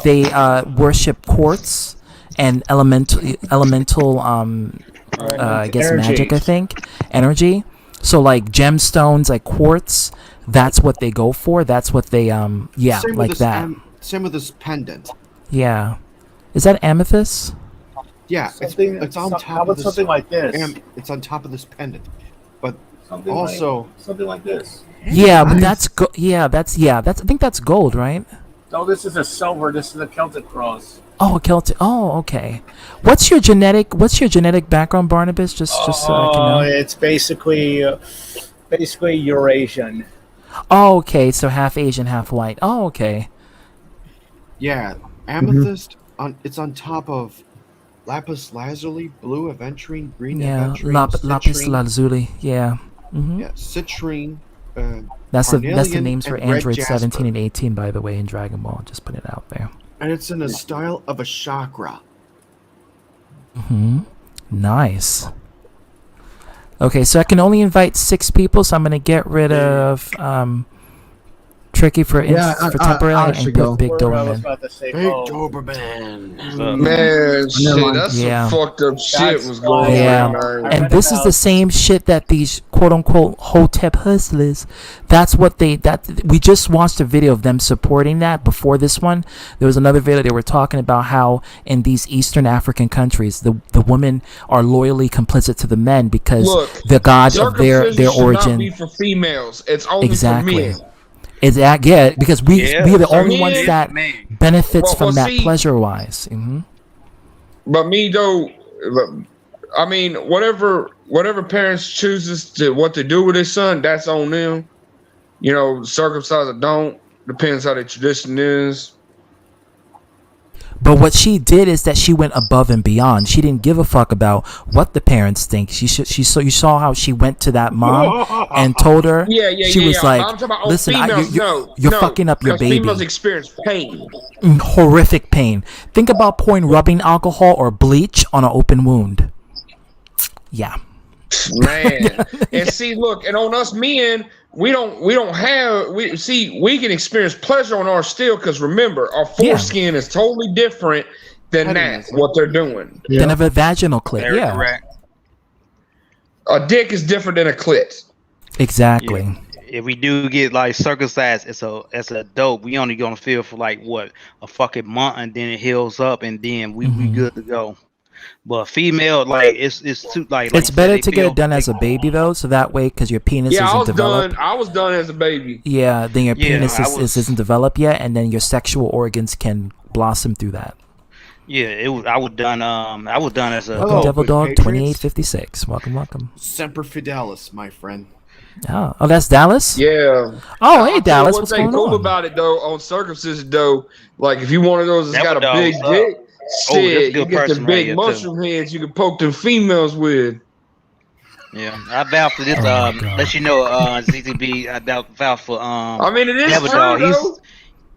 S1: They worship quartz and elemental. I guess
S22: Energy.
S1: magic. I think energy. So like gemstones, like quartz. That's what they go for. That's what they
S4: Same
S1: like
S4: with this,
S1: that.
S4: Same with this pendant.
S1: Yeah. Is that amethyst?
S4: Yeah, it's on top
S22: How
S4: of
S22: about
S4: this.
S22: something like this?
S4: It's on top of this pendant, but
S22: Something
S4: also
S22: something like this.
S1: Yeah, but that's I think that's gold, right?
S22: No, this is a silver. This is a Celtic cross.
S1: Oh, Celtic. Oh, okay. What's your genetic background, Barnabas? Just so I can know.
S22: It's basically Eurasian.
S1: Oh, okay. So half Asian, half white. Oh, okay.
S4: yeah, amethyst it's on top of lapis lazuli, blue aventurine, green
S1: Yeah,
S4: aventurine,
S1: lapis
S4: citrine,
S1: lazuli. Yeah.
S4: yeah, citrine.
S1: That's the
S4: carnelian,
S1: names for
S4: and red
S1: Android
S4: jasper.
S1: 17 and 18, by the way, in Dragon Ball. Just put it out there.
S4: And it's in the style of a chakra.
S1: Nice. Okay, so I can only invite 6 people, so I'm gonna get rid of Tricky for temporarily and put Big Doberman.
S5: Man, shit, that's
S1: Yeah.
S5: some fucked up shit was going
S1: Yeah,
S5: on. Man.
S1: and this is the same shit that these quote unquote Hotep Hustlers. That's what we just watched a video of them supporting that. Before this one, there was another video they were talking about how in these Eastern African countries, the women are loyally complicit to the men because
S5: Look,
S1: the god of their
S5: circumcision should
S1: origin.
S5: not be for females. It's only
S1: Exactly.
S5: for men.
S1: Because we are the only
S5: men-
S1: ones that benefits from that
S5: see,
S1: pleasure wise.
S5: But me though, I mean, whatever parents chooses what to do with their son, that's on them. You know, circumcise or don't, depends how the tradition is.
S1: But what she did is that she went above and beyond. She didn't give a fuck about what the parents think. You saw how she went to that mom and told her. She was like,
S5: I'm talking about
S1: "Listen,
S5: females,
S1: you're fucking up your
S5: because
S1: baby."
S5: Females experience pain.
S1: Horrific pain. Think about pouring rubbing alcohol or bleach on an open wound. Yeah.
S5: Man, and see, look, and on us men, we can experience pleasure on our still because remember, our foreskin is totally different than what they're doing.
S1: Than of a vaginal clit.
S14: Very
S1: Yeah.
S14: correct.
S5: A dick is different than a clit.
S1: Exactly.
S14: If we do get like circumcised, it's a dope. We only gonna feel for like what, a fucking month, and then it heals up, and then we good to go. But female, like it's too like.
S1: It's better to get it done as a baby though, so that way, because your penis isn't developed.
S5: I was done as a baby.
S1: Yeah, then your penis
S14: I
S1: isn't developed yet, and then your sexual organs can blossom through that.
S14: Yeah, I was done as a
S1: Devil Dog 2856. Welcome.
S4: Semper Fidelis, my friend.
S1: Oh, that's Dallas.
S5: Yeah.
S1: Oh, hey Dallas,
S5: What's
S1: what's going
S5: cool
S1: on?
S5: about it though, on circumcision though, like if you one of those that's got a
S14: Devil
S5: big
S14: Dog's
S5: dick,
S14: up.
S5: shit,
S14: That's a
S5: you
S14: good
S5: get the
S14: person right
S5: big
S14: here,
S5: mushroom heads you can poke them females with.
S14: Yeah, I vouch for this. Let you know, ZTB. I vouch for.
S5: I mean, it is
S14: Devil
S5: true
S14: Dog.
S5: though.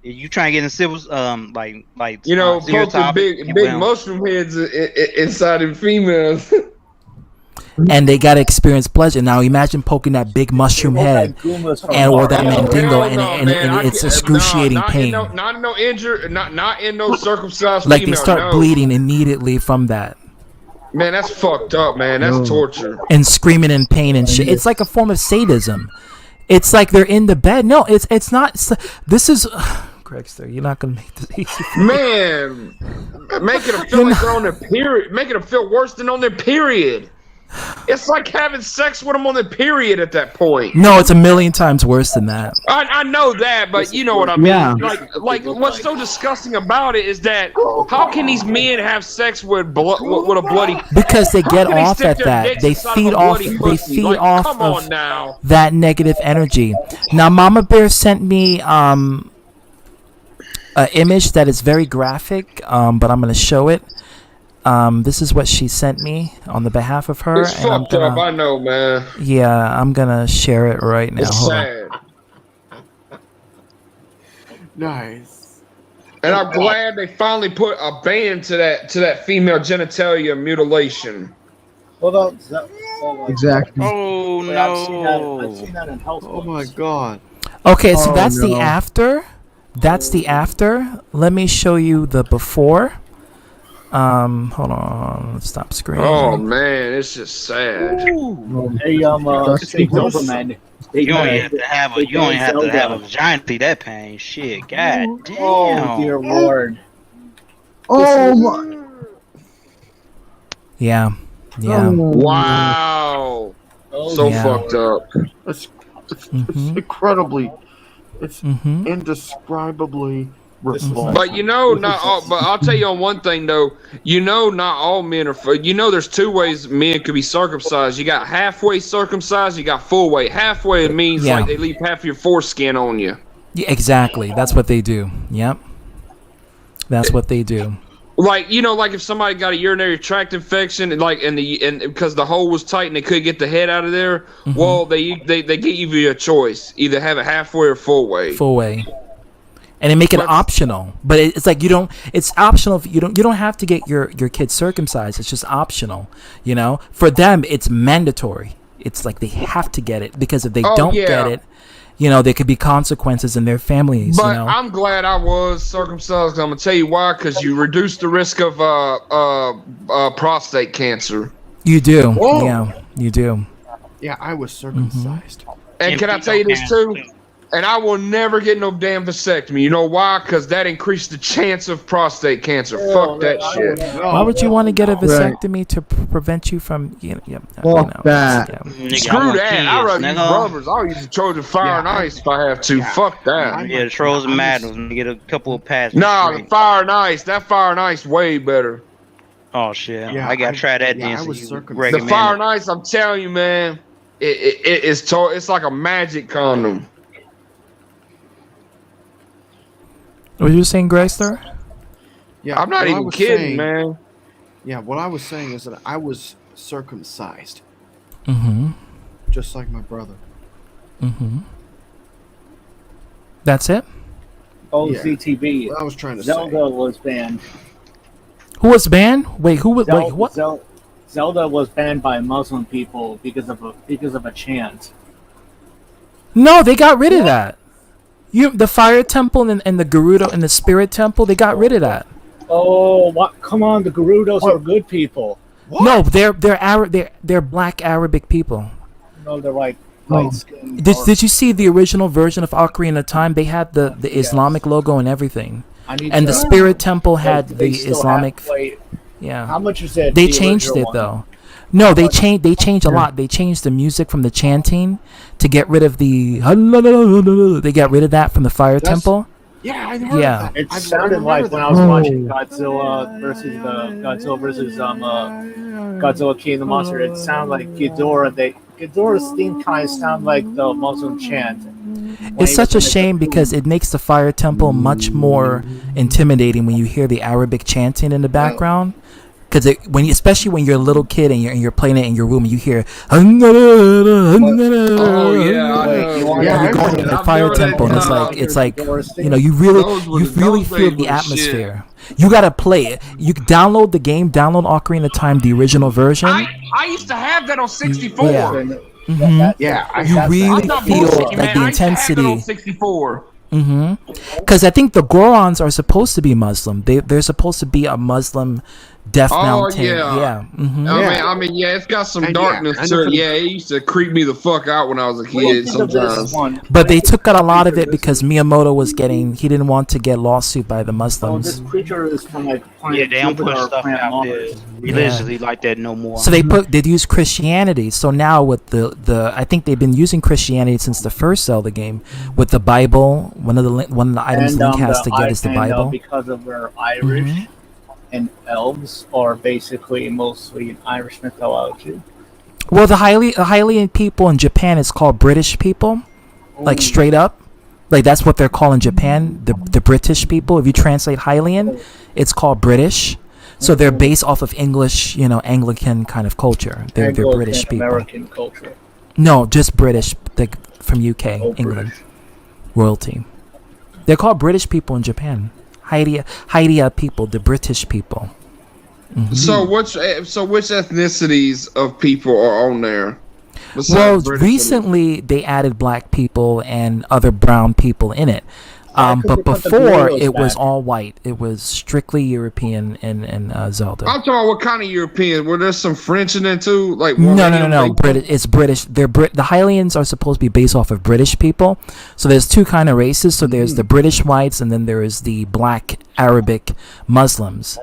S14: You trying to get in civils, like
S5: You know,
S14: zero
S5: poke the
S14: topic,
S5: big mushroom heads inside of females.
S1: and they gotta experience pleasure. Now imagine poking that big mushroom head and or that mandingo, and it's excruciating pain.
S5: Not in no injured, not in no circumcised
S1: Like
S5: female.
S1: they start bleeding immediately from that.
S5: Man, that's fucked up, man. That's torture.
S1: And screaming in pain and shit. It's like a form of sadism. It's like they're in the bed. No, it's not. This is. Gregster, you're not gonna make this easy.
S5: Man, making them feel like they're on their period, making them feel worse than on their period. It's like having sex with them on their period at that point.
S1: No, it's a million times worse than that.
S5: I know that, but you know what I mean.
S1: Yeah.
S5: Like what's so disgusting about it is that how can these men have sex with a bloody?
S1: Because they get
S5: how can
S1: off
S5: stick
S1: at
S5: their
S1: that.
S5: dicks
S1: They
S5: inside of
S1: feed
S5: a
S1: off.
S5: bloody
S1: They
S5: pussy?
S1: feed
S5: Like,
S1: off
S5: come on
S1: of
S5: now.
S1: that negative energy. Now, Mama Bear sent me an image that is very graphic, but I'm gonna show it. This is what she sent me on the behalf of her.
S5: It's
S1: and I'm
S5: fucked
S1: gonna,
S5: up. I know, man.
S1: Yeah, I'm gonna share it right now.
S5: It's
S1: Hold on.
S5: sad.
S4: Nice.
S5: And I'm glad they finally put a ban to that female genitalia mutilation.
S9: Hold on.
S3: Exactly.
S14: Oh
S9: Wait,
S14: no!
S9: I've seen that in health.
S4: Oh my god.
S1: Okay, so
S3: Oh,
S1: that's the
S3: no.
S1: after. That's the after. Let me show you the before. Hold on. Let's stop screen.
S5: Oh man, it's just sad.
S9: Hey, Steve Doberman.
S14: You only have to have a vagina to see that pain. Shit, god damn.
S9: Oh dear lord.
S3: Oh my.
S1: Yeah. Yeah.
S5: Wow. So
S1: Yeah.
S5: fucked up.
S4: It's incredibly, it's indescribably repulsive.
S5: But not all. But I'll tell you on one thing though. Not all men are. There's two ways men could be circumcised. You got halfway circumcised. You got full way. Halfway means
S1: Yeah.
S5: like they leave half your foreskin on you.
S1: Yeah, exactly. That's what they do. Yep. That's what they do.
S5: Like like if somebody got a urinary tract infection and because the hole was tight and they couldn't get the head out of there, well they give you a choice, either have it halfway or full way.
S1: Full way. And they make it optional, but it's like it's optional. If you don't have to get your kid circumcised. It's just optional. For them it's mandatory. It's like they have to get it, because if they don't get it, there could be consequences in their families.
S5: But I'm glad I was circumcised. I'm gonna tell you why, because you reduce the risk of prostate cancer.
S1: You do.
S4: Whoa.
S1: Yeah, you do.
S4: Yeah, I was circumcised.
S5: And can I tell you this too? And I will never get no damn vasectomy. You know why? Because that increased the chance of prostate cancer. Fuck that shit.
S1: Why would you want to get a vasectomy to prevent you from?
S3: Fuck that.
S5: Screw that. I'd rather use rubbers. I'll use the Trojan Fire and Ice if I have to. Fuck that.
S14: Yeah, the Trojan Madness. Get a couple of patches.
S5: Nah, the Fire and Ice. That Fire and Ice way better.
S14: Oh shit!
S4: Yeah,
S14: I gotta try that.
S4: I
S14: then.
S4: was
S14: So you
S4: circumcised.
S5: The
S14: recommend
S5: Fire
S14: it.
S5: and Ice, I'm telling you, man, it's like a magic condom.
S1: What were you saying, Grayster?
S4: Yeah,
S5: I'm not
S4: what I
S5: even
S4: was
S5: kidding,
S4: saying-
S5: man.
S4: Yeah, what I was saying is that I was circumcised,
S1: Mm-hmm.
S4: just like my brother.
S1: Mm-hmm. That's it.
S9: Oh,
S4: Yeah.
S9: ZTV.
S4: What I was trying to
S9: Zelda was banned.
S1: Who was banned? Wait, who was? Wait, what?
S9: Zelda was banned by Muslim people because of a chant.
S1: No, they got rid of that. The fire temple and the Gerudo and the spirit temple, they got rid of that.
S9: Oh, what? Come on, the Gerudos are good people.
S1: No, they're Arab. They're black Arabic people.
S9: No, they're like light skin.
S1: Did you see the original version of Ocarina of Time? They had the Islamic logo and everything, and the spirit temple had the Islamic. Yeah.
S9: How much is that?
S1: They changed it though. No, they changed a lot. They changed the music from the chanting to get rid of the. They got rid of that from the fire temple.
S4: Yeah, I heard
S1: Yeah.
S4: that.
S9: It
S4: I
S9: sounded
S4: remember
S9: like
S4: that.
S9: when I was watching Godzilla versus Godzilla King of the Monster. It sounded like Ghidorah. Ghidorah's theme kind of sounded like the Muslim chant.
S1: It's such a shame because it makes the fire temple much more intimidating when you hear the Arabic chanting in the background. because especially when you're a little kid and you're playing it in your room and you hear
S5: Oh yeah, I know.
S1: you're going in the fire temple and it's like you really feel the atmosphere. You gotta play it. You download the game, download Ocarina of Time, the original version.
S5: I used to have that on 64.
S1: You really feel like the intensity.
S5: 64.
S1: Because I think the Gorons are supposed to be Muslim. They're supposed to be a Muslim Death Mountain.
S5: Yeah. I mean, it's got some darkness to it. Yeah, it used to creep me the fuck out when I was a kid sometimes.
S1: But they took out a lot of it because Miyamoto he didn't want to get lawsuit by the Muslims.
S22: This creature is from like
S14: they don't put stuff out there religiously like that no more.
S1: So they'd use Christianity. So now with the I think they've been using Christianity since the first Zelda game with the Bible. One of the items Link has to get is the Bible.
S22: Because of their Irish and elves are basically mostly in Irish mythology.
S1: Well, the Hylian people in Japan is called British people, like straight up. Like that's what they're called in Japan, the British people. If you translate Hylian, it's called British. So they're based off of English, Anglican kind of culture. They're British people.
S22: American culture.
S1: No, just British, like from UK, England, royalty. They're called British people in Japan. Hylia people, the British people.
S5: So which ethnicities of people are on there?
S1: Well, recently they added black people and other brown people in it. But before it was all white. It was strictly European in Zelda.
S5: I'm talking about what kind of European? Were there some French in there too? Like
S1: no. It's British. The Hylians are supposed to be based off of British people. So there's two kind of races. So there's the British whites, and then there is the black Arabic Muslims.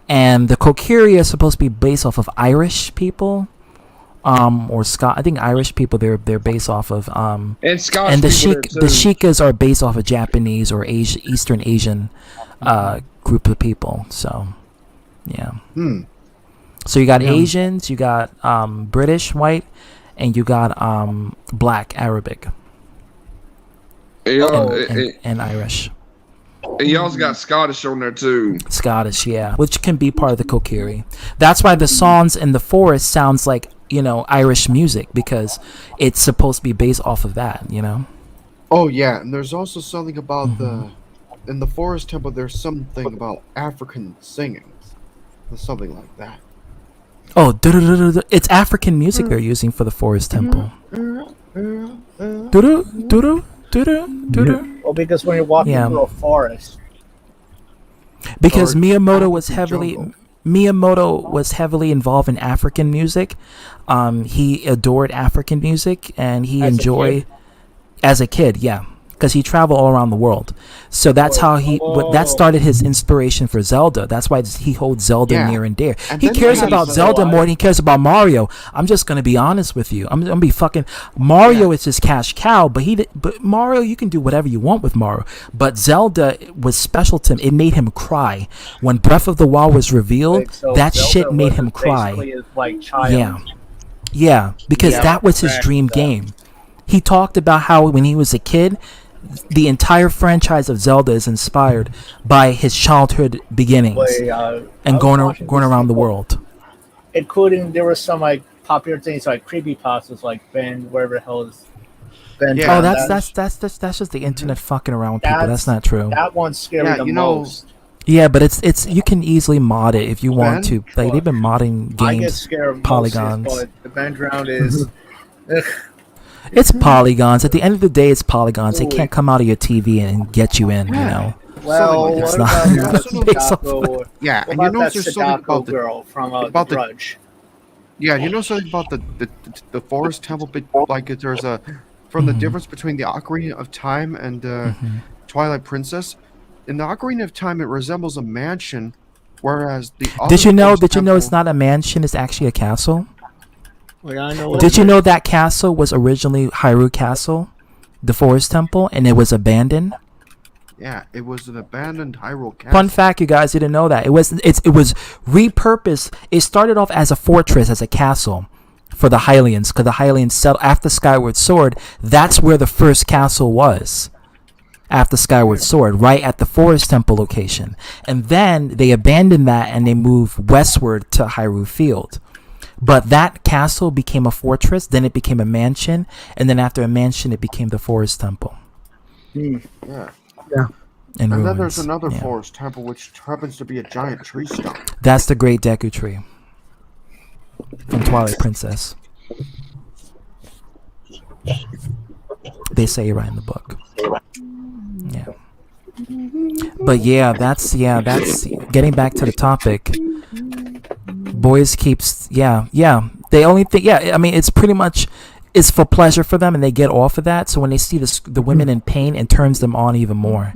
S1: And the Kokiri is supposed to be based off of Irish people. Or Scott. I think Irish people they're based off of
S5: and Scottish
S1: and the
S5: people
S1: Shikas are based off of Japanese or Eastern Asian group of people. So yeah. So you got Asians, you got British white, and you got black Arabic and Irish.
S5: And you also got Scottish on there too.
S1: Scottish, yeah, which can be part of the Kokiri. That's why the songs in the forest sounds like Irish music because it's supposed to be based off of that.
S4: Oh yeah, and there's also something about in the forest temple. There's something about African singing, or something like that.
S1: Oh, it's African music they're using for the forest temple.
S22: Well, because when you're walking through a forest.
S1: Because Miyamoto was heavily involved in African music. He adored African music, and he enjoyed as a kid, because he traveled all around the world. So that's how that started his inspiration for Zelda. That's why he holds Zelda near and dear. And he cares about Zelda more than he cares about Mario. I'm just gonna be honest with you. I'm gonna be fucking Mario is his cash cow, but Mario, you can do whatever you want with Mario. But Zelda was special to him. It made him cry when Breath of the Wild was revealed. That
S22: Zelda
S1: shit made him cry. Because that was his dream game. He talked about how when he was a kid, the entire franchise of Zelda is inspired by his childhood beginnings and going around the world.
S22: Including, there were some popular things like creepypastas, like Ben, wherever the hell is Ben.
S1: Yeah. Oh, that's just the internet fucking around with people. That's not true.
S22: That one's scary the most.
S1: Yeah, but it's you can easily mod it if you want to. Like they've been modding games.
S22: I get scared of
S1: polygons.
S22: But the background is.
S1: It's polygons. At the end of the day, it's polygons. They can't come out of your TV and get you in.
S22: Well,
S1: it's
S22: what
S1: not.
S22: about
S4: Yeah, and
S22: what
S4: you know
S22: about that
S4: there's something about the
S22: girl from
S4: about
S22: The
S4: the
S22: Grudge?
S4: Yeah, you know something about the forest temple. Like there's from the difference between the Ocarina of Time and Twilight Princess. In the Ocarina of Time, it resembles a mansion, whereas the
S1: Did you know it's not a mansion? It's actually a castle. Did you know that castle was originally Hyrule Castle, the forest temple, and it was abandoned?
S4: Yeah, it was an abandoned Hyrule castle.
S1: Fun fact, you guys didn't know that. It was repurposed. It started off as a fortress, as a castle for the Hylians, because the Hylians settled after Skyward Sword. That's where the first castle was. after Skyward Sword, right at the Forest Temple location. And then they abandoned that and they moved westward to Hyrule Field. But that castle became a fortress, then it became a mansion, and then after a mansion, it became the Forest Temple.
S4: Yeah.
S1: And
S4: then there's
S1: ruins,
S4: another
S1: yeah.
S4: forest temple which happens to be a giant tree stump.
S1: That's the Great Deku Tree from Twilight Princess. They say it right in the book. Yeah. But that's getting back to the topic. Boys keeps they only think I mean it's pretty much it's for pleasure for them and they get off of that. So when they see the women in pain, it turns them on even more.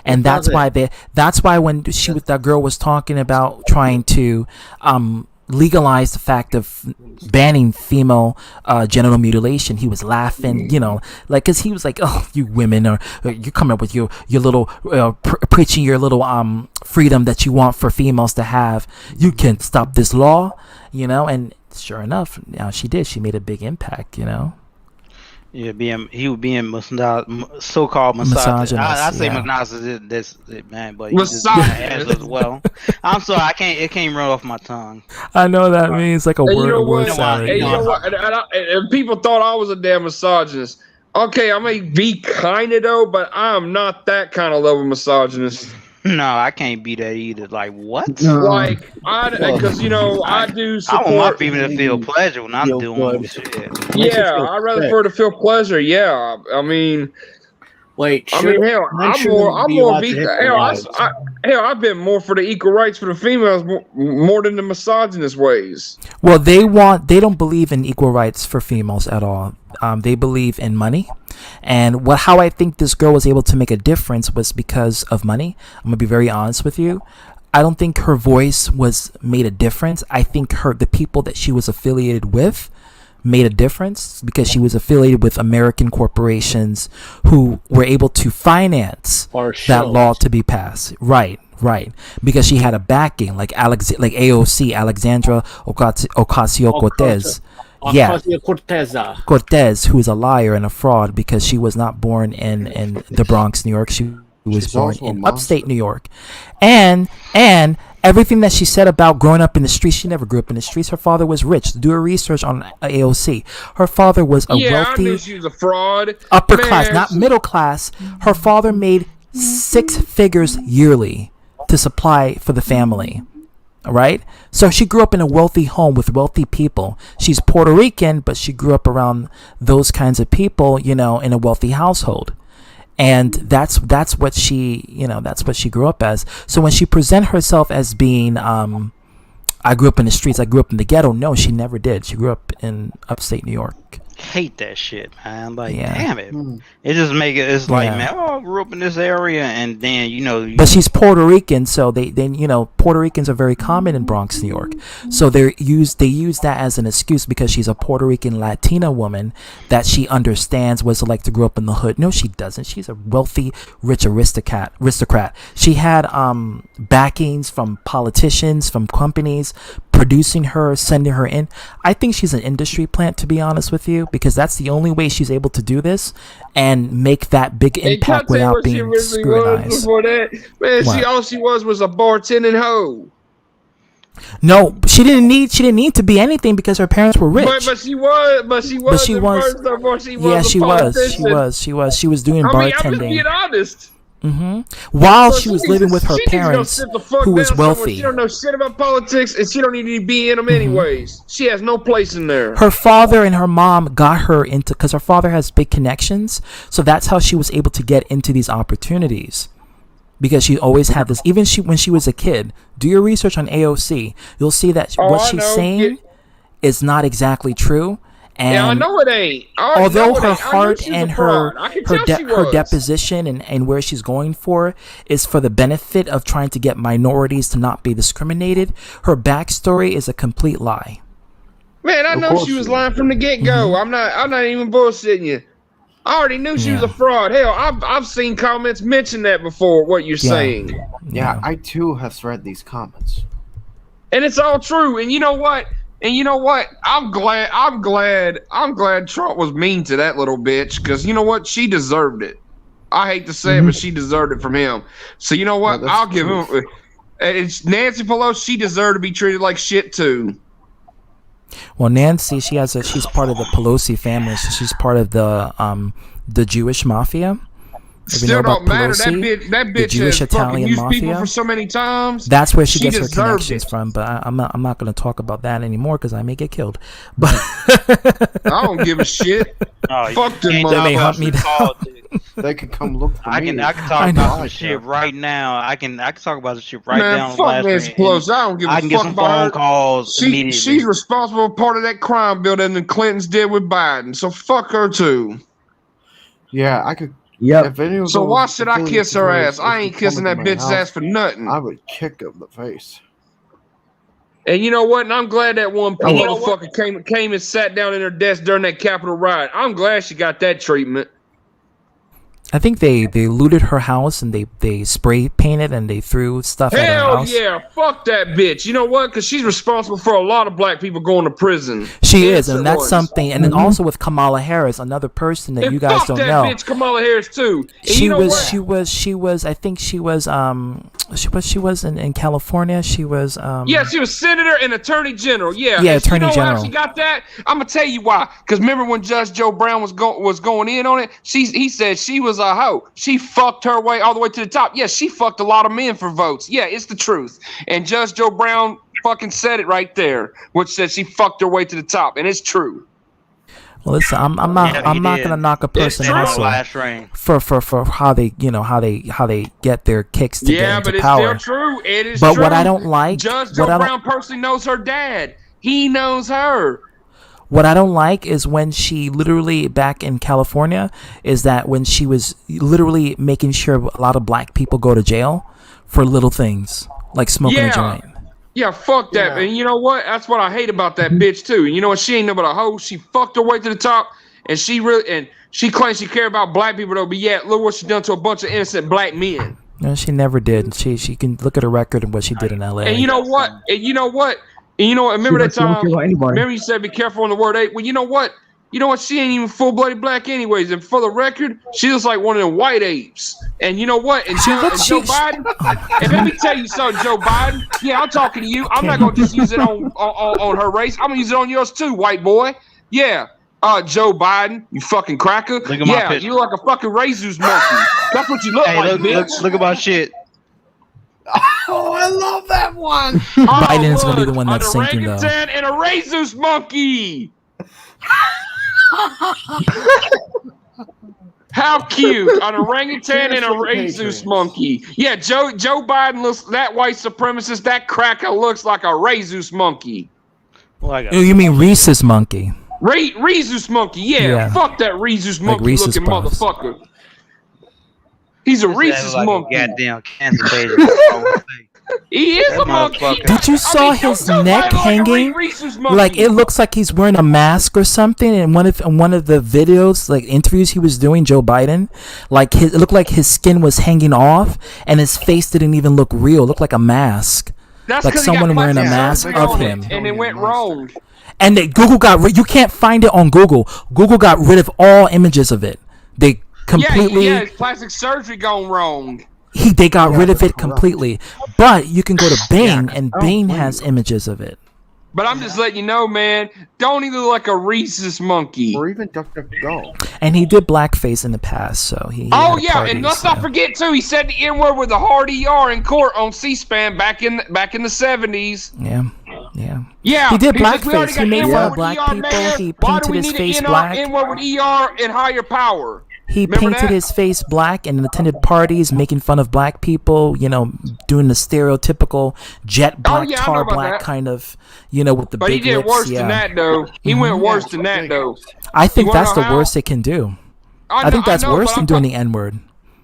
S1: And that's why when that girl was talking about trying to legalize the fact of banning female genital mutilation, he was laughing, like, because he was like, oh, you women are you're coming up with your little preaching your little freedom that you want for females to have. You can't stop this law, and sure enough, she did. She made a big impact,
S14: Yeah, he was being so-called misogynist. I say misogynist, that's it, man, but he's just as well. I'm sorry, it can't run off my tongue.
S1: I know that means like a word salad.
S5: Hey, you know what? And people thought I was a damn misogynist. Okay, I may be kind of though, but I'm not that kind of level misogynist.
S14: No, I can't be that either. Like what?
S5: Like because I do support.
S14: I want my female to feel pleasure when I'm doing shit.
S5: Yeah, I'd rather for her to feel pleasure. Yeah, I mean,
S9: wait.
S5: Hell, I'm more vegan. Hell, I've been more for the equal rights for the females more than the misogynist ways.
S1: Well, they don't believe in equal rights for females at all. They believe in money. And how I think this girl was able to make a difference was because of money. I'm gonna be very honest with you. I don't think her voice made a difference. I think the people that she was affiliated with made a difference because she was affiliated with American corporations who were able to finance that law to be passed. Right. Because she had a backing like AOC, Alexandra Ocasio-Cortez. Yeah, Cortez, who is a liar and a fraud because she was not born in the Bronx, New York. She was born in upstate New York, and everything that she said about growing up in the streets, she never grew up in the streets. Her father was rich. Do a research on AOC. Her father was a wealthy,
S5: I knew she was a fraud,
S1: upper class, not middle class. Her father made 6 figures yearly to supply for the family. Right? So she grew up in a wealthy home with wealthy people. She's Puerto Rican, but she grew up around those kinds of people, in a wealthy household. And that's what she grew up as. So when she present herself as being I grew up in the streets, I grew up in the ghetto, no, she never did. She grew up in upstate New York.
S14: Hate that shit, man. Like, damn it. It just make it. It's like, man, I grew up in this area, and then
S1: But she's Puerto Rican, so they Puerto Ricans are very common in Bronx, New York. So they use that as an excuse because she's a Puerto Rican Latina woman that she understands what it's like to grow up in the hood. No, she doesn't. She's a wealthy, rich aristocrat. She had backings from politicians, from companies producing her, sending her in. I think she's an industry plant, to be honest with you, because that's the only way she's able to do this and make that big impact without being scrutinized.
S5: Man, all she was a bartending hoe.
S1: No, she didn't need to be anything because her parents were rich.
S5: But she was. She was doing bartending. I'm just being honest.
S1: While she was living with her parents, who was wealthy.
S5: She don't know shit about politics, and she don't need to be in them anyways. She has no place in there.
S1: Her father and her mom got her into, because her father has big connections, so that's how she was able to get into these opportunities. Because she always had this, even when she was a kid. Do your research on AOC. You'll see that what she's saying is not exactly true. And
S5: I know it ain't.
S1: Although her heart and her deposition and where she's going for is for the benefit of trying to get minorities to not be discriminated, her backstory is a complete lie.
S5: Man, I know she was lying from the get-go. I'm not even bullshitting you. I already knew she was a fraud. Hell, I've seen comments mention that before. What you're saying?
S4: Yeah, I too have read these comments,
S5: and it's all true. And you know what? I'm glad Trump was mean to that little bitch, because you know what? She deserved it. I hate to say it, but she deserved it from him. So you know what?
S4: No,
S5: I'll give him. It's Nancy Pelosi. She deserved to be treated like shit too.
S1: Well, Nancy, she's part of the Pelosi family. So she's part of the Jewish mafia. If you know
S5: Still
S1: about
S5: don't matter.
S1: Pelosi,
S5: That
S1: the
S5: bitch
S1: Jewish
S5: has fucking
S1: Italian
S5: used people
S1: mafia.
S5: for so many times.
S1: That's where she gets her
S5: deserved
S1: connections
S5: it.
S1: from. But I'm not going to talk about that anymore because I may get killed. But
S5: I don't give a shit. Fuck them
S1: They may hunt me
S5: motherfuckers.
S4: They could come look for
S14: I
S4: me.
S14: can talk about some shit right now. I can talk about some shit right
S5: Man,
S14: now. on the
S5: fuck
S14: live
S5: Nancy
S14: stream, and
S5: Pelosi. I don't give a
S14: I can get
S5: fuck
S14: some
S5: about
S14: phone
S5: her.
S14: calls immediately.
S5: She's responsible for part of that crime bill that the Clintons did with Biden. So fuck her too.
S4: Yeah, I could.
S3: Yep.
S4: If any of
S5: So
S4: those
S5: why should I kiss her
S4: affiliates
S5: ass? I
S4: was
S5: ain't
S4: to
S5: kissing
S4: come
S5: that
S4: into my
S5: bitch's
S4: house,
S5: ass for nothing.
S4: I would kick him in the face.
S5: And you know what? And I'm glad that one motherfucker came and sat down in her desk during that Capitol riot. I'm glad she got that treatment.
S1: I think they looted her house and they spray painted and they threw stuff at her
S5: Hell
S1: house.
S5: yeah, fuck that bitch. You know what? Because she's responsible for a lot of black people going to prison.
S1: She is, and
S5: Innocent
S1: that's
S5: ones.
S1: something. And then also with Kamala Harris, another person that
S5: And
S1: you guys
S5: fuck
S1: don't
S5: that
S1: know.
S5: bitch Kamala Harris too. And
S1: She
S5: you know
S1: was,
S5: what?
S1: she was. I think she was in California. She was.
S5: Yeah, she was senator and attorney general. Yeah,
S1: Yeah,
S5: and
S1: attorney
S5: you know
S1: general.
S5: How she got that? I'm gonna tell you why. Because remember when Judge Joe Brown was going in on it? He said she was a hoe. She fucked her way all the way to the top. Yeah, she fucked a lot of men for votes. Yeah, it's the truth. And Judge Joe Brown fucking said it right there, which said she fucked her way to the top, and it's true.
S1: Well, listen, I'm not gonna knock a person hustle for how they get their kicks to get
S5: Yeah,
S1: into
S5: but it's
S1: power.
S5: still true. It is
S1: But
S5: true.
S1: what I don't like,
S5: Judge Joe Brown personally knows her dad. He knows her.
S1: What I don't like is when she literally back in California is that when she was literally making sure a lot of black people go to jail for little things like smoking a joint.
S5: Yeah, fuck that. And you know what? That's what I hate about that bitch too. And you know what? She ain't no but a hoe. She fucked her way to the top, and she claims she care about black people though. But yeah, look what she done to a bunch of innocent black men.
S1: No, she never did. She can look at her record and what she did in L.A.
S5: And you know what? Remember that
S3: She don't
S5: time?
S3: kill anybody.
S5: Remember you said be careful on the word eight. Well, you know what? She ain't even full-blooded black anyways. And for the record, she looks like one of them white apes. And you know what? And Joe Biden. And let me tell you something, Joe Biden. Yeah, I'm talking to you. I'm not gonna just use it on her race. I'm gonna use it on yours too, white boy. Yeah. Joe Biden, you fucking cracker.
S14: Look at my
S5: Yeah,
S14: picture.
S5: you look like a fucking rhesus monkey. That's what you look like, bitch.
S14: Look at my shit.
S4: Oh, I love that one.
S1: Biden's gonna be the one that's
S5: An
S1: sinking though.
S5: orangutan and a rhesus monkey. How cute! An orangutan and a rhesus monkey. Yeah, Joe Biden looks that white supremacist. That cracker looks like a rhesus monkey.
S1: You mean rhesus monkey?
S5: Rhesus monkey. Yeah, fuck that rhesus
S1: Like
S5: monkey
S1: Reese's
S5: looking
S1: Puffs.
S5: motherfucker. He's a rhesus
S14: Like
S5: monkey.
S14: a goddamn cancer patient.
S5: He is a monkey.
S1: Did you saw his neck hanging?
S5: Rhesus monkey.
S1: Like it looks like he's wearing a mask or something. In one of the videos, like interviews he was doing, Joe Biden, like it looked like his skin was hanging off and his face didn't even look real. It looked like a mask.
S5: That's
S1: Like
S5: 'cause he got
S1: someone wearing a
S5: plastic
S1: mask
S5: surgery
S1: of
S5: on it,
S1: him.
S5: and it went wrong.
S1: And Google you can't find it on Google. Google got rid of all images of it. They completely
S5: Yeah, his plastic surgery gone wrong.
S1: they got rid of it completely. But you can go to Bing and Bing has images of it.
S5: But I'm just letting you know, man. Don't even look like a rhesus monkey.
S4: Or even DuckDuckGo.
S1: And he did blackface in the past, so he
S5: Oh
S1: had
S5: yeah,
S1: parties,
S5: and let's
S1: so.
S5: not forget too. He said the N word with a hard ER in court on C-SPAN back in the 70s.
S1: Yeah.
S5: Yeah,
S1: He did
S5: he's like, we already
S1: blackface.
S5: got
S1: He made
S5: N-word
S1: fun of
S5: with
S1: black
S5: ER,
S1: people.
S5: man.
S1: He
S5: Why
S1: painted
S5: do we
S1: his
S5: need
S1: face
S5: an
S1: black.
S5: N-word with ER and higher power?
S1: He
S5: Remember
S1: painted
S5: that?
S1: his face black and attended parties making fun of black people, doing the stereotypical jet black,
S5: yeah, I know
S1: tar
S5: about
S1: black
S5: that.
S1: kind of, with the
S5: But he
S1: big
S5: did
S1: lips.
S5: worse
S1: yeah.
S5: than that, though. He went worse than that, though.
S1: I think
S5: You wanna
S1: that's
S5: know
S1: the
S5: how?
S1: worst it can do.
S5: I
S1: think
S5: know-
S1: that's
S5: I know,
S1: worse
S5: but
S1: than
S5: I'm
S1: doing the N-word.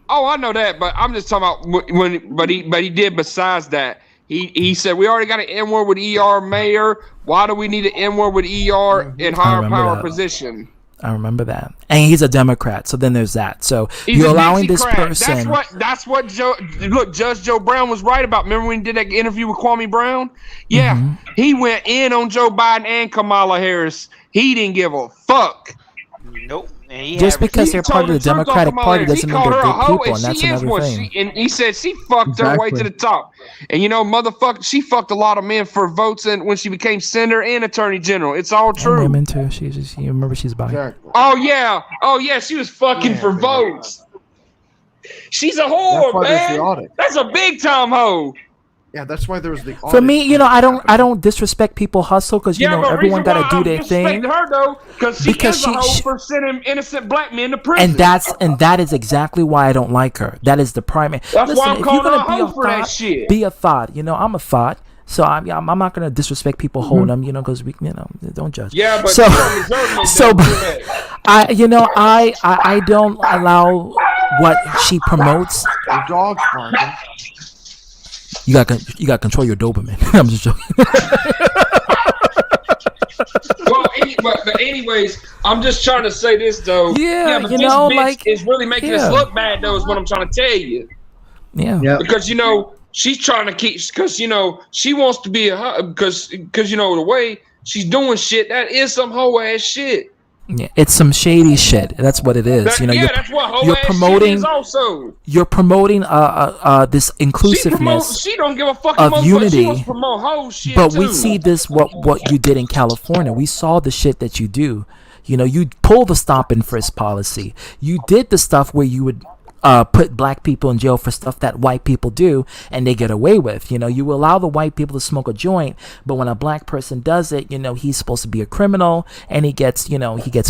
S5: Oh, I know that, but I'm just talking about but he did besides that. He said we already got an N-word with ER mayor. Why do we need an N-word with ER in higher
S1: remember
S5: power
S1: that.
S5: position?
S1: I remember that. And he's a Democrat, so then there's that. So
S5: He's
S1: you're
S5: a
S1: allowing this
S5: Dixiecrat.
S1: person.
S5: That's what Judge Joe Brown was right about. Remember when he did that interview with Kwame Brown? Yeah,
S1: Mm-hmm.
S5: he went in on Joe Biden and Kamala Harris. He didn't give a fuck.
S14: Nope. And he
S1: Just
S14: had
S1: because
S5: He
S1: they're part
S5: told
S1: of the
S5: the truth off
S1: Democratic
S5: my
S1: Party
S5: legs. He
S1: doesn't mean
S5: called
S1: they're
S5: her a
S1: good
S5: hoe,
S1: people,
S5: and
S1: and that's
S5: she is
S1: another
S5: one.
S1: thing.
S5: And he said she fucked her way to the top. And you know, motherfucker, she fucked a lot of men for votes, and when she became senator and attorney general, it's all
S1: And
S5: true.
S1: women too. You remember she's bi.
S5: Oh yeah, she was fucking for votes. She's a whore,
S4: why there's the
S5: man.
S4: audit.
S5: That's a big time hoe.
S4: Yeah, that's why there's the audit.
S1: For me, you know, I don't disrespect people hustle because you know
S5: but
S1: everyone
S5: reason why
S1: got to do
S5: I'm
S1: their thing.
S5: disrespecting her though, because
S1: Because
S5: is a hoe
S1: she-
S5: for sending innocent black men to prison.
S1: And that is exactly why I don't like her. That is the primary.
S5: That's
S1: Listen,
S5: why I'm
S1: if
S5: calling
S1: you're
S5: her
S1: gonna
S5: a
S1: be
S5: hoe
S1: a
S5: for that
S1: thought,
S5: shit.
S1: be a thought. You know, I'm a thought. So I'm not gonna disrespect people, hold them, you know, because we, you know, don't judge.
S5: Yeah, but
S1: so,
S5: you don't deserve no
S1: so
S5: damn shit.
S1: I don't allow what she promotes.
S4: Your dog's barking.
S1: You got to control your dopamine. I'm just joking.
S5: Well, but anyways, I'm just trying to say this though.
S1: Yeah,
S5: but
S1: you
S5: this
S1: know,
S5: bitch
S1: like,
S5: is really making us
S1: yeah.
S5: look bad though. Is what I'm trying to tell you.
S1: Yeah.
S5: Because you know she's trying to keep, because you know she wants to be because you know the way she's doing shit, that is some hoe ass shit.
S1: Yeah, it's some shady shit. That's what it is. You know,
S5: that's what hoe
S1: you're
S5: ass
S1: promoting.
S5: shit is also.
S1: You're promoting this inclusiveness
S5: She don't give a fuck
S1: of
S5: about
S1: unity.
S5: She wants to promote hoe shit
S1: But
S5: too.
S1: we see this what you did in California. We saw the shit that you do. You know, you pull the stop and frisk policy. You did the stuff where you would put black people in jail for stuff that white people do and they get away with. You know, you allow the white people to smoke a joint, but when a black person does it, you know, he's supposed to be a criminal and he gets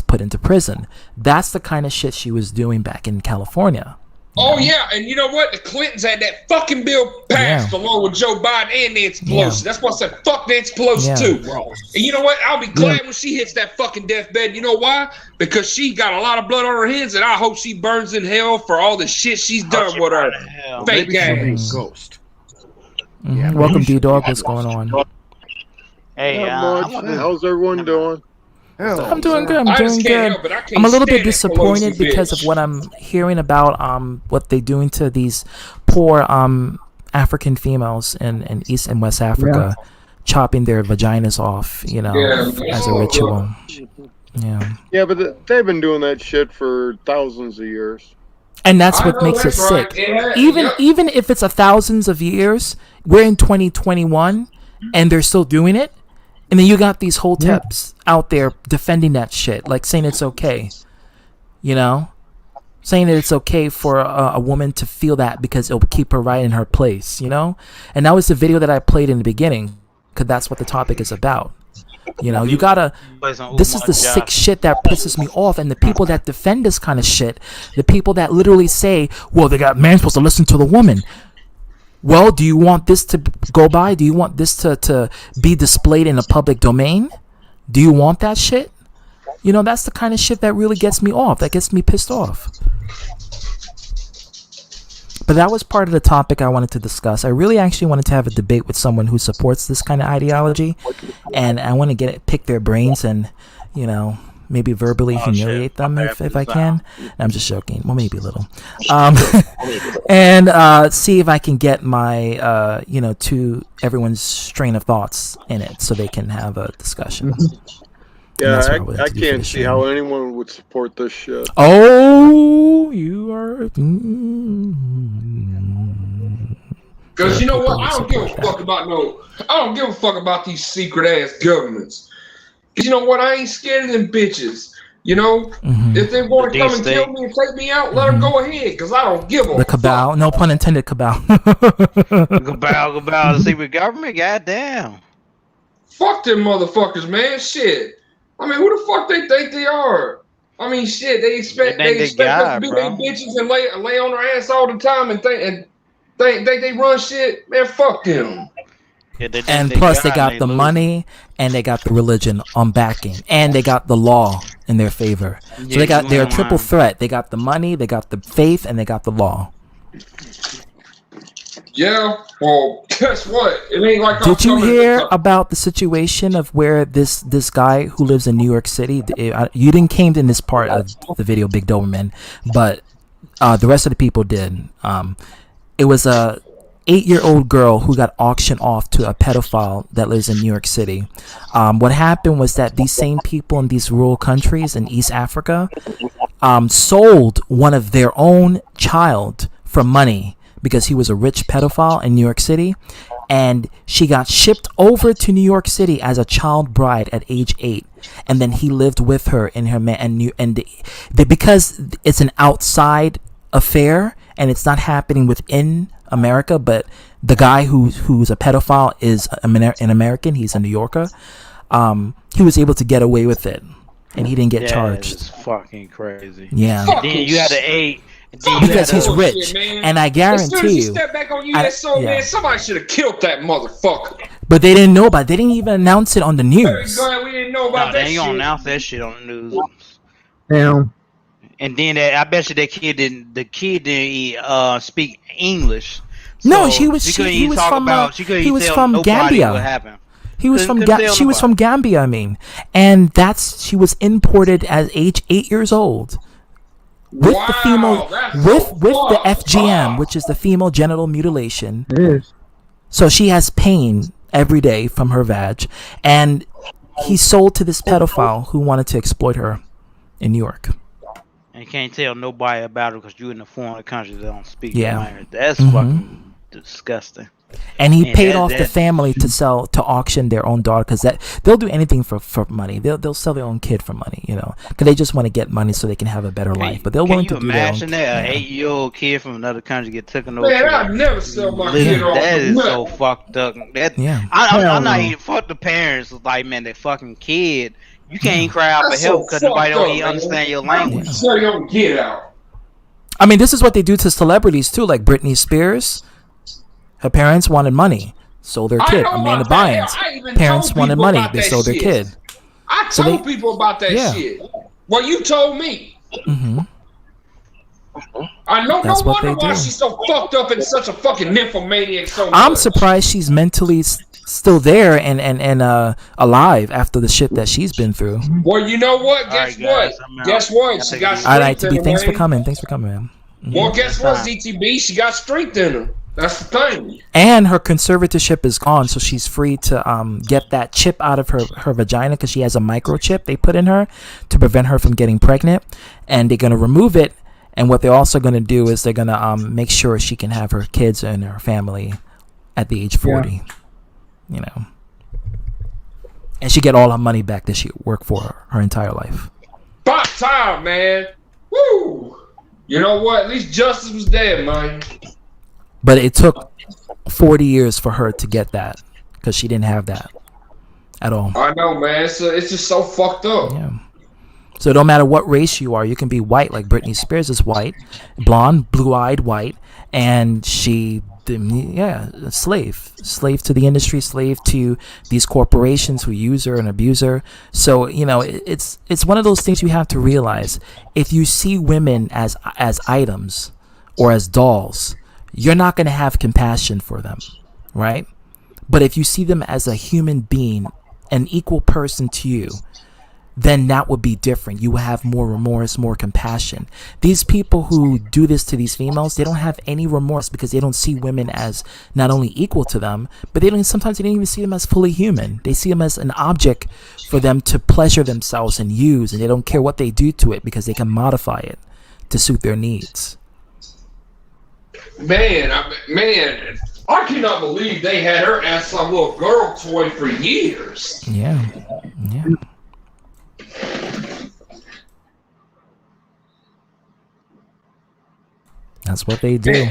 S1: put into prison. That's the kind of shit she was doing back in California.
S5: Oh yeah, and you know what? The Clintons had that fucking bill passed along with Joe Biden and Nancy Pelosi.
S1: Yeah.
S5: That's why I said fuck Nancy Pelosi
S1: Yeah.
S5: too. And you know what? I'll be glad when she hits that fucking deathbed. You know why? Because she got a lot of blood on her hands, and I hope she burns in hell for all the shit she's done with her fake
S4: Maybe she'll be a
S5: ass.
S4: ghost.
S1: Mhm. Welcome, D-Dog. What's going on?
S14: Hey,
S8: Not much. How's everyone doing?
S1: I'm doing good.
S5: I
S1: I'm
S5: just
S1: doing
S5: can't
S1: good.
S5: help it. I can't
S1: I'm a little bit
S5: stand that
S1: disappointed
S5: Pelosi
S1: because of
S5: bitch.
S1: what I'm hearing about what they're doing to these poor African females in East and West Africa, chopping their vaginas off, you know, as a ritual. Yeah.
S8: Yeah, but they've been doing that shit for thousands of years.
S1: And that's
S5: I
S1: what
S5: know
S1: makes it
S5: that's right.
S1: sick.
S5: Yeah,
S1: Even if it's thousands of years, we're in 2021 and they're still doing it. And then you got these hoteps out there defending that shit, like saying it's okay. You know? Saying that it's okay for a woman to feel that because it'll keep her right in her place, you know? And that was the video that I played in the beginning, because that's what the topic is about. You know, you gotta. This is the sick shit that pisses me off, and the people that defend this kind of shit, the people that literally say, "Well, man's supposed to listen to the woman." Well, do you want this to go by? Do you want this to be displayed in a public domain? Do you want that shit? You know, that's the kind of shit that really gets me off. That gets me pissed off. But that was part of the topic I wanted to discuss. I really actually wanted to have a debate with someone who supports this kind of ideology, and I want to pick their brains and, you know, maybe verbally humiliate them if I can. I'm just joking. Well, maybe a little. And see if I can get my, to everyone's strain of thoughts in it so they can have a discussion.
S8: Yeah, I can't see how anyone would support this shit.
S1: Oh, you are.
S5: Because you know what? I don't give a fuck about these secret ass governments. Because you know what? I ain't scared of them bitches. You know, if they want to come and kill me and take me out, let them go ahead. Because I don't give a
S1: The cabal, no pun intended, cabal.
S14: Cabal, the secret government. Goddamn.
S5: Fuck them motherfuckers, man. Shit. I mean, who the fuck they think they are? I mean, shit. They expect us to be their bitches and lay on their ass all the time and think they run shit. Man, fuck them.
S1: And plus, they got the money and they got the religion on backing, and they got the law in their favor. So they're a triple threat. They got the money, they got the faith, and they got the law.
S5: Yeah, well, guess what? It ain't like
S1: Did you hear about the situation of where this guy who lives in New York City? You didn't came in this part of the video, Big Doberman, but the rest of the people did. It was a 8-year-old girl who got auctioned off to a pedophile that lives in New York City. What happened was that these same people in these rural countries in East Africa sold one of their own child for money because he was a rich pedophile in New York City, and she got shipped over to New York City as a child bride at age 8, and then he lived with her in her because it's an outside affair and it's not happening within America, but the guy who's a pedophile is an American. He's a New Yorker. He was able to get away with it, and he didn't get charged.
S14: It's fucking crazy.
S1: Yeah.
S14: And then you had the
S1: because he's rich, and I guarantee
S5: as soon as
S1: you.
S5: he stepped back on you, man, somebody should have killed that motherfucker.
S1: But they didn't know about it. They didn't even announce it on the news.
S5: We didn't know about that
S14: They ain't
S5: shit.
S14: gonna announce that shit on the news.
S3: Damn.
S14: And then I bet you that kid didn't. The kid didn't speak English.
S1: No,
S14: So
S1: he was from Gambia. He was she was from Gambia, I mean. And she was imported at age 8 years old. With the female with the FGM, which is the female genital mutilation.
S3: It is.
S1: So she has pain every day from her vag, and he sold to this pedophile who wanted to exploit her in New York.
S14: And you can't tell nobody about it because you're in a foreign country that don't speak
S1: Yeah.
S14: the language. That's
S1: Mhm.
S14: fucking disgusting.
S1: And he paid off the family to auction their own daughter, because they'll do anything for money. They'll sell their own kid for money, because they just want to get money so they can have a better life. But they're willing to do their own.
S14: Can you imagine that an 8-year-old kid from another country get taken over?
S5: Man, I'd never sell my kid off.
S14: That is so fucked up. I'm not even fuck the parents. Like, man, that fucking kid. You can't cry out for
S5: That's
S14: help
S5: so
S14: because nobody
S5: fucked
S14: don't
S5: up,
S14: even
S5: man.
S14: understand your language.
S5: Sell your own kid out.
S1: I mean, this is what they do to celebrities too, like Britney Spears. Her parents wanted money, sold their kid. Amanda Bynes, parents wanted money, they sold their kid.
S5: I told people about that shit. Well, you told me.
S1: Mm-hmm.
S5: I know.
S1: That's
S5: No
S1: what
S5: wonder
S1: they
S5: why
S1: do.
S5: she's so fucked up and such a fucking nymphomaniac. So
S1: I'm
S5: much.
S1: surprised she's mentally still there and alive after the shit that she's been through.
S5: Well, you know what? Guess what? She got strength
S1: All right, TB,
S5: in her,
S1: thanks for
S5: man.
S1: coming. Thanks for coming, man.
S5: Well, guess what, ZTB? She got strength in her. That's the thing.
S1: And her conservatorship is gone, so she's free to get that chip out of her vagina, because she has a microchip they put in her to prevent her from getting pregnant. And they're going to remove it. And what they're also going to do is they're going to make sure she can have her kids and her family at the age 40. And she get all her money back that she worked for her entire life.
S5: About time, man. Woo! You know what? At least justice was dead, man.
S1: But it took 40 years for her to get that, because she didn't have that at all.
S5: I know, man. It's just so fucked up.
S1: Yeah. So no matter what race you are, you can be white, like Britney Spears is white, blonde, blue-eyed white, and she, slave to the industry, slave to these corporations who use her and abuse her. So it's one of those things you have to realize. If you see women as items or as dolls, you're not going to have compassion for them, right? But if you see them as a human being, an equal person to you, then that would be different. You will have more remorse, more compassion. These people who do this to these females, they don't have any remorse because they don't see women as not only equal to them, but sometimes they don't even see them as fully human. They see them as an object for them to pleasure themselves and use, and they don't care what they do to it because they can modify it to suit their needs.
S5: Man, I cannot believe they had her as some little girl toy for years.
S1: Yeah. That's what they do.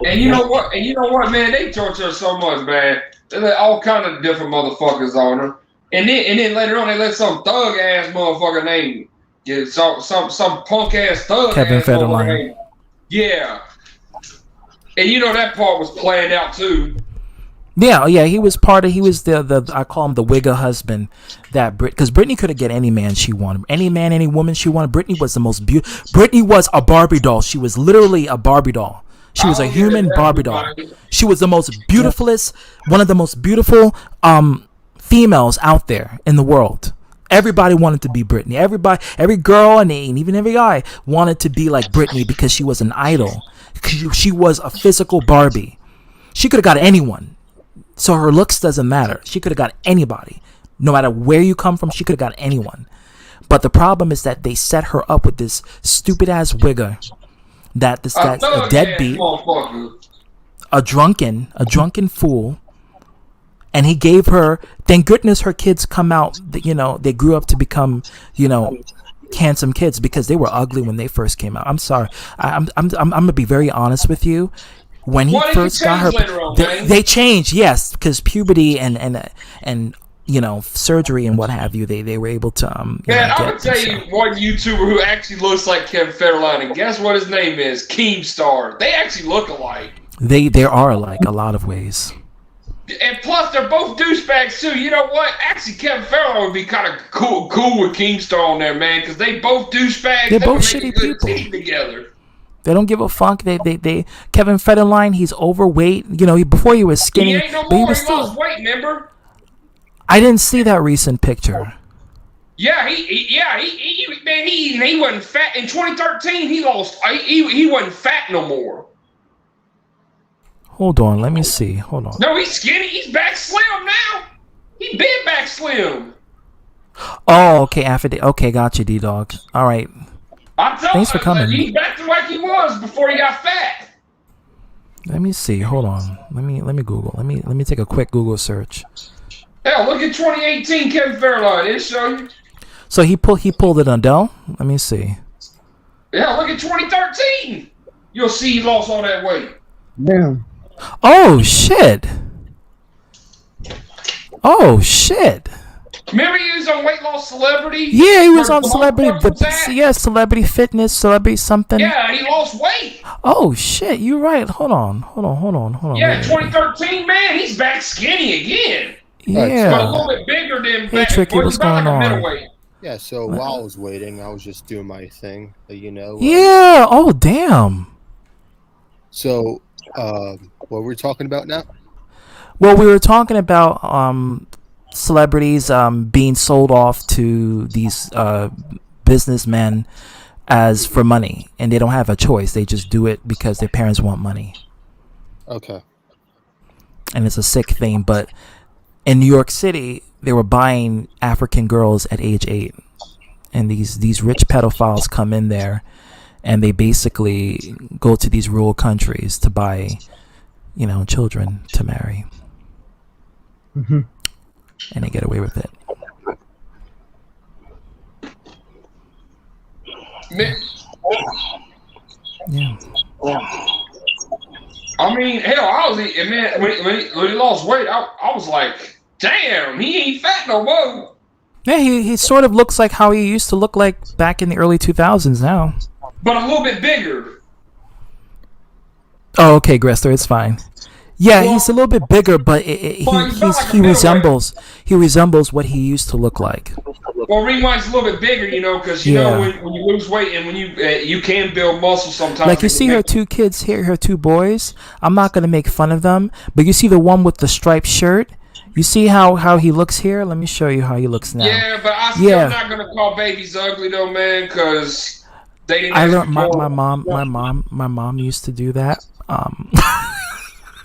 S5: And you know what, man? They torture her so much, man. They let all kind of different motherfuckers on her. And then later on, they let some thug ass motherfucker named some punk ass thug
S1: Kevin
S5: ass
S1: Federline.
S5: motherfucker named. Yeah. And that part was planned out too.
S1: Yeah, he was the I call him the wigger husband because Britney could have get any man she wanted, any man, any woman she wanted. Britney was the most beautiful. Britney was a Barbie doll. She was literally a Barbie doll. She was a human Barbie doll. She was the most beautifulest, one of the most beautiful females out there in the world. Everybody wanted to be Britney. Every girl and even every guy wanted to be like Britney because she was an idol. She was a physical Barbie. She could have got anyone. So her looks doesn't matter. She could have got anybody. No matter where you come from, she could have got anyone. But the problem is that they set her up with this stupid ass wigger. That's a deadbeat, a drunken fool. And he gave her. Thank goodness her kids come out. You know, they grew up to become, you know, handsome kids, because they were ugly when they first came out. I'm sorry. I'm gonna be very honest with you. When he first got her, they changed. Yes, because puberty and you know, surgery and what have you, they were able to
S5: Man, I'm gonna tell you one YouTuber who actually looks like Kevin Federline, and guess what his name is? Keemstar. They actually look alike.
S1: They are alike a lot of ways.
S5: And plus, they're both douchebags too. You know what? Actually, Kevin Federline would be kind of cool with Keemstar on there, man, because they both douchebags.
S1: They're both shitty people.
S5: Team together.
S1: They don't give a fuck. They Kevin Federline, he's overweight. You know, before he was skinny,
S5: He ain't no
S1: but he
S5: more.
S1: was
S5: He
S1: still.
S5: lost weight, remember?
S1: I didn't see that recent picture.
S5: Yeah, he wasn't fat in 2013. He lost. He wasn't fat no more.
S1: Hold on, let me see. Hold on.
S5: No, he's skinny. He's back slim now. He been back slim.
S1: Oh, okay, affidavit. Okay, got you, D-Dog. All right. Thanks for coming.
S5: He's back to like he was before he got fat.
S1: Let me see. Hold on. Let me Google. Let me take a quick Google search.
S5: Hell, look at 2018 Kevin Federline. It'll show you.
S1: So he pulled it on Dell. Let me see.
S5: Hell, look at 2013. You'll see he lost all that weight.
S3: Damn.
S1: Oh shit. Oh shit.
S5: Remember he was on Weight Loss Celebrity?
S1: Yeah, he was on Celebrity. Celebrity Fitness, Celebrity something.
S5: Yeah, he lost weight.
S1: Oh shit, you're right. Hold on.
S5: Yeah, 2013, man, he's back skinny again.
S1: Yeah.
S5: But a little bit bigger than
S1: Hey, Tricky, what's going on?
S5: Middleweight.
S7: Yeah, so while I was waiting, I was just doing my thing, you know.
S1: Yeah. Oh damn.
S7: So, what were we talking about now?
S1: Well, we were talking about celebrities being sold off to these businessmen as for money, and they don't have a choice. They just do it because their parents want money.
S7: Okay.
S1: And it's a sick thing, but in New York City, they were buying African girls at age 8, and these rich pedophiles come in there, and they basically go to these rural countries to buy, you know, children to marry.
S3: Mm-hmm.
S1: And they get away with it. Yeah.
S5: I mean, hell, I was man when he lost weight, I was like, damn, he ain't fat no more.
S1: Yeah, he sort of looks like how he used to look like back in the early 2000s now.
S5: But a little bit bigger.
S1: Oh, okay, Grester, it's fine. Yeah, he's a little bit bigger, but he resembles what he used to look like.
S5: Well, reason why it's a little bit bigger, you know, because you know when you lose weight and when you can build muscle sometimes.
S1: Like you see her two kids here, her two boys. I'm not gonna make fun of them, but you see the one with the striped shirt. You see how he looks here. Let me show you how he looks now.
S5: Yeah, but I'm still not gonna call babies ugly though, man, because they didn't.
S1: I learned my mom used to do that.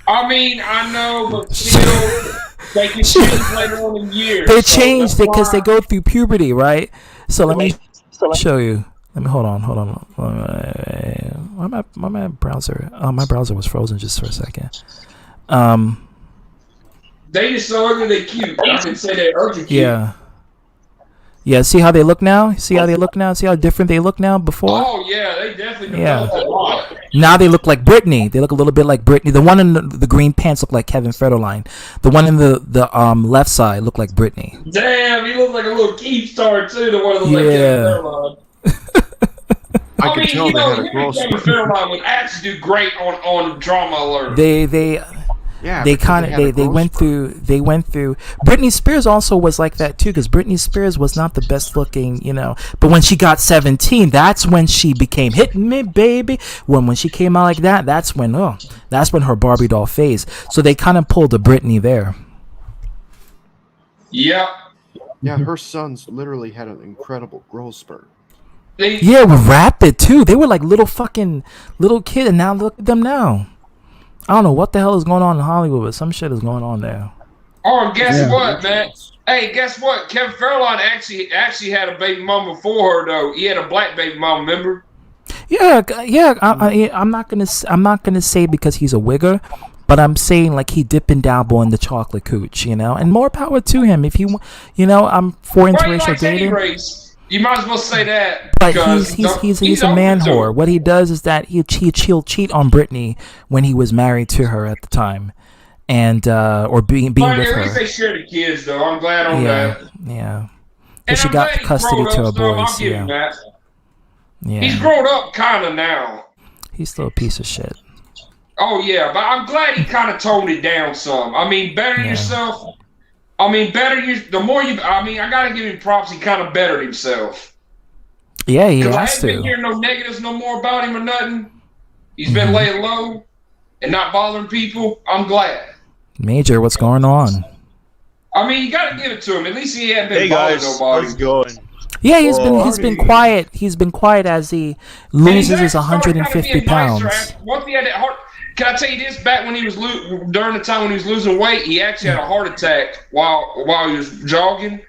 S5: I mean, I know, but still, they can change later on in years.
S1: They changed it because they go through puberty, right? So let me show you. Let me hold on. Why my browser? Oh, my browser was frozen just for a second.
S5: They just so ugly they cute. I can say they're ugly cute.
S1: Yeah. See how they look now? See how different they look now before?
S5: Oh yeah, they definitely developed a lot.
S1: Now they look like Britney. They look a little bit like Britney. The one in the green pants look like Kevin Federline. The one in the left side looked like Britney.
S5: Damn, he looks like a little Keemstar too. The one that looks like Kevin Federline. I mean,
S4: tell
S5: you
S4: they
S5: know,
S4: had a growth
S5: Kevin Federline would actually do great on Drama Alert.
S1: They went through Britney Spears also was like that too, because Britney Spears was not the best looking, you know, but when she got 17, that's when she became Hit Me Baby. When she came out like that, that's when her Barbie doll phase. So they kind of pulled a Britney there.
S5: Yep.
S4: Yeah, her sons literally had an incredible growth spurt.
S1: Yeah, with rapid too. They were like little kid, and now look at them now. I don't know what the hell is going on in Hollywood, but some shit is going on there.
S5: Oh, and guess what, man? Hey, guess what? Kevin Fairline actually had a baby mama before her though. He had a black baby mama, remember?
S1: Yeah. I'm not gonna say because he's a wigger, but I'm saying like he dip and dabble in the chocolate cooch, and more power to him. If I'm for interracial dating.
S5: You might as well say that.
S1: But he's a man whore. What he does is that he'll cheat on Britney when he was married to her at the time, and or being with
S5: At
S1: her.
S5: least they share the kids, though. I'm glad on that.
S1: Yeah.
S5: And
S1: She
S5: I'm
S1: got
S5: glad he
S1: custody
S5: grown
S1: to her
S5: up, so
S1: boys.
S5: I'll give him that.
S1: Yeah.
S5: He's grown up kind of now.
S1: He's still a piece of shit.
S5: Oh yeah, but I'm glad he kind of toned it down some. I mean, better yourself. I mean, the more you. I mean, I gotta give him props. He kind of bettered himself.
S1: Yeah, he
S5: Because I
S1: has
S5: haven't been
S1: to.
S5: hearing no negatives no more about him or nothing. He's been laying low and not bothering people. I'm glad.
S1: Major, what's going on?
S5: I mean, you gotta give it to him. At least he hadn't been
S10: Hey
S5: bothering
S10: guys,
S5: nobody.
S10: how's it going?
S1: Yeah, he's been quiet. He's been quiet as he loses his 150 pounds.
S5: Once he had that heart, can I tell you this? Back when he was during the time when he was losing weight, he actually had a heart attack while he was jogging.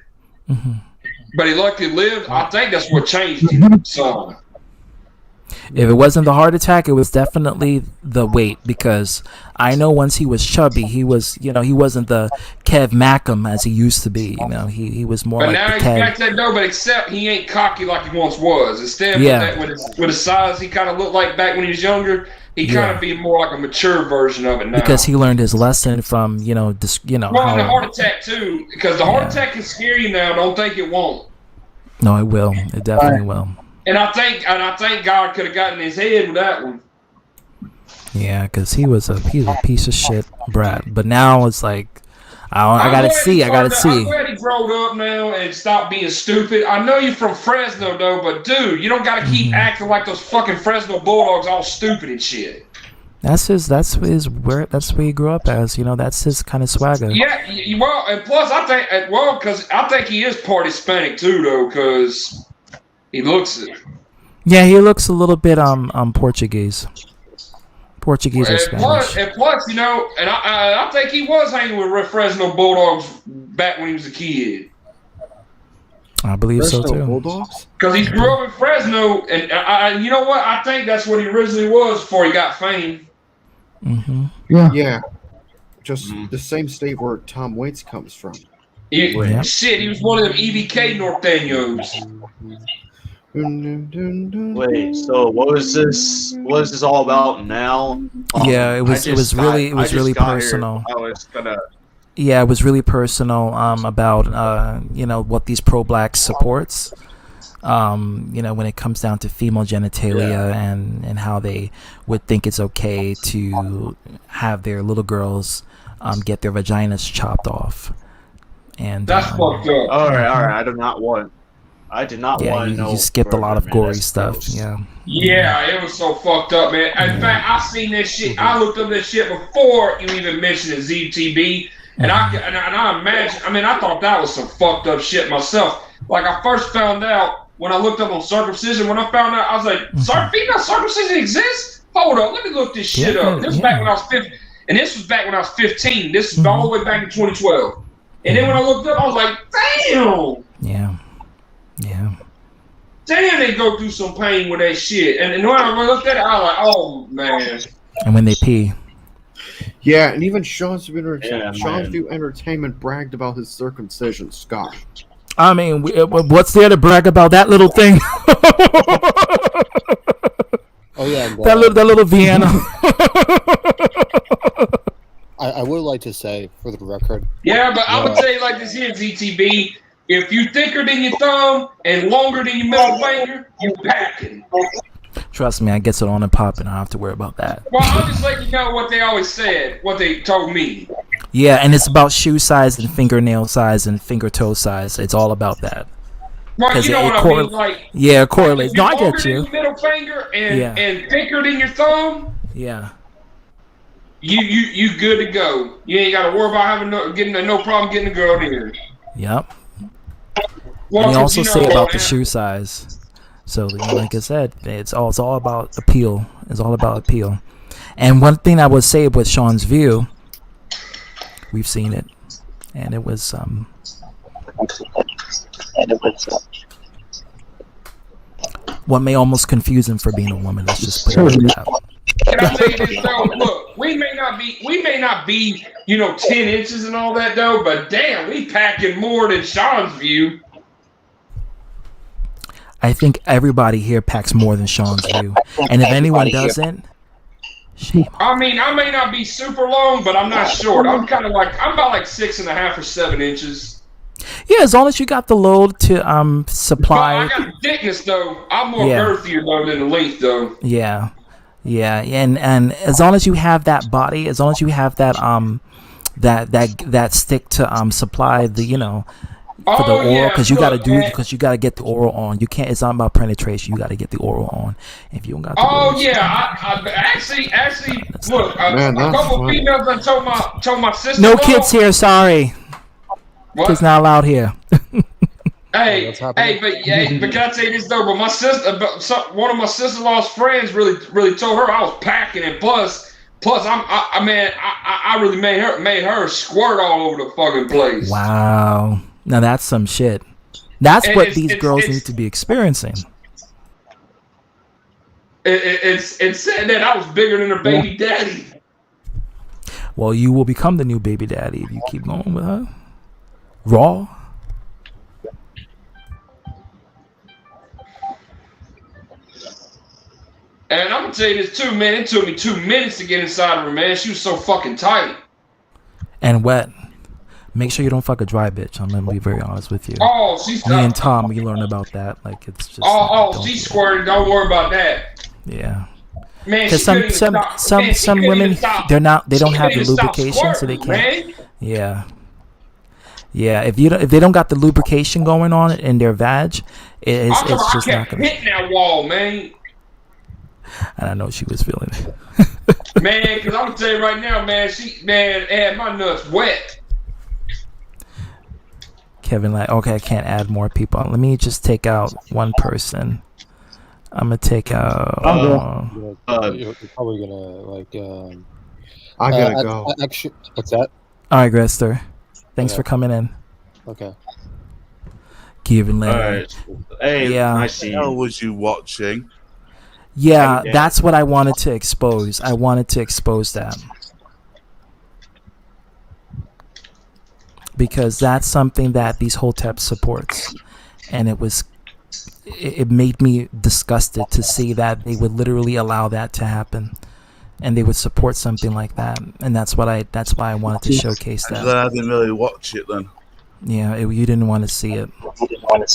S5: But he luckily lived. I think that's what changed him. So
S1: If it wasn't the heart attack, it was definitely the weight, because I know once he was chubby, he was, he wasn't the Kev Mackham as he used to be. He was more
S5: but
S1: like
S5: now
S1: the
S5: he's
S1: Kev.
S5: back to that though. But except he ain't cocky like he once was. Instead, with his size, he kind of looked like back when he was younger. He kind of be more like a mature version of it now.
S1: Because he learned his lesson from,
S5: Well, and the heart attack too, because the heart attack can scare you now. Don't think it won't.
S1: No, it will. It definitely will.
S5: And I think God could have gotten his head with that one.
S1: Yeah, because he's a piece of shit brat. But now it's like, I gotta see.
S5: I'm glad he grown up now and stopped being stupid. I know you're from Fresno though, but dude, you don't gotta keep acting like those fucking Fresno Bulldogs, all stupid and shit.
S1: That's where he grew up as. That's his kind of swagger.
S5: Yeah, well, and plus I think, because I think he is part Hispanic too, though, because he looks it.
S1: Yeah, he looks a little bit Portuguese. Portuguese or Spanish.
S5: And plus, and I think he was hanging with Fresno Bulldogs back when he was a kid.
S1: I believe so too.
S4: Bulldogs?
S5: Because he grew up in Fresno, and you know what? I think that's what he originally was before he got fame.
S4: Yeah. Just the same state where Tom Waits comes from.
S5: Shit, he was one of them EBK Norteños.
S10: Wait, so what was this? What is this all about now?
S1: Yeah, it was really personal. Yeah, it was really personal about what these pro-black supports. When it comes down to female genitalia and how they would think it's okay to have their little girls get their vaginas chopped off. And
S5: that's fucked up.
S10: All right. I did not want to know.
S1: You skipped a lot of gory stuff.
S5: Yeah, it was so fucked up, man. In fact, I seen that shit. I looked up that shit before you even mentioned ZTB, and I imagine. I mean, I thought that was some fucked up shit myself. Like I first found out when I looked up on circumcision. When I found out, I was like, "Female circumcision exists? Hold up, let me look this shit up." This was back when I was 15, and this was back when I was 15. This is all the way back in 2012. And then when I looked up, I was like, "Damn."
S1: Yeah.
S5: Damn, they go through some pain with that shit. And when I looked at it, I was like, "Oh man."
S1: And when they pee.
S4: Yeah, and even Sean's View Entertainment bragged about his circumcision, Scott.
S1: I mean, what's there to brag about that little thing?
S13: Oh yeah,
S1: that little Vienna.
S13: I would like to say, for the record.
S5: Yeah, but I would tell you like this here, ZTB. If you thicker than your thumb and longer than your middle finger, you packing.
S1: Trust me, I gets it on and popping. I don't have to worry about that.
S5: Well, I'll just let you know what they always said, what they told me.
S1: Yeah, and it's about shoe size and fingernail size and finger toe size. It's all about that.
S5: Well, you know what I mean? Like,
S1: yeah, it correlates. No, I get you.
S5: Your middle finger and thicker than your thumb.
S1: Yeah.
S5: You good to go. You ain't got to worry about no problem getting a girl there.
S1: Yep.
S5: Well,
S1: and they also say about the shoe size. So, like I said, it's all about appeal. It's all about appeal. And one thing I would say with Sean's view, we've seen it, and it was what may almost confuse him for being a woman. Let's just put it like that.
S5: Can I say this though? Look, we may not be, 10 inches and all that though, but damn, we packing more than Sean's view.
S1: I think everybody here packs more than Sean's view, and if anyone doesn't, shame.
S5: I mean, I may not be super long, but I'm not short. I'm about like 6.5 or 7 inches.
S1: Yeah, as long as you got the load to supply.
S5: But I got thickness though. I'm more
S1: Yeah.
S5: girthier though than the length though.
S1: Yeah, and as long as you have that body, as long as you have that that stick to supply the for the oral, because you gotta get the oral on. You can't. It's not about penetration. You gotta get the oral on. If you don't got the oral,
S5: I actually look.
S4: Man,
S5: a
S4: that's
S5: couple
S4: funny.
S5: females I told my sister.
S1: no kids here. Sorry,
S5: What?
S1: kids not allowed here.
S5: But can I tell you this though? But my sister, one of my sister-in-law's friends really told her I was packing, and plus I really made her squirt all over the fucking place.
S1: Wow, now that's some shit. That's
S5: And
S1: what
S5: it's-
S1: these
S5: it's-
S1: girls
S5: it's-
S1: need to be experiencing.
S5: It said that I was bigger than her baby daddy.
S1: Well, you will become the new baby daddy if you keep going with her. Raw.
S5: And I'm gonna tell you this too, man. It took me 2 minutes to get inside of her, man. She was so fucking tight.
S1: And wet. Make sure you don't fuck a dry bitch. I'm gonna be very honest with you.
S5: Oh, she's
S1: Me and Tom, we learned about that. Like it's just.
S5: she squirted. Don't worry about that.
S1: Yeah.
S5: Man,
S1: Because
S5: she couldn't even stop. Man, she
S1: some
S5: couldn't
S1: women
S5: even stop.
S1: they don't
S5: She
S1: have the
S5: couldn't even stop
S1: lubrication, so they
S5: squirting,
S1: can't.
S5: man.
S1: Yeah. If they don't got the lubrication going on in their vag, it's
S5: I
S1: just not
S5: kept
S1: gonna.
S5: hitting that wall, man.
S1: And I know she was feeling it.
S5: Man, because I'm gonna tell you right now, man. She had my nuts wet.
S1: Kevin, like, okay, I can't add more people. Let me just take out one person. I'm gonna take out.
S13: You're probably gonna
S4: I gotta go.
S13: Actually, what's that?
S1: All right, Grester. Thanks
S13: Yeah.
S1: for coming in.
S13: Okay.
S1: Kevin,
S10: All right. Hey,
S1: Yeah.
S10: nice to
S15: What the hell
S10: you.
S15: was you watching?
S1: Yeah,
S10: Hey,
S1: that's what I wanted to expose. I wanted to expose that. Because that's something that these Hotep supports. And it made me disgusted to see that they would literally allow that to happen. And they would support something like that. And that's why I wanted to showcase
S15: I
S1: that.
S15: didn't really watch it then.
S1: Yeah, you didn't want to see it.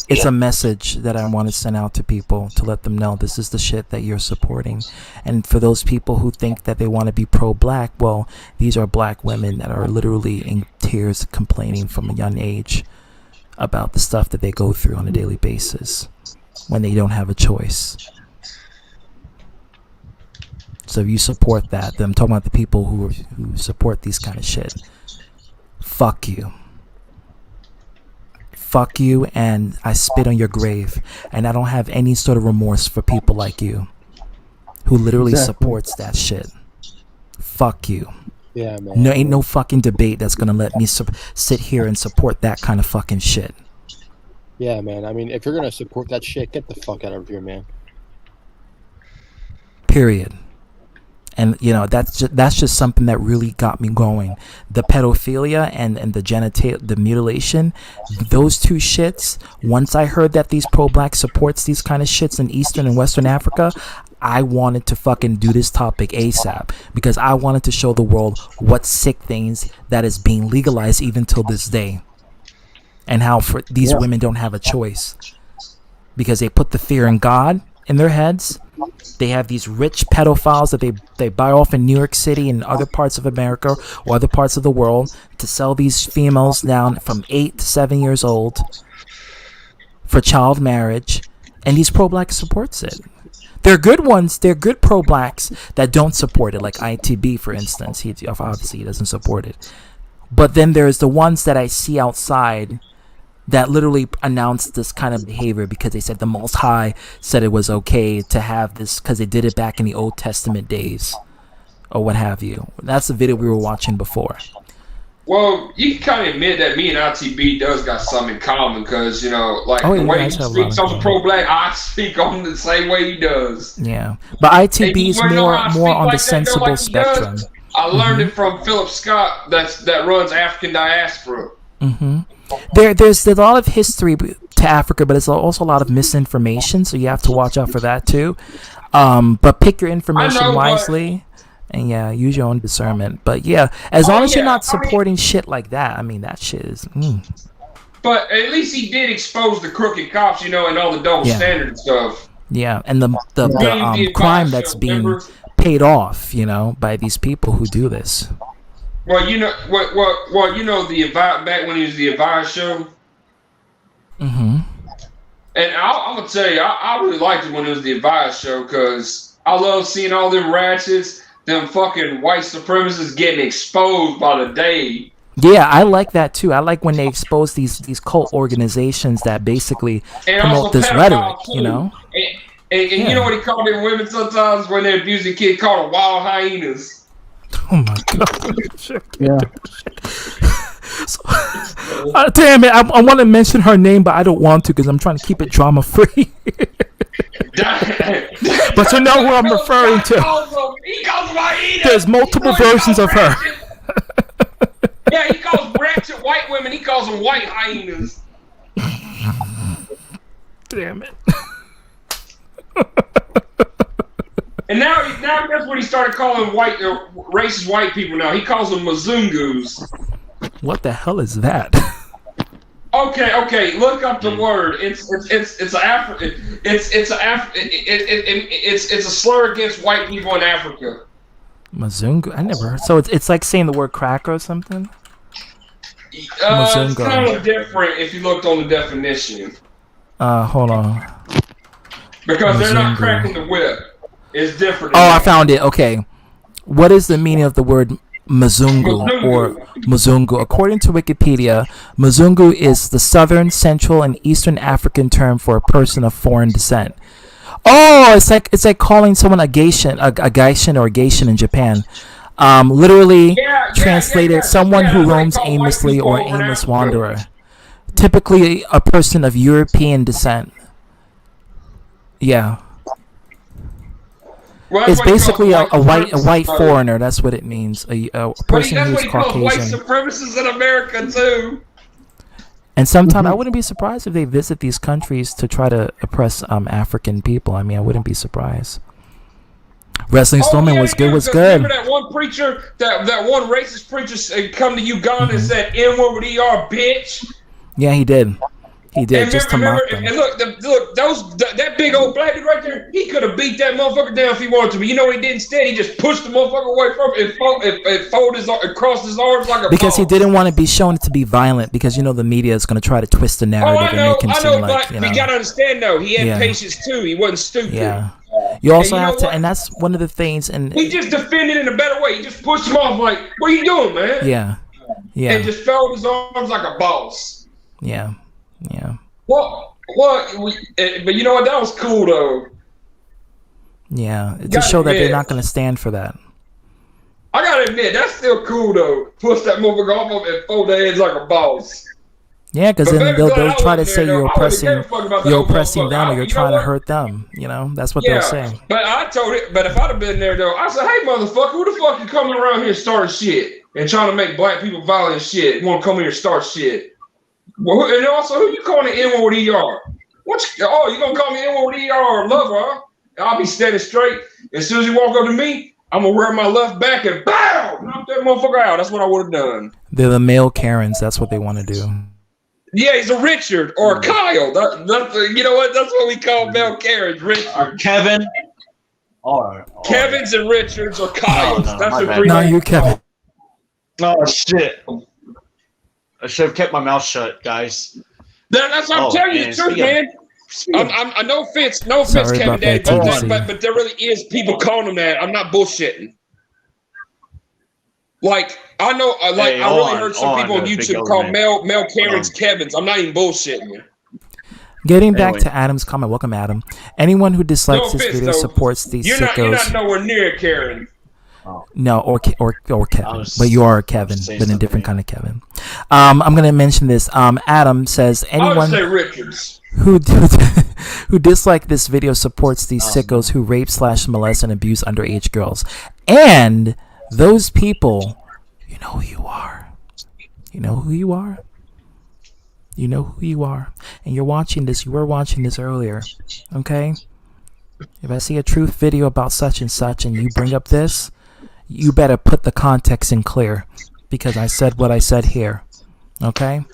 S1: It's a message that I want to send out to people to let them know this is the shit that you're supporting. And for those people who think that they want to be pro-black, well, these are black women that are literally in tears complaining from a young age about the stuff that they go through on a daily basis when they don't have a choice. So if you support that, then I'm talking about the people who support these kind of shit. Fuck you. Fuck you, and I spit on your grave. And I don't have any sort of remorse for people like you who literally supports that shit. Fuck you.
S13: Yeah, man.
S1: No, ain't no fucking debate that's gonna let me sit here and support that kind of fucking shit.
S13: Yeah, man. I mean, if you're gonna support that shit, get the fuck out of here, man.
S1: Period. And that's just something that really got me going. The pedophilia and the mutilation, those two shits. Once I heard that these pro-black supports these kind of shits in Eastern and Western Africa, I wanted to fucking do this topic ASAP because I wanted to show the world what sick things that is being legalized even till this day, and how for these women don't have a choice because they put the fear in God in their heads. They have these rich pedophiles that they buy off in New York City and other parts of America or other parts of the world to sell these females down from 8 to 7 years old for child marriage, and these pro-black supports it. They're good ones. They're good pro-blacks that don't support it, like ITB, for instance. He obviously doesn't support it. But then there's the ones that I see outside that literally announced this kind of behavior because they said the Most High said it was okay to have this because they did it back in the Old Testament days or what have you. That's the video we were watching before.
S5: Well, you can kind of admit that me and ITB does got something in common because, you know, like the way he speaks on the pro-black, I speak on the same way he does.
S1: Yeah, but ITB is more on the sensible spectrum.
S5: I learned it from Philip Scott that runs African Diaspora.
S1: Mm-hmm. There's a lot of history to Africa, but it's also a lot of misinformation, so you have to watch out for that too. But pick your information wisely. And yeah, use your own discernment. But yeah, as long as you're not supporting shit like that, I mean, that shit is.
S5: But at least he did expose the crooked cops, you know, and all the double standard stuff.
S1: Yeah, and the crime that's being paid off, you know, by these people who do this.
S5: Well, you know, you know, back when he was the Advice show.
S1: Mm-hmm.
S5: And I'm gonna tell you, I really liked it when it was the Advice show because I love seeing all them ratchets. Them fucking white supremacists getting exposed by the day.
S1: Yeah, I like that too. I like when they expose these cult organizations that basically promote this rhetoric, you know?
S5: And you know what he called them women sometimes when they abuse a kid? Called them wild hyenas.
S1: Oh my god. Yeah. So, damn it, I want to mention her name, but I don't want to because I'm trying to keep it drama free. But you know who I'm referring to. There's multiple versions of her.
S5: Yeah, he calls ratchet white women, he calls them white hyenas.
S1: Damn it.
S5: And now that's what he started calling racist white people now. He calls them Mazungus.
S1: What the hell is that?
S5: Okay. Look up the word. It's a slur against white people in Africa.
S1: Mazungu? I never heard. So it's like saying the word cracker or something?
S5: It's kind of different if you looked on the definition.
S1: Hold on.
S5: Because
S1: Mazungu.
S5: they're not cracking the whip. It's different.
S1: Oh, I found it. Okay. What is the meaning of the word Mzungu or Mzungu? According to Wikipedia, Mzungu is the southern, central, and eastern African term for a person of foreign descent. Oh, it's like calling someone a Gaishan or a Gaishan in Japan. Literally translated, someone who roams aimlessly or aimless wanderer. Typically a person of European descent. Yeah.
S5: Well,
S1: it's basically a white foreigner. That's what it means. A person who's Caucasian.
S5: White supremacists in America too.
S1: And sometimes I wouldn't be surprised if they visit these countries to try to oppress African people. I mean, I wouldn't be surprised. Wrestling Storming was good.
S5: Remember that one preacher, that one racist preacher, come to Uganda and said "N-word with ER, bitch."
S1: Yeah, he did. He did, just to mock them.
S5: And look, that big old black dude right there, he could have beat that motherfucker down if he wanted to, but you know what he did instead? He just pushed the motherfucker away from him and crossed his arms like a
S1: because he didn't want to be shown to be violent, because you know the media is going to try to twist the narrative and make him seem like, you know.
S5: You got to understand though, he had patience too. He wasn't stupid.
S1: Yeah. You also have to, and that's one of the things. And
S5: he just defended in a better way. He just pushed him off like, "What are you doing, man?"
S1: Yeah.
S5: And just folded his arms like a boss.
S1: Yeah.
S5: Well, but you know what? That was cool though.
S1: Yeah, to show that they're not going to stand for that.
S5: I gotta admit, that's still cool though. Push that motherfucker off and fold their heads like a boss.
S1: Yeah, because then they'll try to say you're oppressing them, or you're trying to hurt them. You know, that's what they'll say.
S5: But I told it. But if I'd have been there though, I said, "Hey, motherfucker, who the fuck you coming around here starting shit and trying to make black people violent and shit? You want to come here and start shit?" Well, and also, who you calling the N-word with ER? You gonna call me N-word with ER or lover, huh? I'll be standing straight. As soon as you walk up to me, I'm gonna wear my left back and BOW! Knock that motherfucker out. That's what I would have done.
S1: They're the male Karens. That's what they want to do.
S5: Yeah, he's a Richard or a Kyle. That's you know what? That's what we call male Karens, Richard.
S10: Kevin. All right.
S5: Kevins and Richards or Kyles. That's the three.
S1: No, you're Kevin.
S10: Oh shit. I should have kept my mouth shut, guys.
S5: That's what I'm telling you the truth, man. No offense, Kevin Daddy, but there really is people calling him that. I'm not bullshitting. Like I know, I really heard some people on YouTube call male Karens Kevins. I'm not even bullshitting.
S1: Getting back to Adam's comment, welcome Adam. Anyone who dislikes this video supports these sickos.
S5: You're not nowhere near Karen.
S1: No, or Kevin,
S10: was-
S1: but you are Kevin,
S10: saying
S1: but a
S10: something,
S1: different kind of Kevin. I'm gonna mention this. Adam says
S5: I would
S1: anyone
S5: say Richards.
S1: who who dislike this video supports these sickos who rape / molest and abuse underage girls, and those people, you know who you are. You know who you are. You know who you are, and you're watching this. You were watching this earlier, okay? If I see a truth video about such and such, and you bring up this, you better put the context in clear, because I said what I said here, okay?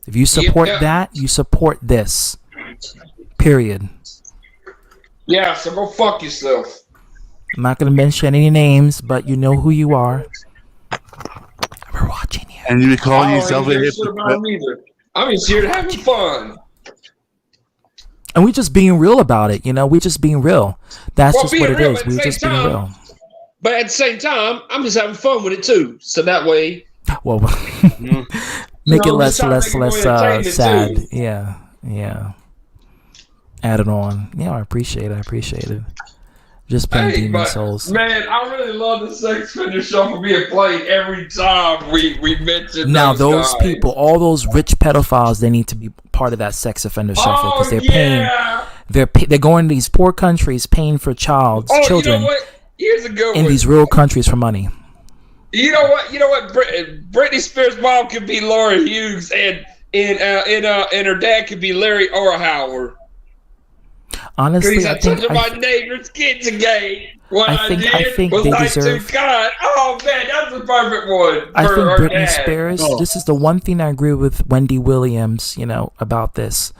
S1: If you support that, you support this. Period.
S5: Yeah, so go fuck yourself.
S1: I'm not gonna mention any names, but you know who you are. We're watching you.
S15: And you be calling
S5: I
S15: yourself a
S5: don't shit about
S15: hypocrite.
S5: him either. I'm just here having fun.
S1: And we're just being real about it, you know. We're just being real. That's
S5: Well,
S1: just
S5: being
S1: what it
S5: real
S1: is.
S5: at the
S1: We're
S5: same
S1: just being
S5: time.
S1: real.
S5: But at the same time, I'm just having fun with it too. So that way,
S1: Well, make
S5: You
S1: it
S5: know,
S1: less
S5: just trying to make it more entertaining,
S1: sad.
S5: too.
S1: Yeah. Add it on. Yeah, I appreciate it. Just playing
S5: hey,
S1: Demon
S5: but
S1: Souls.
S5: man, I really love the Sex Offender Shuffle being played every time we mention
S1: Now those
S5: guys.
S1: people, all those rich pedophiles, they need to be part of that sex offender shuffle because they're paying. They're going to these poor countries paying for children
S5: You know what? Here's a good
S1: in
S5: one.
S1: these rural countries for money.
S5: You know what? Britney Spears' mom could be Laura Hughes, and her dad could be Larry Orhauer.
S1: Honestly,
S5: Because
S1: I
S5: I took
S1: think
S5: my neighbor's kids again. What
S1: I think
S5: was
S1: they
S5: like
S1: deserve.
S5: too kind. Oh man, that's the perfect one.
S1: I
S5: for
S1: think
S5: her
S1: Britney
S5: dad.
S1: Spears. This is the one thing I agree with Wendy Williams. You know about this.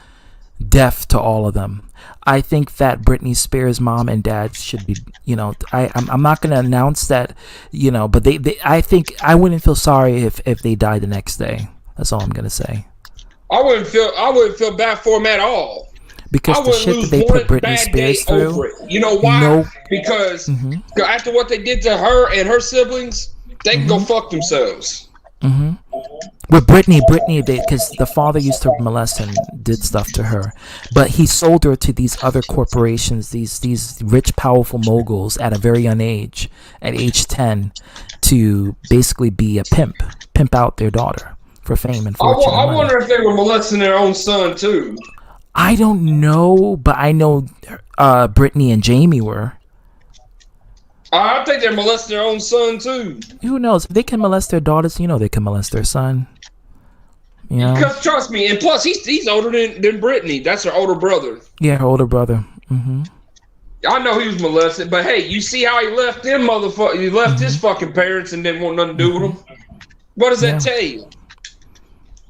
S1: Deaf to all of them. I think that Britney Spears' mom and dad should be. You know, I'm not going to announce that. You know, but they. I think I wouldn't feel sorry if they died the next day. That's all I'm going to say.
S5: I wouldn't feel bad for him at all.
S1: Because
S5: I
S1: the
S5: wouldn't
S1: shit that
S5: lose
S1: they
S5: one
S1: put Britney
S5: bad
S1: Spears
S5: day over
S1: through.
S5: it. You know why?
S1: No.
S5: Because after what they did to her and her siblings, they can go fuck themselves.
S1: With Britney, because the father used to molest and did stuff to her, but he sold her to these other corporations, these rich, powerful moguls at a very young age, at age 10, to basically be a pimp out their daughter for fame and fortune.
S5: I wonder if they were molesting their own son too.
S1: I don't know, but I know Britney and Jamie were.
S5: I think they're molesting their own son too.
S1: Who knows? If they can molest their daughters, you know they can molest their son. You know?
S5: Because trust me, and plus he's older than Britney. That's her older brother.
S1: Yeah, her older brother.
S5: I know he was molested, but hey, you see how he left them motherfucker? He left his fucking parents and didn't want nothing to do with them. What does that tell you?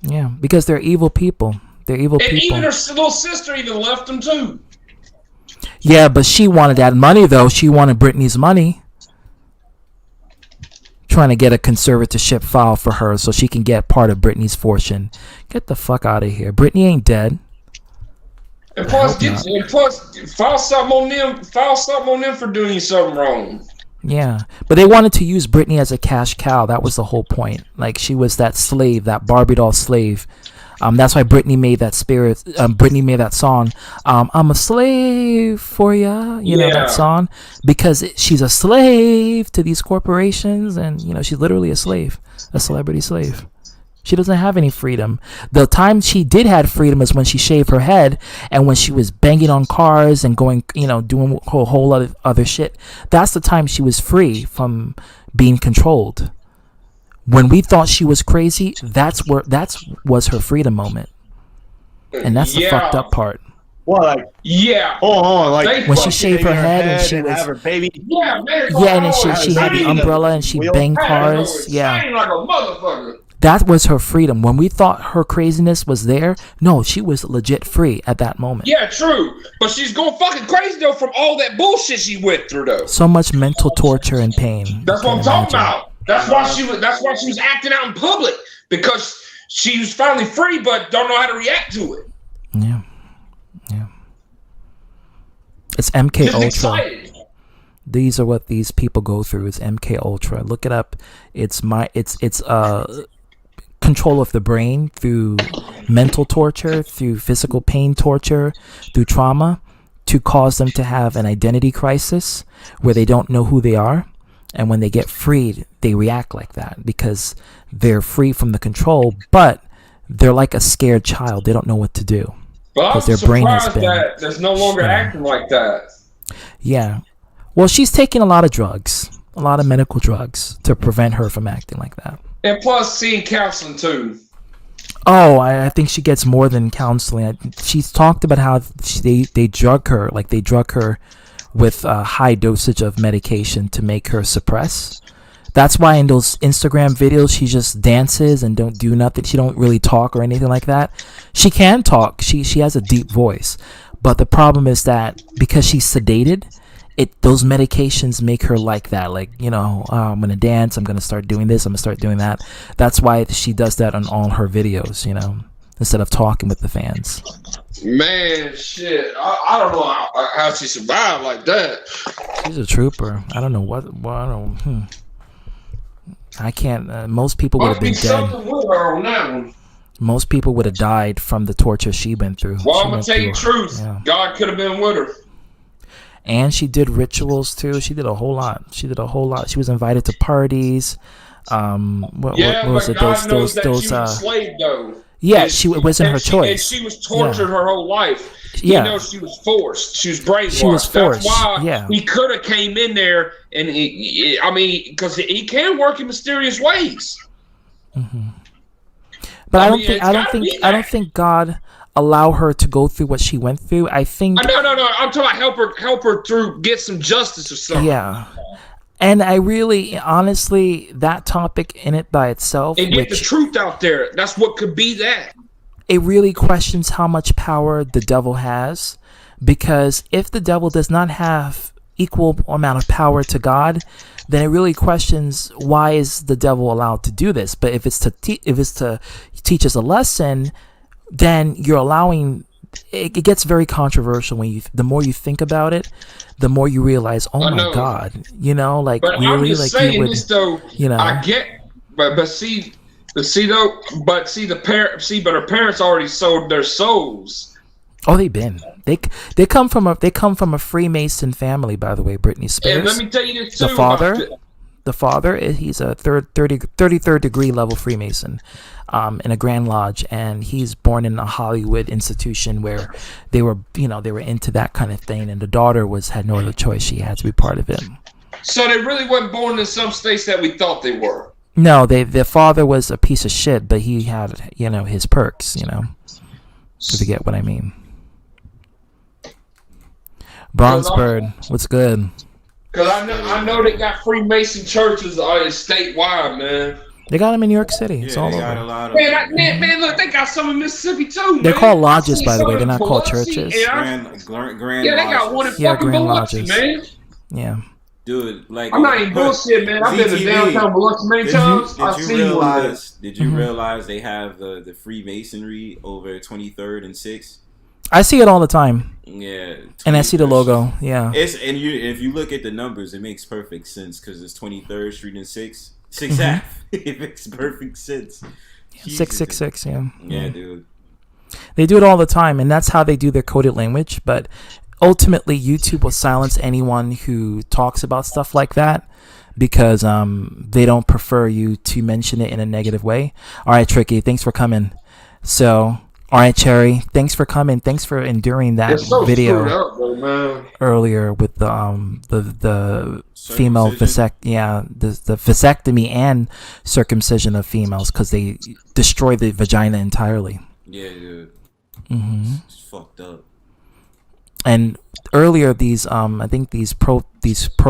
S1: Yeah, because they're evil people. They're evil
S5: And
S1: people.
S5: even her little sister even left him too.
S1: Yeah, but she wanted that money, though. She wanted Britney's money. Trying to get a conservatorship file for her so she can get part of Britney's fortune. Get the fuck out of here. Britney ain't dead.
S5: And plus, file something on them. File something on them for doing something wrong.
S1: Yeah, but they wanted to use Britney as a cash cow. That was the whole point. Like, she was that slave, that Barbie doll slave. That's why Britney made that Britney made that song. I'm a slave for ya. You know that song, because she's a slave to these corporations, and you know she's literally a slave, a celebrity slave. She doesn't have any freedom. The time she did have freedom is when she shaved her head and when she was banging on cars and going, you know, doing a whole other shit. That's the time she was free from being controlled. When we thought she was crazy, that was her freedom moment, and that's the fucked up part.
S10: What? Like, hold on, like
S1: when she shaved her head and she was
S10: have her baby.
S5: Yeah, man.
S1: and then she had the umbrella and she banged cars. Yeah,
S5: Like a motherfucker.
S1: that was her freedom. When we thought her craziness was there, no, she was legit free at that moment.
S5: Yeah, true. But she's going fucking crazy though from all that bullshit she went through though.
S1: So much mental torture and pain.
S5: That's what I'm talking about. That's why she was acting out in public, because she was finally free but don't know how to react to it.
S1: Yeah. It's MK
S5: Just
S1: Ultra.
S5: excited.
S1: These are what these people go through. It's MK Ultra. Look it up. It's control of the brain through mental torture, through physical pain torture, through trauma, to cause them to have an identity crisis where they don't know who they are. And when they get freed, they react like that because they're free from the control, but they're like a scared child. They don't know what to do.
S5: But I'm
S1: because their brain has
S5: surprised
S1: been,
S5: that there's no longer acting like that.
S1: Yeah. Well, she's taking a lot of drugs, a lot of medical drugs to prevent her from acting like that.
S5: And plus, seeing counseling too.
S1: Oh, I think she gets more than counseling. She's talked about how they drug her, like they drug her with a high dosage of medication to make her suppress. That's why in those Instagram videos she just dances and don't do nothing. She don't really talk or anything like that. She can talk. She has a deep voice, but the problem is that because she's sedated, those medications make her like that. Like, you know, I'm gonna dance. I'm gonna start doing this. I'm gonna start doing that. That's why she does that on all her videos. You know, instead of talking with the fans.
S5: Man, shit. I don't know how she survived like that.
S1: She's a trooper. I don't know what I don't. I can't. Most people would have been dead.
S5: Something with her on that one.
S1: Most people would have died from the torture she went through.
S5: Well, I'm gonna tell you the truth. Yeah. God could have been with her.
S1: And she did rituals too. She did a whole lot. She was invited to parties. What was it?
S5: God knows that she was a slave, though.
S1: Yeah, it wasn't her choice.
S5: And she was tortured her whole life.
S1: Yeah.
S5: You know, she was forced. She was brainwashed.
S1: She was forced.
S5: That's why
S1: yeah.
S5: he could have came in there and because he can work in mysterious ways.
S1: Mm-hmm. But I don't think God allow her to go through what she went through. I think
S5: no. I'm talking about help her through get some justice or something.
S1: Yeah. And I really, honestly, that topic in it by itself,
S5: and get the truth out there. That's what could be that.
S1: It really questions how much power the devil has, because if the devil does not have equal amount of power to God, then it really questions why is the devil allowed to do this. But if it's to teach us a lesson, then you're allowing. It gets very controversial when the more you think about it, the more you realize, oh my God, you know, like
S5: but
S1: really,
S5: I'm just
S1: like
S5: saying
S1: you would,
S5: this though.
S1: You know,
S5: I get, but her parents already sold their souls.
S1: Oh, they come from a Freemason family, by the way, Britney Spears.
S5: And let me tell you this too.
S1: The father, he's a 33rd degree level Freemason, in a Grand Lodge, and he's born in a Hollywood institution where they were into that kind of thing, and the daughter had no other choice; she had to be part of it.
S5: So they really weren't born in some states that we thought they were.
S1: No, their father was a piece of shit, but he had his perks, if you get what I mean. Bronzebird, what's good?
S5: Because I know they got Freemason churches statewide, man.
S1: They got them in New York City. It's all over.
S5: Man, look, they got some in Mississippi too.
S1: They're called lodges, by the way. They're not called churches.
S5: Grand they got one in fucking Biloxi, man.
S1: Yeah.
S10: Dude, like
S5: I'm not even bullshit, man. I've been to downtown Biloxi many times.
S10: Did you realize they have the Freemasonry over 23rd and 6th?
S1: I see it all the time.
S10: Yeah,
S1: and I see the logo. Yeah,
S10: if you look at the numbers, it makes perfect sense because it's 23rd Street and 6th Ave. It makes perfect sense.
S1: 666. Yeah.
S10: Yeah, dude.
S1: They do it all the time, and that's how they do their coded language. But ultimately, YouTube will silence anyone who talks about stuff like that because they don't prefer you to mention it in a negative way. All right, Tricky, thanks for coming. So. All right, Cherry. Thanks for coming. Thanks for enduring that video earlier with the female the vasectomy and circumcision of females because they destroy the vagina entirely.
S10: Yeah, dude.
S1: Mm-hmm.
S10: It's fucked up.
S1: And earlier, I think these pro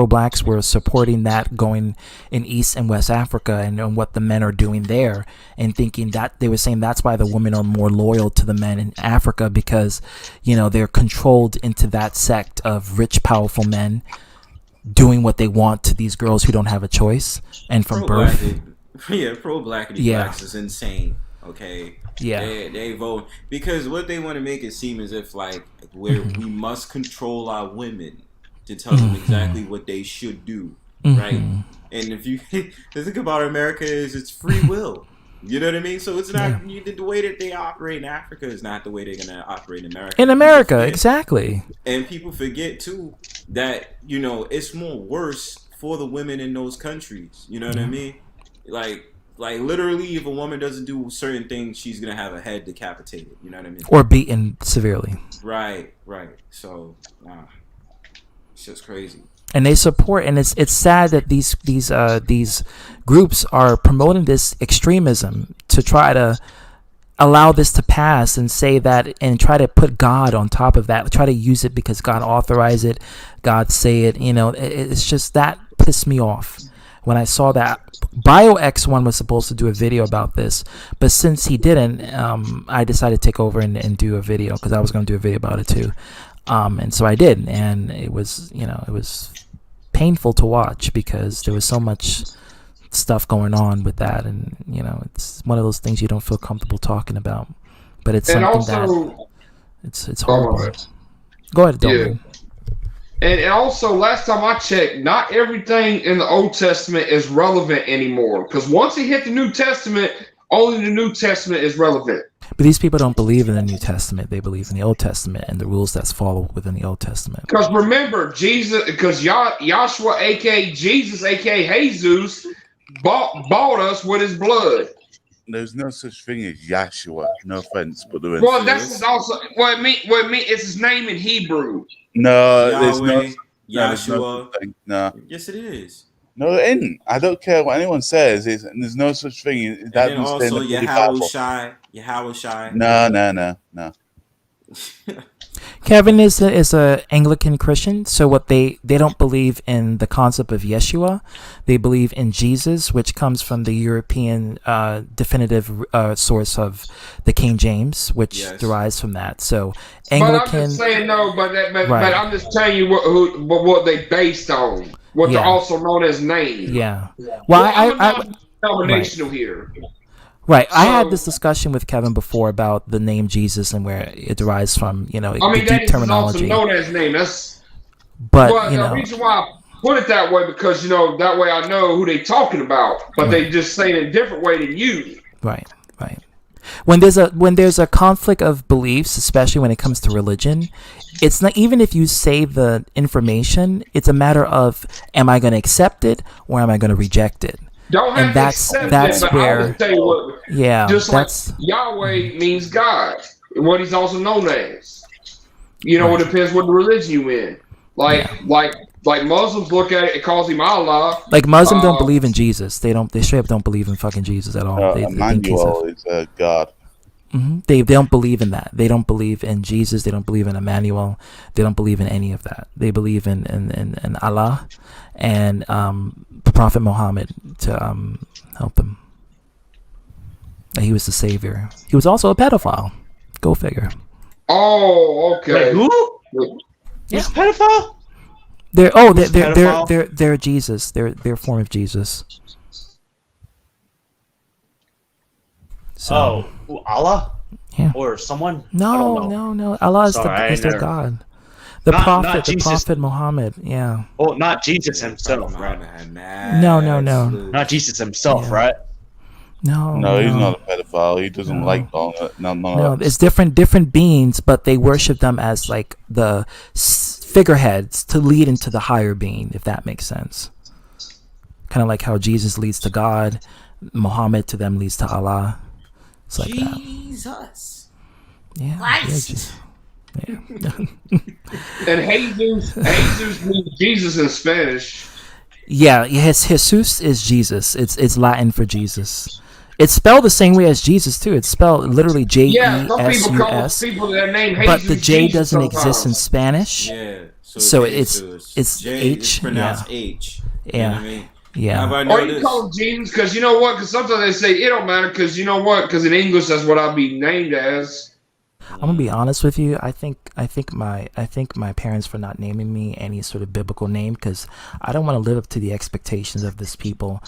S1: blacks were supporting that going in East and West Africa and what the men are doing there, and thinking that they were saying that's why the women are more loyal to the men in Africa because they're controlled into that sect of rich, powerful men doing what they want to these girls who don't have a choice and from birth.
S10: Pro-blackity blacks is insane. Okay.
S1: Yeah,
S10: they vote because what they want to make it seem as if like we must control our women to tell them exactly what they should do, right? And if you the thing about America is it's free will. You know what I mean? So it's not the way that they operate in Africa is not the way they're gonna operate in America.
S1: In America, exactly.
S10: And people forget too that it's more worse for the women in those countries. You know what I mean? Like literally, if a woman doesn't do certain things, she's gonna have her head decapitated. You know what I mean?
S1: Or beaten severely.
S10: Right. So, it's just crazy.
S1: And they support, and it's sad that these groups are promoting this extremism to try to allow this to pass and say that, and try to put God on top of that, try to use it because God authorized it, God say it. It's just that pissed me off when I saw that. BioX1 was supposed to do a video about this, but since he didn't, I decided to take over and do a video, because I was going to do a video about it too. And so I did, and it was painful to watch because there was so much stuff going on with that, and it's one of those things you don't feel comfortable talking about, but it's something that it's horrible. Go ahead, Dalton.
S5: And also, last time I checked, not everything in the Old Testament is relevant anymore, because once it hit the New Testament, only the New Testament is relevant.
S1: But these people don't believe in the New Testament. They believe in the Old Testament and the rules that's followed within the Old Testament.
S5: Because remember, Jesus, because Yahshua, a.k.a. Jesus, a.k.a. Jesus, bought us with his blood.
S15: There's no such thing as Yahshua. No offense, but there is.
S5: Well, that's also what it means. It's his name in Hebrew.
S15: No,
S10: Yahweh,
S15: there's no
S10: Yahshua.
S15: No.
S10: Yes, it is.
S15: No, it ain't. I don't care what anyone says. There's no such thing.
S10: And then also Yahweh Shai.
S15: No.
S1: Kevin is a Anglican Christian, so what they don't believe in the concept of Yeshua. They believe in Jesus, which comes from the European definitive source of the King James, which derives from that. So Anglican.
S5: But I'm just saying but
S1: Right.
S5: I'm just telling you what they based on. What they're also known as names.
S1: Yeah. Well,
S5: I'm denominational here.
S1: Right. I had this discussion with Kevin before about the name Jesus and where it derives from, the deep
S5: that is
S1: terminology.
S5: also known as name.
S1: But
S5: the reason why I put it that way, because, that way I know who they talking about. But they just say it a different way than you.
S1: Right. When there's a conflict of beliefs, especially when it comes to religion, it's not, even if you say the information, it's a matter of, am I going to accept it or am I going to reject it?
S5: Don't have to accept
S1: that's
S5: it, but
S1: where,
S5: I will tell you what.
S1: Yeah,
S5: just like Yahweh means God, what he's also known as. It depends what religion you in. Like Muslims look at it, it calls him Allah.
S1: Like Muslims don't believe in Jesus. They straight up don't believe in fucking Jesus at all. They think he's
S15: is God.
S1: Mm-hmm. They don't believe in that. They don't believe in Jesus. They don't believe in Emmanuel. They don't believe in any of that. They believe in Allah and Prophet Muhammad to help them. He was the savior. He was also a pedophile. Go figure.
S5: Oh, okay.
S17: Wait, who? He's a pedophile?
S1: They're Jesus. They're a form of Jesus. So,
S17: Allah?
S1: Yeah.
S17: Or someone?
S1: No. Allah is their God. The prophet Muhammad. Yeah.
S17: Oh, not Jesus himself, right?
S1: No.
S17: Not Jesus himself, right?
S1: No,
S15: he's not a pedophile. He doesn't like all that.
S1: No, it's different beings, but they worship them as like the figureheads to lead into the higher being, if that makes sense. Kind of like how Jesus leads to God, Muhammad to them leads to Allah. It's like
S2: Jesus.
S1: That. Yeah.
S2: Christ.
S1: Yeah.
S5: And Jesus means Jesus in Spanish.
S1: Yeah, Jesus is Jesus. It's Latin for Jesus. It's spelled the same way as Jesus too. It's spelled literally J-E-S-U-S.
S5: People that name
S1: but the
S5: Jesus
S1: J
S5: Jesus
S1: doesn't
S5: sometimes.
S1: exist in Spanish.
S10: Yeah.
S1: So it's
S10: J,
S1: H.
S10: it's pronounced
S1: Yeah.
S10: H.
S1: Yeah.
S10: How about
S1: Yeah.
S5: Or you call him Jesus, because you know what? Because sometimes they say it don't matter, because you know what? Because in English that's what I'll be named as.
S1: I'm gonna be honest with you. I think my parents for not naming me any sort of biblical name, because I don't want to live up to the expectations of this people,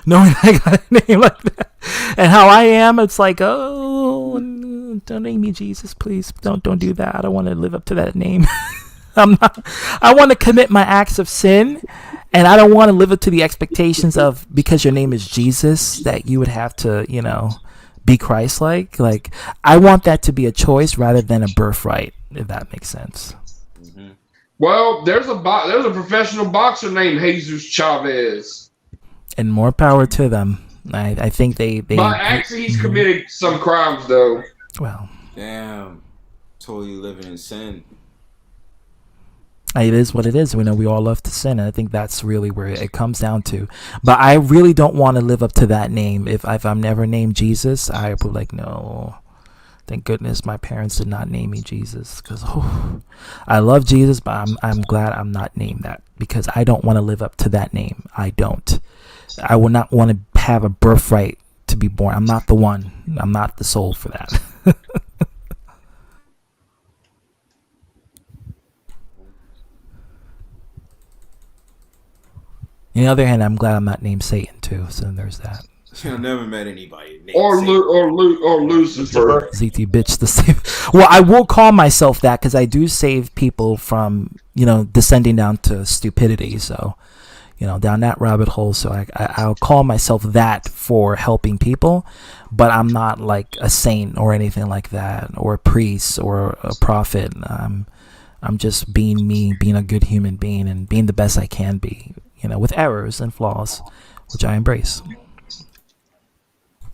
S1: knowing I got a name like that and how I am. It's like, oh, don't name me Jesus, please. Don't do that. I don't want to live up to that name. I want to commit my acts of sin, and I don't want to live up to the expectations of, because your name is Jesus, that you would have to, be Christ-like. Like, I want that to be a choice rather than a birthright, if that makes sense.
S5: Well, there's a professional boxer named Jesus Chavez.
S1: And more power to them. I think they.
S5: But actually, he's committed some crimes, though.
S1: Well,
S10: damn, totally living in sin.
S1: It is what it is. We know we all love to sin, and I think that's really where it comes down to. But I really don't want to live up to that name. If I'm never named Jesus, I would be like, no. Thank goodness my parents did not name me Jesus, because I love Jesus, but I'm glad I'm not named that, because I don't want to live up to that name. I don't. I will not want to have a birthright to be born. I'm not the one. I'm not the soul for that. On the other hand, I'm glad I'm not named Satan too. So there's that.
S10: I've never met anybody named
S5: or Lucifer.
S1: ZT bitch the same. Well, I will call myself that because I do save people from descending down to stupidity. So down that rabbit hole. So I'll call myself that for helping people, but I'm not like a saint or anything like that, or a priest or a prophet. I'm just being me, being a good human being, and being the best I can be. With errors and flaws, which I embrace.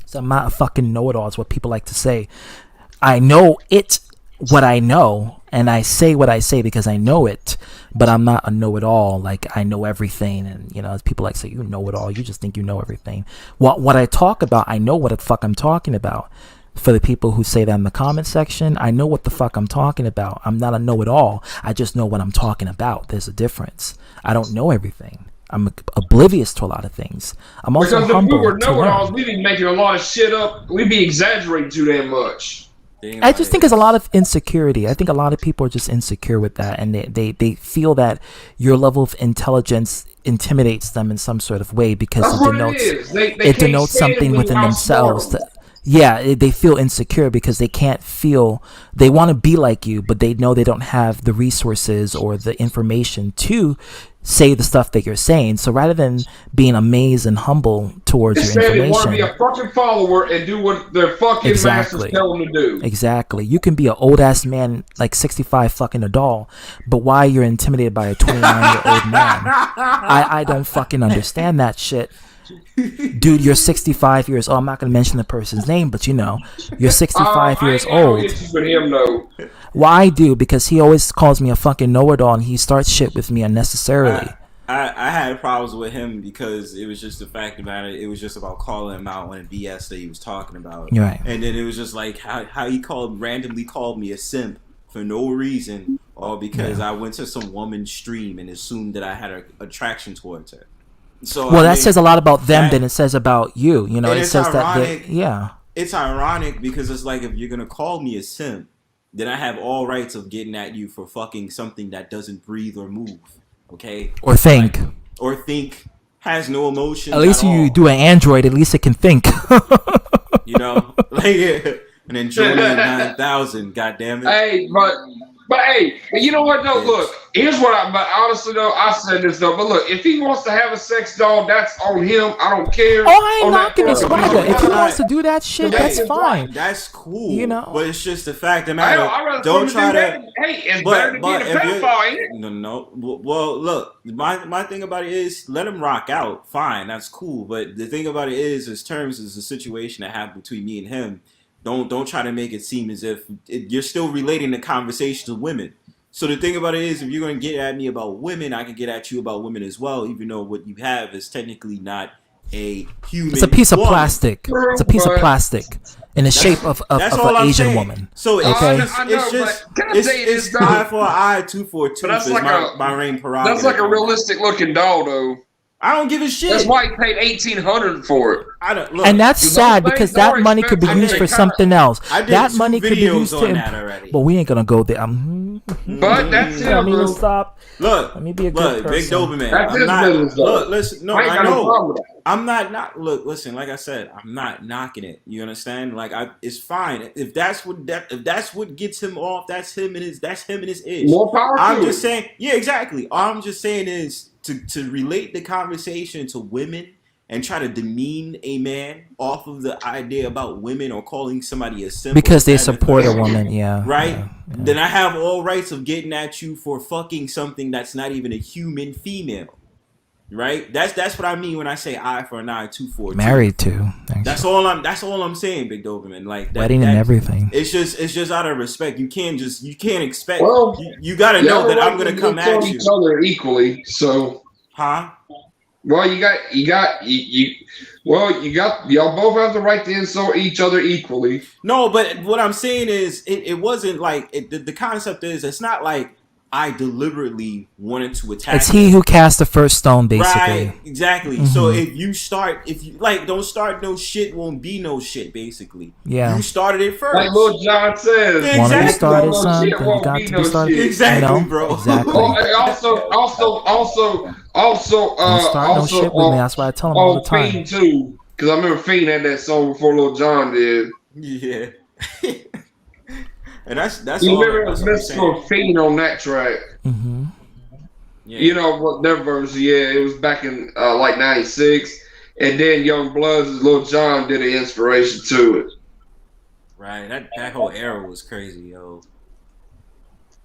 S1: So I'm not a fucking know-it-all, is what people like to say. I know what I know, and I say what I say because I know it, but I'm not a know-it-all, like I know everything, and as people like to say, you know it all, you just think you know everything. What I talk about, I know what the fuck I'm talking about. For the people who say that in the comment section, I know what the fuck I'm talking about. I'm not a know-it-all, I just know what I'm talking about. There's a difference. I don't know everything. I'm oblivious to a lot of things. I'm also
S5: because
S1: humble.
S5: If we were know-it-alls, we'd be making a lot of shit up. We'd be exaggerating too damn much.
S1: I just think there's a lot of insecurity. I think a lot of people are just insecure with that, and they feel that your level of intelligence intimidates them in some sort of way because it denotes something within themselves. They feel insecure because they can't feel, they want to be like you, but they know they don't have the resources or the information to say the stuff that you're saying. So rather than being amazed and humble towards your information,
S5: they want to be a fucking follower and do what their fucking masters tell them to do.
S1: Exactly. You can be an old ass man, like 65, fucking a doll, but why you're intimidated by a 29-year-old man? I don't fucking understand that shit. Dude, you're 65 years old. I'm not going to mention the person's name, but you're 65 years old. Well, I do, because he always calls me a fucking know-it-all, and he starts shit with me unnecessarily.
S10: I had problems with him because it was just the fact about it. It was just about calling him out on the BS that he was talking about.
S1: Right.
S10: And then it was just like how he randomly called me a simp for no reason, or because I went to some woman's stream and assumed that I had an attraction towards her. So
S1: that says a lot about them than it says about you. It says
S10: ironic,
S1: that
S10: it's ironic because it's like, if you're gonna call me a simp, then I have all rights of getting at you for fucking something that doesn't breathe or move, okay?
S1: Or think.
S10: Has no emotion.
S1: At least you do an Android. At least it can think.
S10: And then Julian 9000. God damn it.
S5: Hey, but hey, you know what though? Look, here's what but honestly though, I said this though. But look, if he wants to have a sex doll, that's on him. I don't care.
S1: I ain't knocking his swagger. If he wants to do that shit, that's fine.
S10: That's cool. But it's just the fact that don't try to.
S5: Hey, it's better to get a pedophile, ain't it?
S10: No. Well, look, my thing about it is, let him rock out. Fine, that's cool. But the thing about it is a situation that happened between me and him. Don't try to make it seem as if you're still relating the conversation to women. So the thing about it is, if you're going to get at me about women, I can get at you about women as well, even though what you have is technically not a human.
S1: It's a piece of plastic. It's a piece of plastic in the shape of an Asian woman.
S10: So it's eye for an eye, tooth for a tooth. That's like my main prerogative.
S5: That's like a realistic looking doll, though.
S10: I don't give a shit.
S5: That's why he paid $1,800 for it.
S1: And that's sad because that money could be used for something else. That money could be used to. But we ain't gonna go there.
S5: But that's
S1: it. Me to stop.
S10: Look,
S1: let me be a good person.
S10: Big Doberman.
S5: That's his business, though.
S10: Look, listen. No, I know. I'm not. Look, listen. Like I said, I'm not knocking it. You understand? Like, it's fine if that's what gets him off. That's him and his ish.
S5: More power.
S10: I'm just saying. Yeah, exactly. All I'm just saying is to relate the conversation to women and try to demean a man off of the idea about women or calling somebody a simple
S1: because they support a woman, yeah,
S10: right?
S1: yeah.
S10: Then I have all rights of getting at you for fucking something that's not even a human female, right? That's what I mean when I say eye for an eye, tooth for a tooth.
S1: Married to.
S10: That's all I'm saying, Big Doberman. Like
S1: wedding and everything.
S10: It's just out of respect. You can't expect. Well, you got to know that I'm gonna come at you.
S5: Each other equally, so.
S10: Huh?
S5: Well, y'all both have the right to insult each other equally.
S10: No, but what I'm saying is, it wasn't like the concept is it's not like I deliberately wanted to attack.
S1: It's he who cast the first stone, basically.
S10: Right, exactly. Mm-hmm. So if you don't start no shit, won't be no shit, basically.
S1: Yeah.
S10: You started it first.
S5: Like Lil Jon says.
S1: Exactly. One of you started something, you got to be started.
S10: Exactly, bro.
S1: Exactly.
S5: Also,
S1: don't start no shit with me. That's why I tell him all the time.
S5: Fiend too, because I remember Fiend had that song before Lil Jon did.
S10: Yeah. And that's
S5: you
S10: all.
S5: Remember Mr. Fiend on that track.
S1: Mm-hmm.
S5: Yeah. You know what that verse? Yeah, it was back in like '96, and then Young Bloods, Lil Jon did an inspiration to it.
S10: Right, that whole era was crazy, yo.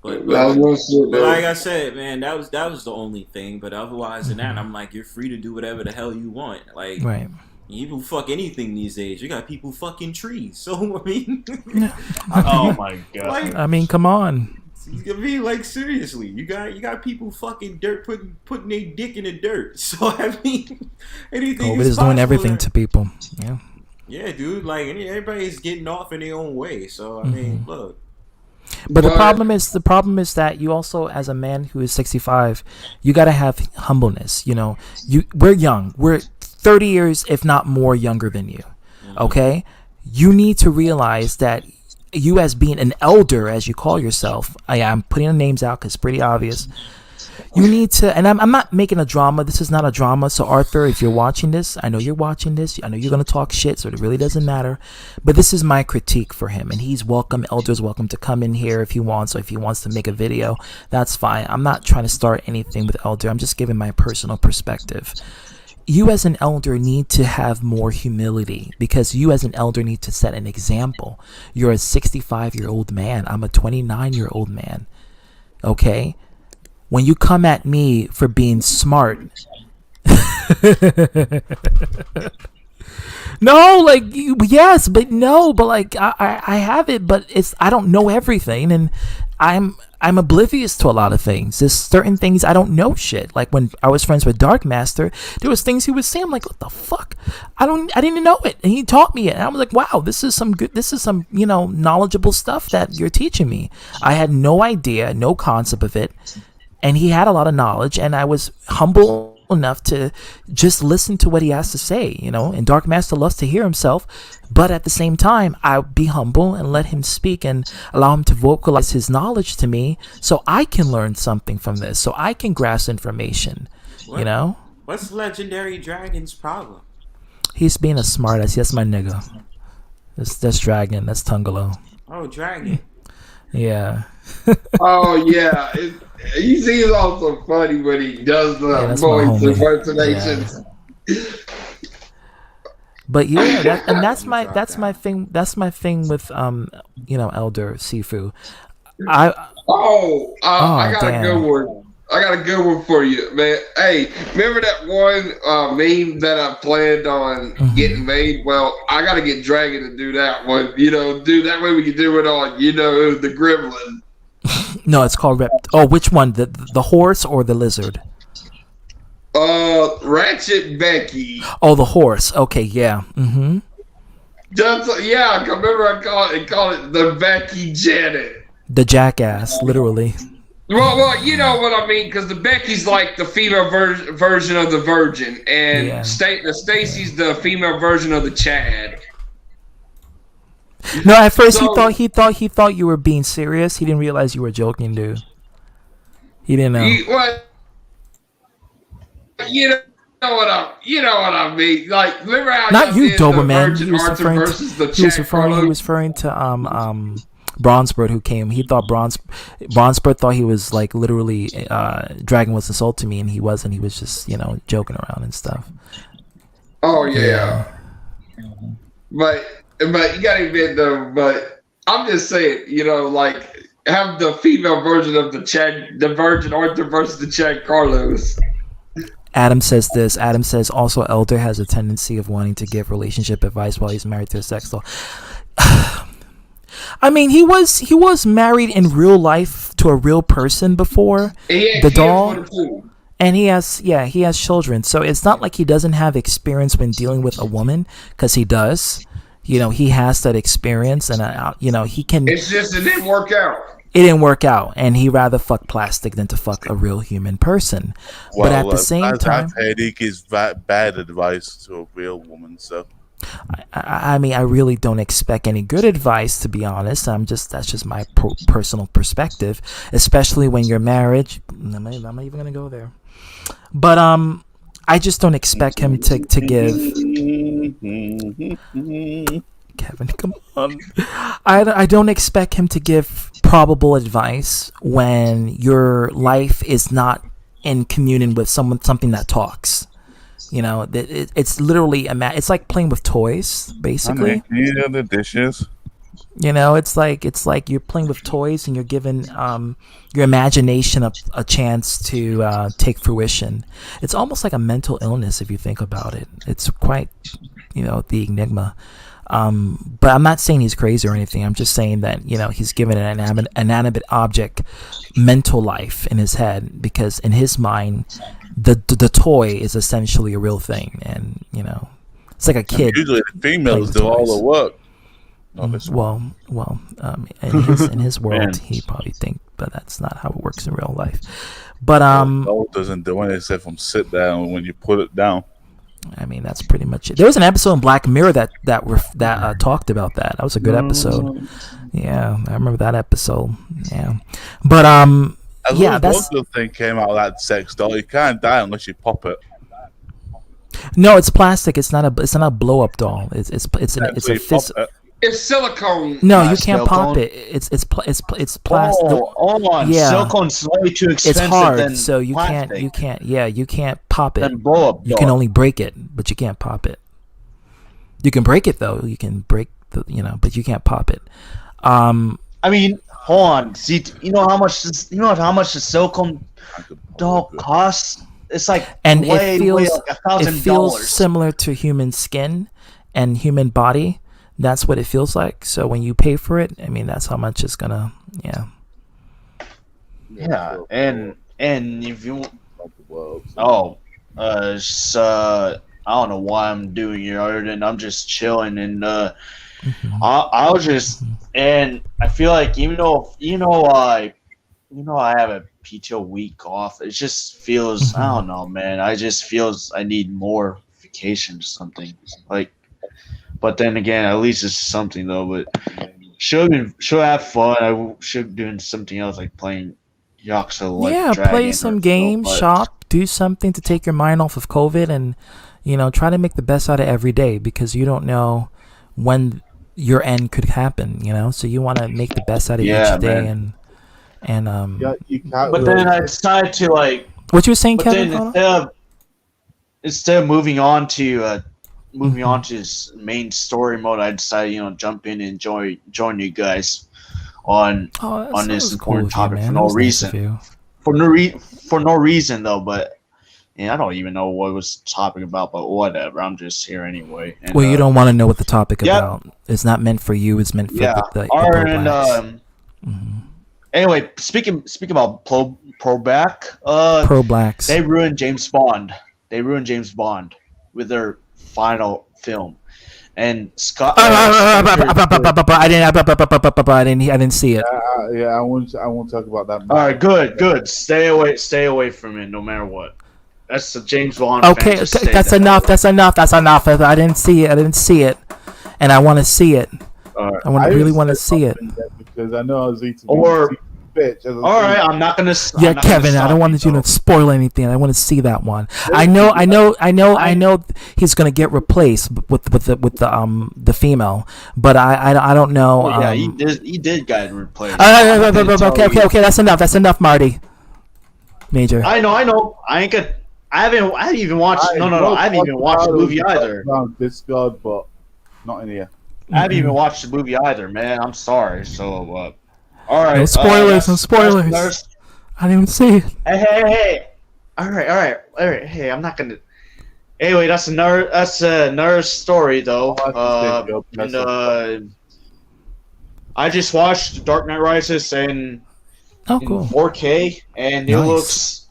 S10: But like I said, man, that was the only thing. But otherwise than that, I'm like, you're free to do whatever the hell you want. Like,
S1: right.
S10: People fuck anything these days. You got people fucking trees. So I mean,
S17: oh my god.
S10: Like,
S1: I mean, come on.
S10: I mean, like seriously, you got people fucking dirt putting their dick in the dirt. So I mean, anything.
S1: COVID is doing everything to people. Yeah.
S10: Yeah, dude. Like everybody's getting off in their own way. So I mean, look.
S1: But the problem is that you also, as a man who is 65, you got to have humbleness. You know, we're young. We're 30 years, if not more, younger than you. Okay, you need to realize that you, as being an elder, as you call yourself, I'm putting the names out because it's pretty obvious. You need to, and I'm not making a drama. This is not a drama. So Arthur, if you're watching this, I know you're watching this. I know you're going to talk shit, so it really doesn't matter. But this is my critique for him, and he's welcome. Elder's welcome to come in here if he wants, or if he wants to make a video, that's fine. I'm not trying to start anything with Elder. I'm just giving my personal perspective. You as an elder need to have more humility, because you as an elder need to set an example. You're a 65-year-old man. I'm a 29-year-old man. Okay? When you come at me for being smart, no, like, yes, but no, but like I have it, but I don't know everything, and I'm oblivious to a lot of things. There's certain things I don't know shit. Like when I was friends with Dark Master, there was things he would say. I'm like, what the fuck? I didn't know it, and he taught me it. And I was like, wow, this is some knowledgeable stuff that you're teaching me. I had no idea, no concept of it, and he had a lot of knowledge, and I was humble enough to just listen to what he has to say, and Dark Master loves to hear himself, but at the same time I'll be humble and let him speak and allow him to vocalize his knowledge to me, so I can learn something from this, so I can grasp information.
S10: What's Legendary Dragon's problem?
S1: He's being a smartass. That's my nigga. That's Dragon. That's Tungalo.
S10: Oh, Dragon.
S1: Yeah.
S5: Oh yeah, he seems also funny when he does the voice impersonations.
S1: Yeah. But yeah, that's my thing. That's my thing with Elder Sifu. I
S5: got a good one. I got a good one for you, man. Hey, remember that one meme that I planned on getting made? Well, I got to get Dragon to do that one. Do that way we can do it on, the Gremlin.
S1: No, it's called which one? The horse or the lizard?
S5: Ratchet Becky.
S1: Oh, the horse. Okay, yeah. Mm-hmm.
S5: Remember I called it the Becky Janet.
S1: The jackass, literally.
S5: Well, you know what I mean, because the Becky's like the female version of the Virgin, and the Stacy's the female version of the Chad.
S1: No, at first he thought you were being serious. He didn't realize you were joking, dude. He didn't know.
S5: You know what I mean? Like, remember how
S1: not you, Doberman. He was referring to Bronzebird, who came. He thought Bronzebird thought he was like literally Dragon was insulting me, and he wasn't. He was just joking around and stuff.
S5: Oh yeah. But you gotta admit though, but I'm just saying, like have the female version of the Virgin Arthur versus the Chad Carlos.
S1: Adam says this. Adam says also Elder has a tendency of wanting to give relationship advice while he's married to a sex doll. I mean, he was married in real life to a real person before the doll, and he has children. So it's not like he doesn't have experience when dealing with a woman, because he does. He has that experience, and he can.
S5: It's just it didn't work out.
S1: It didn't work out, and he rather fuck plastic than to fuck a real human person. But at the same time,
S15: I've heard he gives bad advice to a real woman. So,
S1: I mean, I really don't expect any good advice, to be honest. That's just my personal perspective, especially when you're married. I'm not even gonna go there. But I just don't expect him to give. Kevin, come on. I don't expect him to give probable advice when your life is not in communion with something that talks. It's literally it's like playing with toys, basically.
S15: The dishes.
S1: It's like you're playing with toys and you're giving your imagination a chance to take fruition. It's almost like a mental illness if you think about it. It's quite, the enigma. But I'm not saying he's crazy or anything. I'm just saying that he's given an inanimate object mental life in his head, because in his mind the toy is essentially a real thing, and it's like a kid.
S15: And usually the females do all the work.
S1: In his world, he probably think, but that's not how it works in real life. But
S15: it doesn't do anything except from sit down when you put it down.
S1: I mean, that's pretty much it. There was an episode in Black Mirror that talked about that. That was a good episode. Yeah, I remember that episode. Yeah, but
S15: that's the thing came out of that sex doll. You can't die unless you pop it.
S1: No, it's plastic. It's not a blow up doll. It's
S5: It's silicone.
S1: No, you can't pop it. It's plastic.
S3: Hold on.
S1: Yeah.
S3: Silicone's way too expensive.
S1: It's hard,
S3: than
S1: so you
S3: plastic.
S1: can't. Yeah, you can't pop it.
S3: Then blow up
S1: You can only break it, but you can't pop it. You can break it though. You can break but you can't pop it.
S3: I mean, hold on. See, you know how much the silicone doll costs? It's like
S1: And
S3: way,
S1: it feels
S3: way like $1,000.
S1: similar to human skin and human body. That's what it feels like. So when you pay for it, I mean, that's how much it's gonna. Yeah.
S3: Yeah, and if you I don't know why I'm doing it other than I'm just chilling, and I was just, and I feel like even though I have a PTO week off, it just feels I don't know, man. I just feels I need more vacation or something like. But then again, at least it's something though. But should have fun. I should be doing something else like playing Yakuza. Like
S1: play some games, shop, do something to take your mind off of COVID, and try to make the best out of every day, because you don't know when your end could happen. So you want to make the best out of each day,
S3: man.
S1: and
S3: But then I decided to like.
S1: What you were saying, Kevin?
S3: Instead of moving on to his main story mode, I decided, jump in and join you guys on this important topic for no reason. For no reason though, but I don't even know what was the topic about, but whatever. I'm just here anyway. And,
S1: you don't want to know what the topic about. It's not meant for you. It's meant for the pro-blacks.
S3: Anyway, speaking about pro-black,
S1: pro-blacks.
S3: They ruined James Bond. With their final film, and Scott.
S1: I didn't see it.
S15: I won't talk about that.
S3: All right, good. Stay away from it, no matter what. That's the James Bond.
S1: Okay, that's enough. That's enough. I didn't see it, and I want to see it. I really want to see it
S15: because I know I was eating.
S3: Bitch. All right, I'm not gonna.
S1: Kevin, I don't want you to spoil anything. I want to see that one. I know he's gonna get replaced with the female, but I don't know.
S3: Yeah, he did get replaced.
S1: Okay, that's enough. That's enough, Marty. Major.
S3: I know. I I haven't even watched. No. I haven't even watched the movie either.
S15: On Discord, but not in here.
S3: I haven't even watched the movie either, man. I'm sorry. So, all right.
S1: No spoilers. No spoilers. I didn't even see it.
S3: Hey. All right. Hey, I'm not gonna. Anyway, that's another story though. I just watched Dark Knight Rises in 4K, and it looks.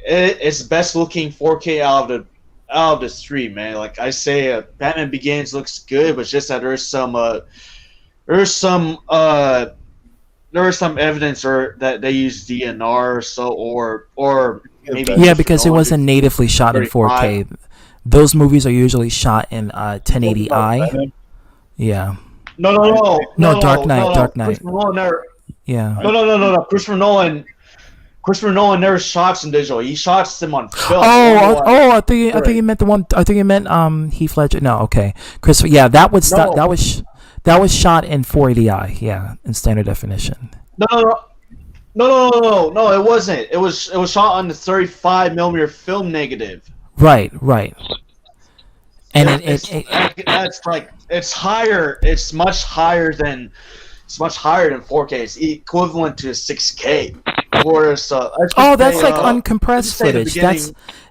S3: It's the best looking 4K out of the three, man. Like I say, Batman Begins looks good, but it's just that there's some evidence that they use DNR or maybe
S1: because it wasn't natively shot in 4K. Those movies are usually shot in 1080i. Yeah.
S3: No.
S1: Dark Knight.
S3: Christopher Nolan never.
S1: Yeah.
S3: No. Christopher Nolan never shots in digital. He shots them on film.
S1: I think you meant the one. I think you meant Heath Ledger. No, okay. Christopher. Yeah, that was shot in 480i. Yeah, in standard definition.
S3: No. It wasn't. It was shot on the 35mm film negative.
S1: Right. And
S3: it's higher. It's much higher than 4K. It's equivalent to 6K. Whereas,
S1: that's like uncompressed footage.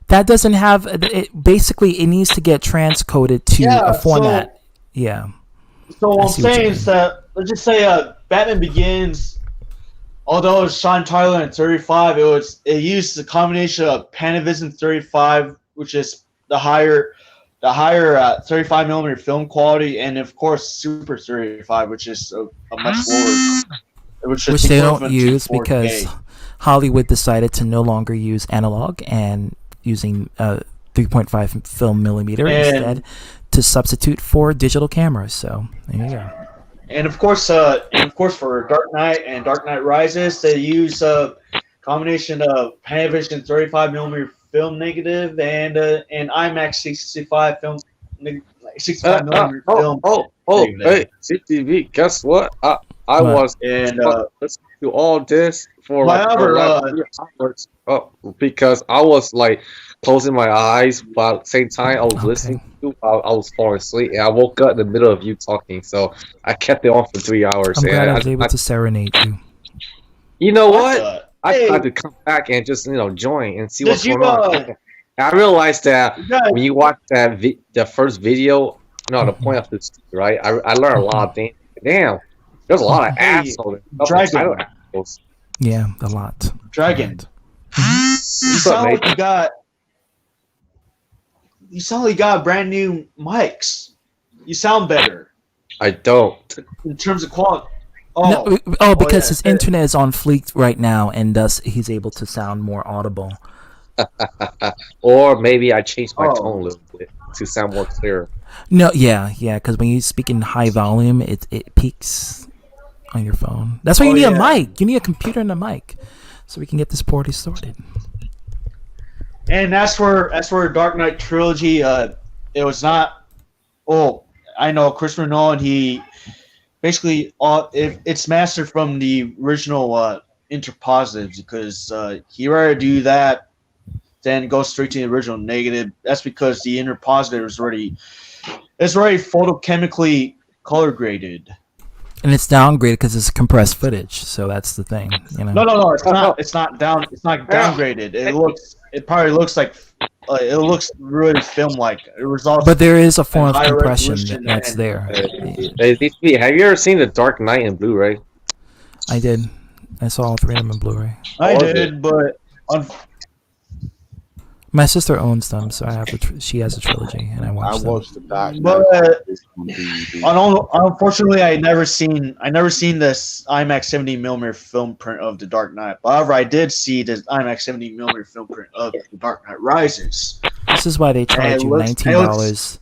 S1: That doesn't have it. Basically, it needs to get transcoded to a format.
S3: So what I'm saying is that let's just say Batman Begins, although it's shot entirely in 35, it used a combination of Panavision 35, which is the higher 35mm film quality, and of course Super 35, which is a much lower, which
S1: they don't use because Hollywood decided to no longer use analog and using 3.5 film millimeter instead to substitute for digital cameras. So there you go.
S3: And of course for Dark Knight and Dark Knight Rises, they use a combination of Panavision 35mm film negative and IMAX 65 film 65mm film.
S16: Hey, CTV, guess what? I was listening to all this for hours. Because I was like closing my eyes, but at the same time I was listening to. I was falling asleep, and I woke up in the middle of you talking, so I kept it on for 3 hours.
S1: I'm glad I was able to serenade you.
S16: You know what? I tried to come back and just join and see what's going on. I realized that when you watch the first video, the point of this, right? I learned a lot of things. Damn, there's a lot of assholes.
S1: Yeah, a lot.
S3: Dragon. You sound like you got brand new mics. You sound better.
S16: I don't.
S3: In terms of quality.
S1: Because his internet is on fleek right now, and thus he's able to sound more audible.
S16: Or maybe I changed my tone a little bit to sound more clear.
S1: No, because when you speak in high volume, it peaks on your phone. That's why you need a mic. You need a computer and a mic, so we can get this party started.
S3: And that's where Dark Knight trilogy. It was not. I know Christopher Nolan. He basically it's mastered from the original interpositives because he rather do that than go straight to the original negative. That's because the interpositive is already photochemically color graded.
S1: And it's downgraded because it's compressed footage, so that's the thing.
S3: No, it's not. It's not downgraded. It probably looks like it looks really film-like. It results.
S1: But there is a form of compression that's there.
S16: Have you ever seen The Dark Knight in Blu-ray?
S1: I did. I saw all three of them in Blu-ray.
S3: I did, but
S1: my sister owns them, so I have she has a trilogy, and I watched
S15: the Dark Knight.
S3: But unfortunately, I never seen this IMAX 70mm film print of The Dark Knight. However, I did see the IMAX 70mm film print of The Dark Knight Rises.
S1: This is why they charge you $19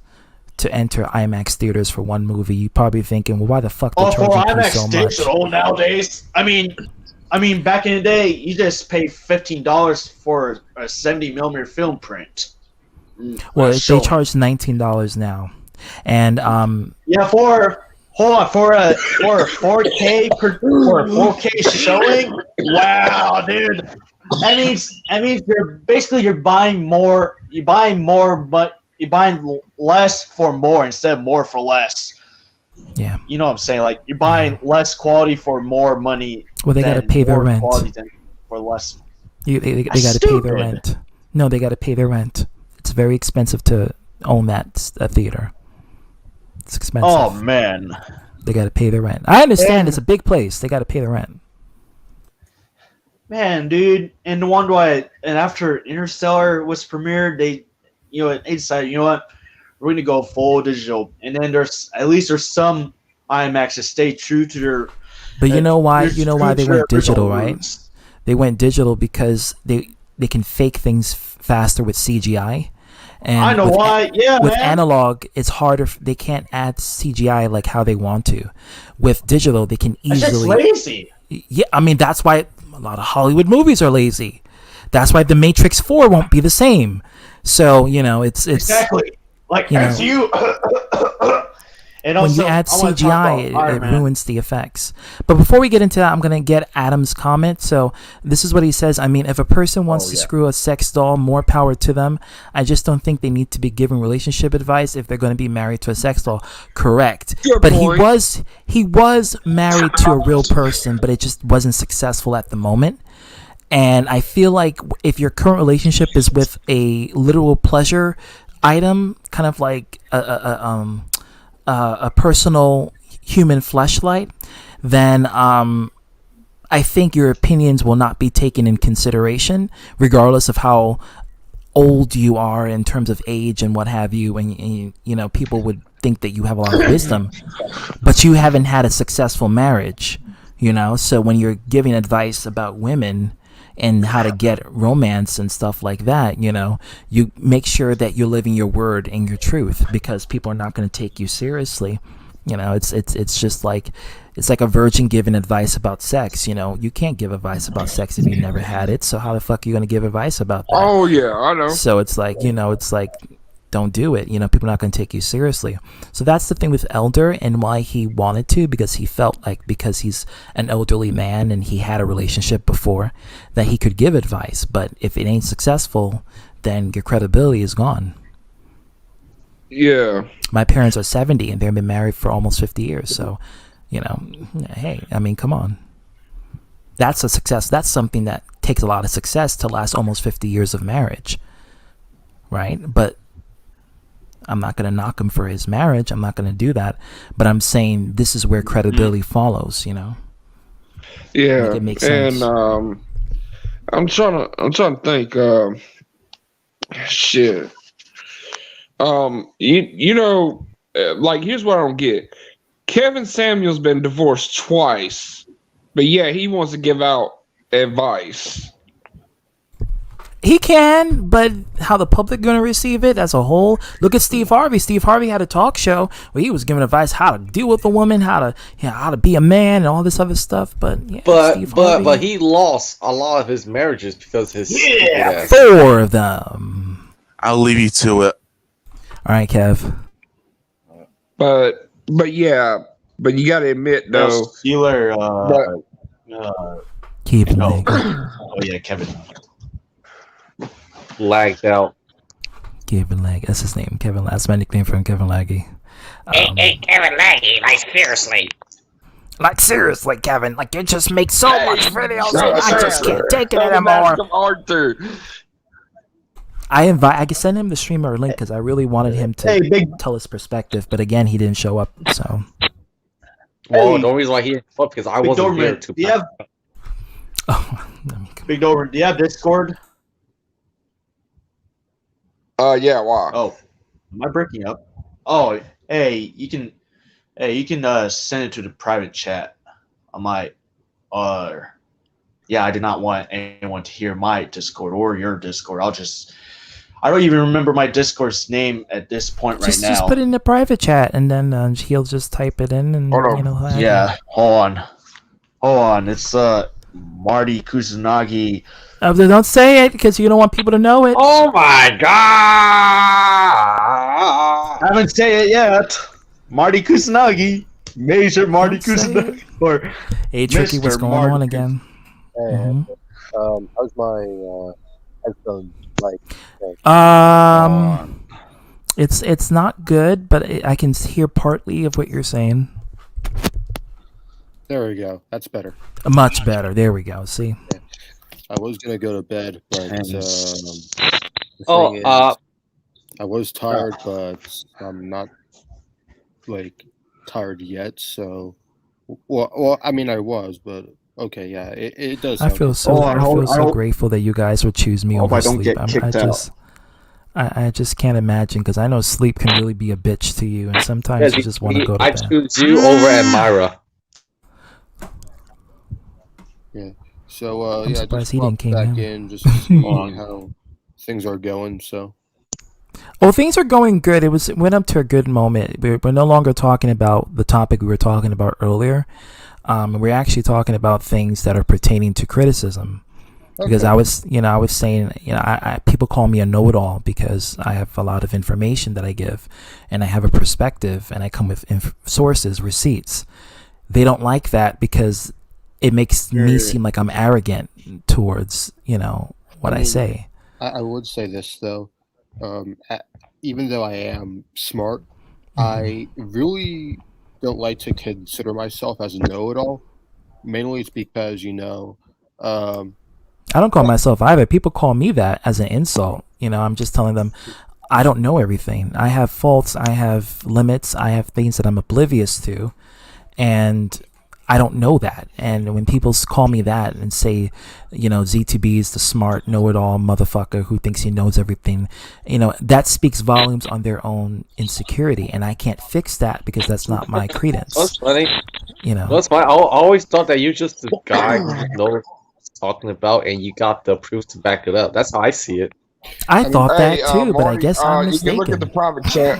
S1: to enter IMAX theaters for one movie. You probably thinking, well, why the fuck they charge you so much?
S3: Digital nowadays. I mean, back in the day, you just pay $15 for a 70mm film print.
S1: Well, they charge $19 now, and
S3: for a 4K showing. Wow, dude! means you're buying more. You're buying more, but you're buying less for more instead of more for less.
S1: Yeah.
S3: You know what I'm saying? Like you're buying less quality for more money.
S1: Well, they got to pay their
S3: more
S1: rent.
S3: quality than for less.
S1: They got to pay their rent. No, they got to pay their rent. It's very expensive to own that theater. It's expensive.
S3: Oh man.
S1: They got to pay their rent. I understand it's a big place. They got to pay the rent.
S3: Man, dude, and the one and after Interstellar was premiered, they decided, you know what, we're gonna go full digital, and then there's some IMAX that stay true to their.
S1: But you know why? You know why they went digital, right? They went digital because they can fake things faster with CGI. And
S3: I know why. Yeah,
S1: with
S3: man.
S1: analog, it's harder. They can't add CGI like how they want to. With digital, they can easily.
S3: It's just lazy.
S1: Yeah, I mean that's why a lot of Hollywood movies are lazy. That's why The Matrix 4 won't be the same. So it's
S3: exactly like you. And
S1: when
S3: also,
S1: you add CGI, it ruins the effects. But before we get into that, I'm going to get Adam's comment. So this is what he says. I mean, if a person wants to screw a sex doll, more power to them. I just don't think they need to be giving relationship advice if they're going to be married to a sex doll. Correct.
S5: Good
S1: but
S5: point.
S1: he was married to a real person, but it just wasn't successful at the moment. And I feel like if your current relationship is with a literal pleasure item, kind of like a personal human fleshlight, then I think your opinions will not be taken in consideration, regardless of how old you are in terms of age and what have you. And people would think that you have a lot of wisdom, but you haven't had a successful marriage. So when you're giving advice about women and how to get romance and stuff like that, you make sure that you're living your word and your truth, because people are not going to take you seriously. It's just like it's like a virgin giving advice about sex. You can't give advice about sex if you never had it. So how the fuck are you going to give advice about that?
S5: Oh yeah, I know.
S1: So it's like don't do it. People are not going to take you seriously. So that's the thing with Elder, and why he wanted to, because he felt like because he's an elderly man and he had a relationship before, that he could give advice. But if it ain't successful, then your credibility is gone.
S5: Yeah.
S1: My parents are 70 and they've been married for almost 50 years. So, hey, I mean, come on. That's a success. That's something that takes a lot of success to last almost 50 years of marriage. Right? But I'm not going to knock him for his marriage. I'm not going to do that. But I'm saying this is where credibility follows,
S5: Yeah.
S1: Like it makes sense.
S5: And I'm trying to think. Shit. Like here's what I don't get. Kevin Samuel's been divorced twice, but yeah, he wants to give out advice.
S1: He can, but how the public going to receive it as a whole? Look at Steve Harvey. Steve Harvey had a talk show where he was giving advice how to deal with a woman, how to be a man, and all this other stuff. But
S16: but he lost a lot of his marriages because his
S1: 4 of them.
S15: I'll leave you to it.
S1: All right, Kev.
S5: But you got to admit though,
S3: Steeler.
S1: Kevin.
S3: Oh yeah, Kevin.
S16: Lagged out.
S1: Kevin Lag. That's his name. Kevin. That's my nickname for him, Kevin Laggy.
S18: Hey, Kevin Laggy, like seriously,
S1: Kevin. Like you just make so much videos. I just can't take it anymore.
S5: Arthur.
S1: I can send him the streamer link because I really wanted him to tell his perspective, but again, he didn't show up. So.
S16: Well, the only reason why he didn't show up because I wasn't here to.
S3: Big Dover, do you have Discord?
S5: Yeah, why?
S3: Oh, am I breaking up? Oh, hey, you can send it to the private chat on my, yeah, I did not want anyone to hear my Discord or your Discord. I don't even remember my Discord's name at this point right now.
S1: Just put it in the private chat, and then he'll just type it in, and
S3: yeah, hold on, it's Marty Kusanagi.
S1: Don't say it because you don't want people to know it.
S16: Oh my god!
S3: I haven't said it yet. Marty Kusanagi, Major Marty Kusanagi, or
S1: hey, Tricky, what's going on again?
S13: How's my headphone like?
S1: It's not good, but I can hear partly of what you're saying.
S13: There we go. That's better.
S1: Much better. There we go. See.
S13: Yeah. I was gonna go to bed, but the
S16: Oh,
S13: thing is, I was tired, but I'm not like tired yet. So, well, I mean, I was, but okay, yeah, it does.
S1: I feel so grateful that you guys would choose me over sleep. I just can't imagine, because I know sleep can really be a bitch to you, and sometimes you just want to go to bed.
S16: I choose you over Admira.
S13: Yeah. So
S1: I'm surprised he didn't came
S13: back in just to see how things are going. So.
S1: Well, things are going good. It went up to a good moment. We're no longer talking about the topic we were talking about earlier. We're actually talking about things that are pertaining to criticism. Because I was saying, people call me a know-it-all because I have a lot of information that I give, and I have a perspective, and I come with sources, receipts. They don't like that because it makes me seem like I'm arrogant towards, what I say.
S13: I would say this though, even though I am smart, I really don't like to consider myself as a know-it-all. Mainly it's because
S1: I don't call myself either. People call me that as an insult. I'm just telling them I don't know everything. I have faults. I have limits. I have things that I'm oblivious to, and I don't know that. And when people call me that and say, Z2B is the smart know-it-all motherfucker who thinks he knows everything, that speaks volumes on their own insecurity, and I can't fix that because that's not my credence.
S16: That's funny. That's why I always thought that you're just the guy who knows what he's talking about, and you got the proof to back it up. That's how I see it.
S1: I thought that too, but I guess I'm mistaken.
S5: You can look at the private chat.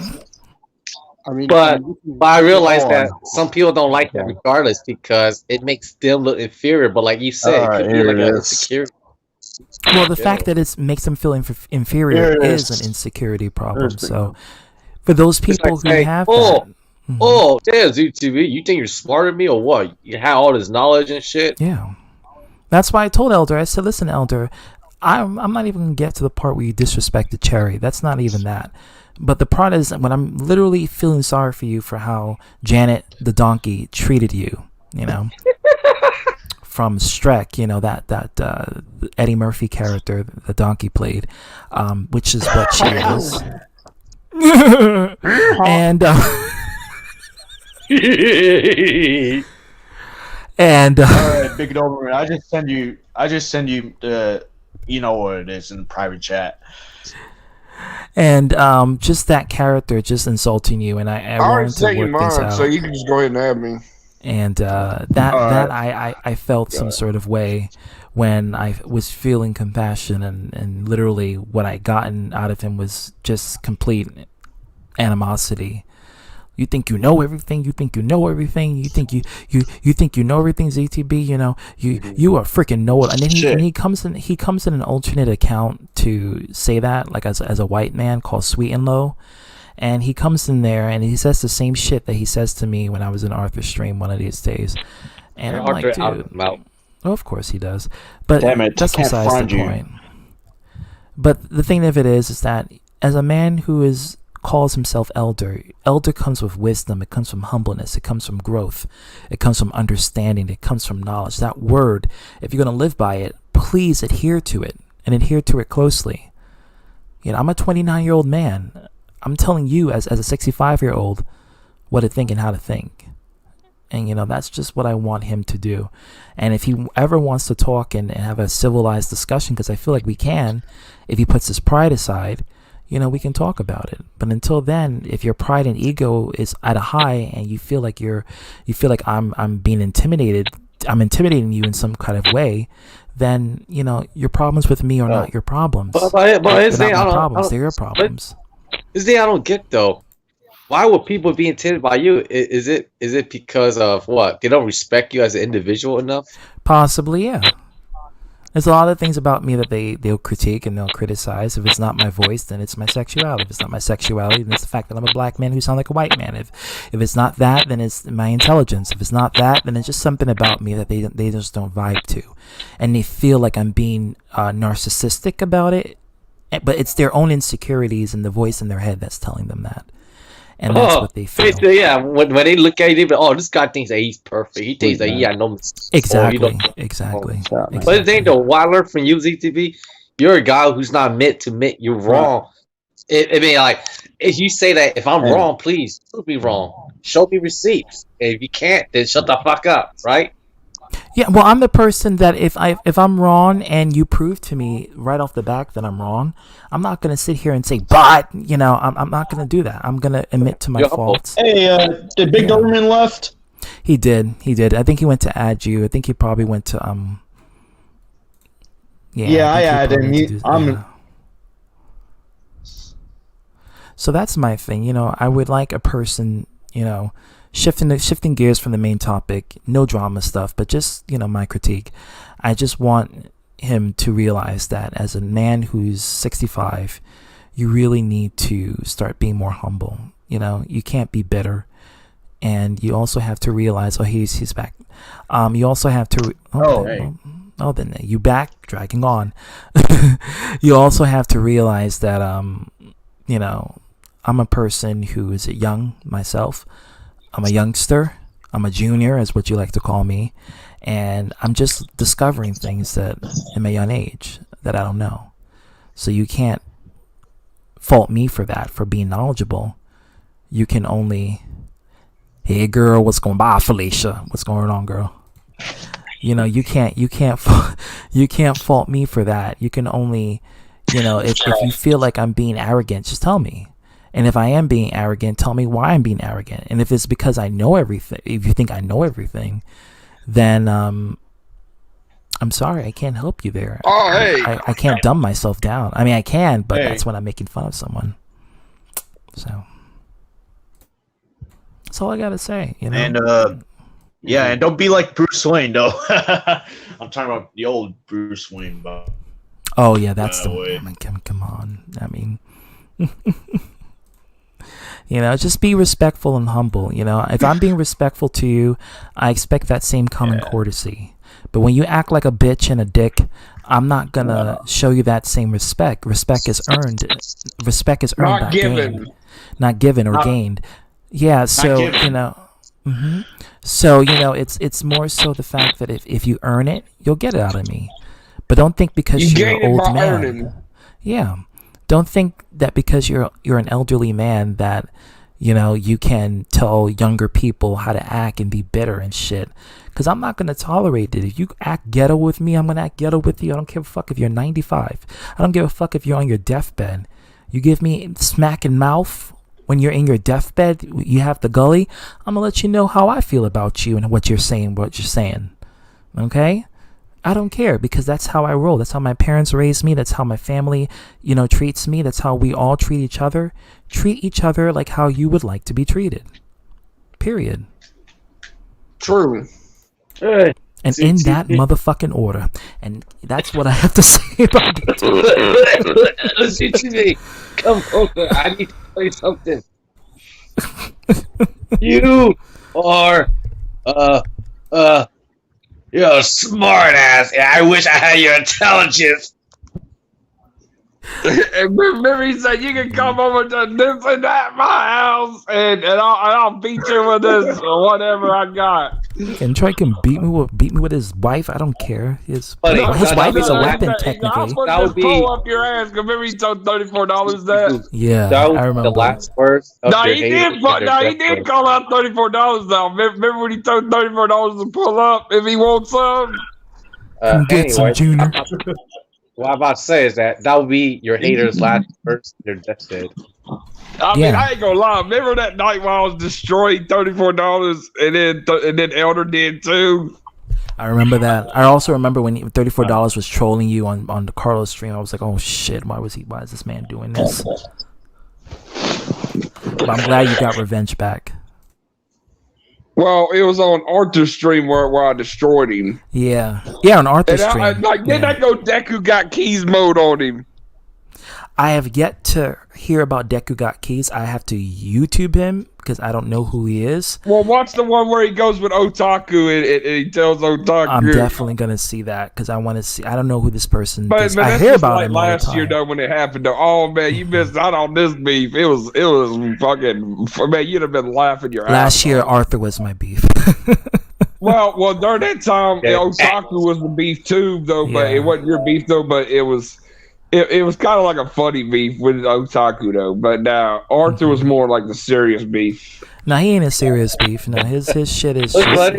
S16: But I realize that some people don't like that regardless because it makes them look inferior. But like you said, it could be like an insecurity.
S1: Well, the fact that it makes them feel inferior is an insecurity problem. So for those people who have that.
S16: Oh, damn, ZTV, you think you're smarter than me or what? You have all this knowledge and shit?
S1: Yeah. That's why I told Elder, I said, listen, Elder, I'm not even going to get to the part where you disrespected Cherry. That's not even that. But the part is when I'm literally feeling sorry for you for how Janet the donkey treated you, from Shrek, that Eddie Murphy character the donkey played, which is what she is. And and
S3: all right, Big Doberman, I just send you the what it is in the private chat.
S1: And just that character just insulting you, and I wanted to work this out.
S5: So you can just go ahead and add me.
S1: And I felt some sort of way when I was feeling compassion, and literally what I gotten out of him was just complete animosity. You think you know everything. You think you know everything. You think you think you know everything. ZTB. You are freaking know it. And then he comes in an alternate account to say that, like as a white man called Sweet and Low, and he comes in there and he says the same shit that he says to me when I was in Arthur's stream one of these days. And I'm like, dude, well, of course he does. But
S3: damn it,
S1: that's besides the point. But the thing of it is that as a man who calls himself elder comes with wisdom. It comes from humbleness. It comes from growth. It comes from understanding. It comes from knowledge. That word, if you're going to live by it, please adhere to it, and adhere to it closely. I'm a 29-year-old man. I'm telling you as a 65-year-old what to think and how to think. And that's just what I want him to do. And if he ever wants to talk and have a civilized discussion, because I feel like we can, if he puts his pride aside, we can talk about it. But until then, if your pride and ego is at a high and you feel like I'm being intimidated, I'm intimidating you in some kind of way, then your problems with me are not your problems.
S16: But
S1: they're not my problems. They're your problems.
S16: This thing I don't get though. Why would people be intimidated by you? Is it because of what? They don't respect you as an individual enough?
S1: Possibly, yeah. There's a lot of things about me that they'll critique and they'll criticize. If it's not my voice, then it's my sexuality. If it's not my sexuality, then it's the fact that I'm a black man who sounds like a white man. If it's not that, then it's my intelligence. If it's not that, then it's just something about me that they just don't vibe to, and they feel like I'm being narcissistic about it. But it's their own insecurities and the voice in their head that's telling them that. And that's what they feel.
S16: Yeah, when they look at it, this guy thinks that he's perfect. He thinks that he had no mistakes.
S1: Exactly.
S16: But the thing, though, what I learned from you, ZTV, you're a guy who's not meant to admit you're wrong. I mean, like, if you say that if I'm wrong, please prove me wrong. Show me receipts. And if you can't, then shut the fuck up, right?
S1: Yeah, well, I'm the person that if I'm wrong and you prove to me right off the bat that I'm wrong, I'm not gonna sit here and say, but I'm not gonna do that. I'm gonna admit to my faults.
S3: Hey, did Big Government left?
S1: He did. I think he went to add you. I think he probably went to
S3: Yeah, I added him.
S1: So that's my thing. I would like a person, shifting gears from the main topic, no drama stuff, but just, my critique. I just want him to realize that as a man who's 65, you really need to start being more humble. You can't be bitter. And you also have to realize, he's back. You also have to, then you back, dragging on. You also have to realize that, I'm a person who is young myself. I'm a youngster. I'm a junior, is what you like to call me. And I'm just discovering things that in my young age that I don't know. So you can't fault me for that, for being knowledgeable. You can only, hey girl, what's going on, Felicia? What's going on, girl? You can't fault me for that. You can only, if you feel like I'm being arrogant, just tell me. And if I am being arrogant, tell me why I'm being arrogant. And if it's because I know everything, if you think I know everything, then I'm sorry, I can't help you there. I can't dumb myself down. I mean, I can, but that's when I'm making fun of someone. So that's all I gotta say.
S3: And and don't be like Bruce Wayne, though. I'm talking about the old Bruce Wayne, but
S1: oh yeah, that's the way. I mean, come on. I mean. Just be respectful and humble. If I'm being respectful to you, I expect that same common courtesy. But when you act like a bitch and a dick, I'm not gonna show you that same respect. Respect is earned. Respect is earned, not given. Not given or gained. Yeah. So So it's more so the fact that if you earn it, you'll get it out of me. But don't think because you're an old man. Yeah. Don't think that because you're an elderly man that, you can tell younger people how to act and be bitter and shit. Because I'm not going to tolerate it. If you act ghetto with me, I'm going to act ghetto with you. I don't give a fuck if you're 95. I don't give a fuck if you're on your deathbed. You give me smack in mouth when you're in your deathbed, you have the gully, I'm going to let you know how I feel about you and what you're saying. Okay? I don't care because that's how I roll. That's how my parents raised me. That's how my family, treats me. That's how we all treat each other. Treat each other like how you would like to be treated. Period.
S5: True.
S1: And in that motherfucking order. And that's what I have to say about
S16: it. Come over. I need to play something. You are you're a smart ass. I wish I had your intelligence.
S5: Remember, he said you can come over to this and that my house, and I'll beat you with this or whatever I got.
S1: And Troy can beat me with his wife. I don't care. His wife is a weapon technically.
S5: That would be pull up your ass. Remember, he told $34 that.
S1: Yeah,
S16: that was
S1: I remember.
S16: The last words.
S5: No, he did call out $34 though. Remember when he told $34 to pull up if he wants some.
S1: Get some, Junior.
S16: What I'm about to say is that would be your haters' last words. They're dead.
S5: I mean, I ain't gonna lie. Remember that night when I was destroying $34, and then Elder did too.
S1: I remember that. I also remember when $34 was trolling you on the Carlos stream. I was like, oh shit, why is this man doing this? But I'm glad you got revenge back.
S5: Well, it was on Arthur's stream where I destroyed him.
S1: Yeah, on Arthur's stream.
S5: Then I go Deku got keys mode on him.
S1: I have yet to hear about Deku Got Keys. I have to YouTube him because I don't know who he is.
S5: Well, watch the one where he goes with Otaku and he tells Otaku.
S1: I'm definitely gonna see that because I want to see. I don't know who this person is.
S5: Man,
S1: I
S5: that's
S1: hear
S5: just
S1: about
S5: like
S1: him all the
S5: last
S1: time.
S5: year though when it happened. Though, oh man, you missed out on this beef. It was fucking man. You'd have been laughing your ass
S1: Last year,
S5: off.
S1: Arthur was my beef.
S5: Well, during that time, Otaku was the beef too, though. But it wasn't your beef though. But it was. It was kind of like a funny beef with Otaku though, but now Arthur was more like the serious beef.
S1: No, he ain't a serious beef. No, his shit is.
S5: I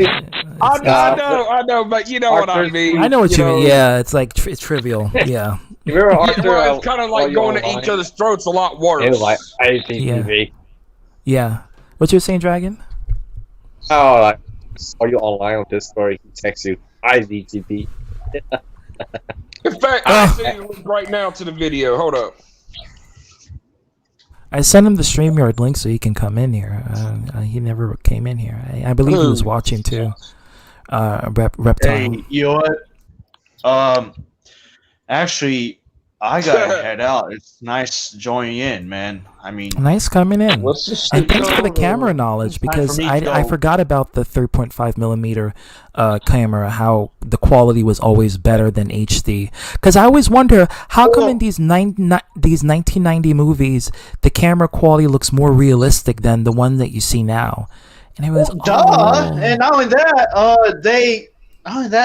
S5: know, but you know what I mean.
S1: I know what you mean. Yeah, it's like it's trivial. Yeah.
S16: You remember Arthur?
S5: Well, it's kind of like going to each other's throats a lot worse.
S16: It was like IGTV.
S1: Yeah. What you were saying, Dragon?
S16: Oh, like, are you online on Discord? He texts you IGTV.
S5: In fact, I see a link right now to the video. Hold up.
S1: I sent him the StreamYard link so he can come in here. He never came in here. I believe he was watching too. Reptile.
S3: Hey, you know what? Actually, I gotta head out. It's nice joining in, man. I mean,
S1: Nice coming in. And thanks for the camera knowledge because I forgot about the 3.5 millimeter camera, how the quality was always better than HD. Because I always wonder how come in these 1990 movies the camera quality looks more realistic than the one that you see now. And it was
S3: And not only that,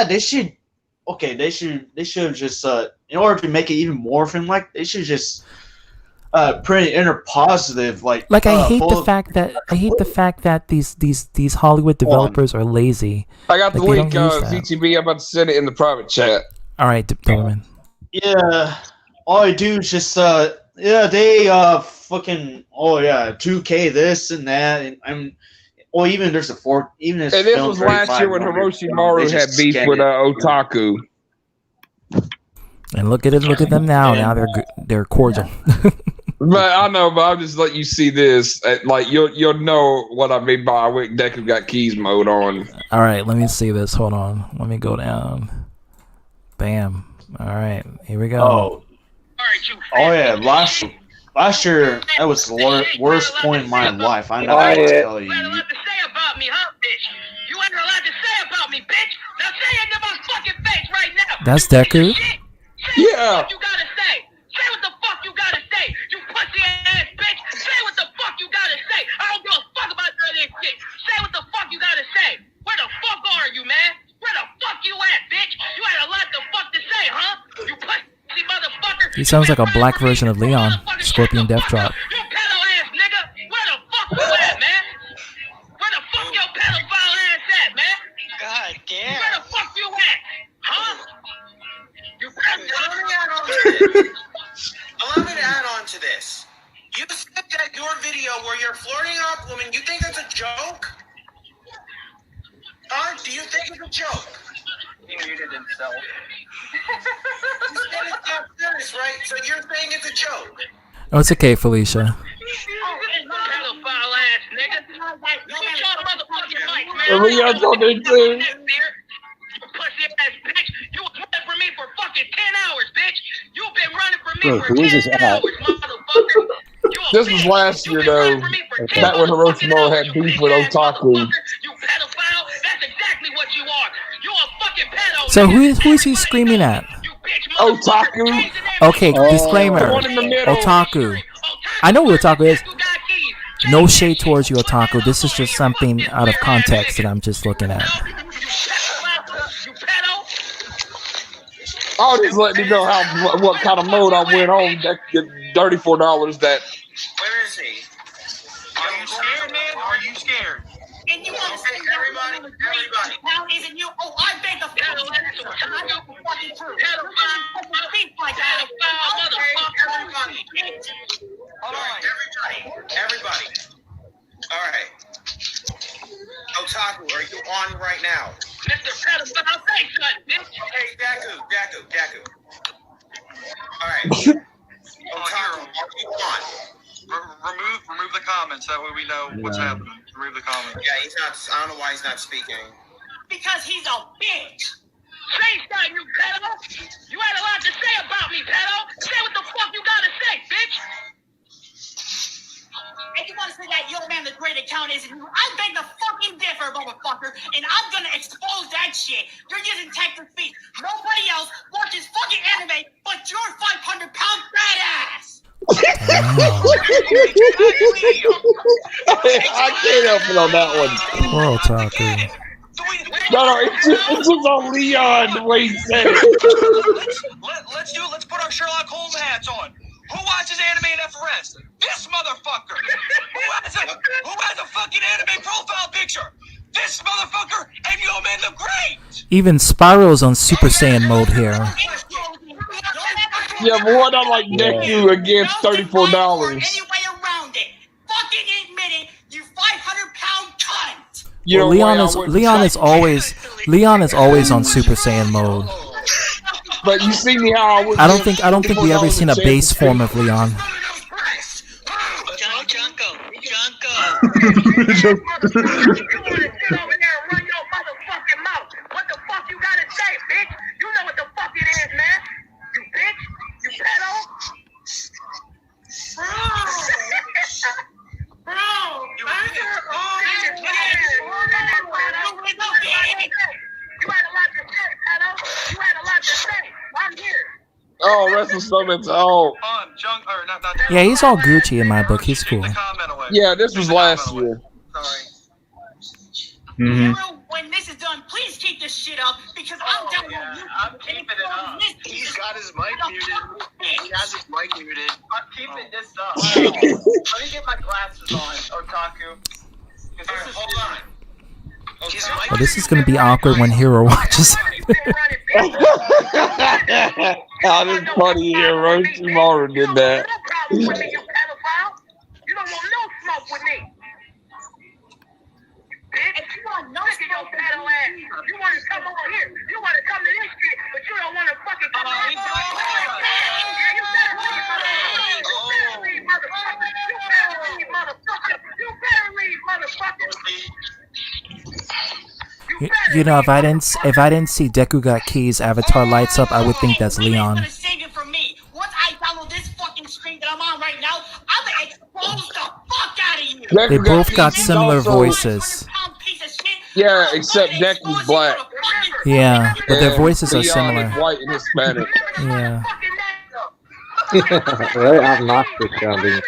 S3: they should have just in order to make it even more film like they should just pretty inner positive
S1: I hate the fact that these Hollywood developers are lazy.
S5: I got the
S1: Like, they
S5: link,
S1: don't use that.
S5: ZTV. I'm about to send it in the private chat.
S1: All right, Doberman.
S3: Yeah, all I do is just they fucking 2K this and that and even there's a 4 even
S5: And this was last year when Hiroshi had beef with Otaku.
S1: And look at them now. Now they're cordial.
S5: But I know, but I'll just let you see this. Like you'll know what I mean by Deku got keys mode on.
S1: All right, let me see this. Hold on. Let me go down. Bam. All right, here we go.
S3: Oh yeah, last year that was the worst point in my life. I know what to tell you.
S18: You ain't allowed to say about me, bitch. Now say it to my fucking face right now.
S1: That's Deku.
S5: Yeah.
S18: What you gotta say? Say what the fuck you gotta say. You pussy ass bitch. Say what the fuck you gotta say. I don't give a fuck about none of this shit. Say what the fuck you gotta say. Where the fuck are you, man? Where the fuck you at, bitch? You had a lot to fuck to say, huh? You pussy motherfucker.
S1: He sounds like a black version of Leon, Scorpion Death Drop.
S18: You pedo ass nigga. Where the fuck you at, man? Where the fuck your pedophile ass at, man? God damn. Where the fuck you at? Huh? You
S6: Allow me to add on to this. You said that your video where you're flirting off women, you think that's a joke? Huh? Do you think it's a joke? He muted himself. You said it's not serious, right? So you're saying it's a joke?
S1: Oh, it's okay, Felicia.
S18: Pedophile ass nigga. You your motherfucking mic, man.
S5: Leon's on there too.
S18: Pussy ass bitch. You was running for me for fucking 10 hours, bitch. You've been running for me
S13: Bro,
S18: for
S13: who is
S18: 10
S13: this
S18: hours, motherfucker.
S5: This was last year though. Back when Hiroshima had beef with Otaku.
S18: You pedophile. That's exactly what you are. You a fucking pedo.
S1: So who is he screaming at?
S5: Otaku.
S1: Okay, disclaimer.
S5: The one in the middle.
S1: Otaku. I know who Otaku is. No shade towards you, Otaku. This is just something out of context that I'm just looking at.
S5: I'll just let me know what kind of mode I went on. That $34 that.
S6: Where is he? Are you scared, man? Are you scared? And you want to say everybody? How is it you? Oh, I bet the fucking truth. I know the fucking truth. Hold on, everybody. All right. Otaku, are you on right now?
S18: Mr. Pedophile, say something, bitch.
S6: Hey, Daku. All right. Otaku, are you on?
S19: Remove the comments. That way we know what's happening.
S6: Remove the comment. Yeah, he's not. I don't know why he's not speaking. Because he's a bitch. Say something, you pedo. You had a lot to say about me, pedo. Say what the fuck you gotta say, bitch. If you want to say that Yo Man the Great account isn't you, I beg to fucking differ, motherfucker, and I'm gonna expose that shit. You're using Texas speech. Nobody else watches fucking anime but your 500-pound fat ass.
S5: I can't help it on that one.
S1: World talking.
S5: No, it's just on Leon the way he said it.
S6: Let's put our Sherlock Holmes hats on. Who watches anime and FRS? This motherfucker. Who has a fucking anime profile picture? This motherfucker and Yo Man the Great.
S1: Even Spyro's on Super Saiyan mode here.
S5: Yeah, but what I like Deku against $34.
S6: Fucking admit it, you 500-pound cunt.
S1: Well, Leon is always on Super Saiyan mode.
S5: But you see me how
S1: I don't think we ever seen a base form of Leon.
S5: Oh, Wrestle Summon's oh.
S1: Yeah, he's all Gucci in my book. He's cool.
S5: Yeah, this was last year.
S6: When this is done, please keep this shit up because I'm done with you. I'm keeping it up. He's got his mic muted. He has his mic muted. I'm keeping this up. Let me get my glasses on, Otaku. Hold on.
S1: Well, this is gonna be awkward when Hero watches.
S5: Oh, this funny here, Orochimaru did that.
S6: You don't want no smoke with me. Bitch, you want no smoke with me. You want to come over here. You want to come to this shit, but you don't want to fucking come over here. You better leave, motherfucker. You better leave, motherfucker. You better leave, motherfucker.
S1: You know, if I didn't see Deku got keys, Avatar lights up, I would think that's Leon.
S6: Once I download this fucking screen that I'm on right now, I'm gonna expose the fuck out of you.
S1: They both got similar voices.
S5: Yeah, except Deku's black.
S1: Yeah, but their voices are
S5: Leon
S1: similar.
S5: is white and Hispanic.
S1: Yeah.
S16: Very agnostic sounding.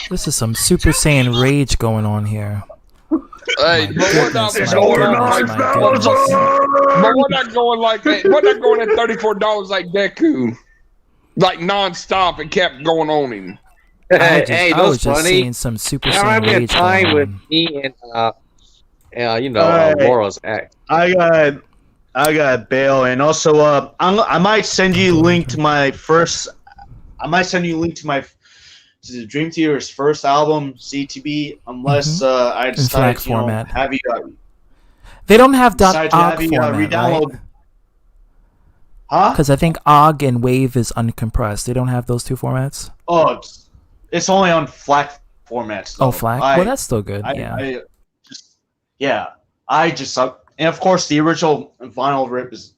S1: This is some Super Saiyan rage going on here.
S5: Hey, but we're not
S1: goodness,
S5: going
S1: my
S5: like
S1: goodness,
S5: that.
S1: my goodness.
S5: But we're not going like that. We're not going at $34 like Deku, like nonstop and kept going on him.
S16: Hey,
S1: I was just
S16: funny.
S1: seeing some Super
S16: I'm
S1: Saiyan
S16: having a
S1: rage
S16: time
S1: going
S16: with
S1: on.
S16: me and
S3: Alright.
S16: Laura's act.
S3: I got bail, and also I might send you a link to my first. I might send you a link to my Dream Theater's first album, CTB, unless I decide to have you.
S1: They don't have
S3: decide to
S1: .ogg
S3: have you
S1: format,
S3: re-download.
S1: right?
S3: Huh?
S1: Because I think OGG and WAVE is uncompressed. They don't have those two formats.
S3: Oh, it's only on FLAC formats.
S1: Oh, FLAC? Well, that's still good. Yeah.
S3: I just and of course the original vinyl rip is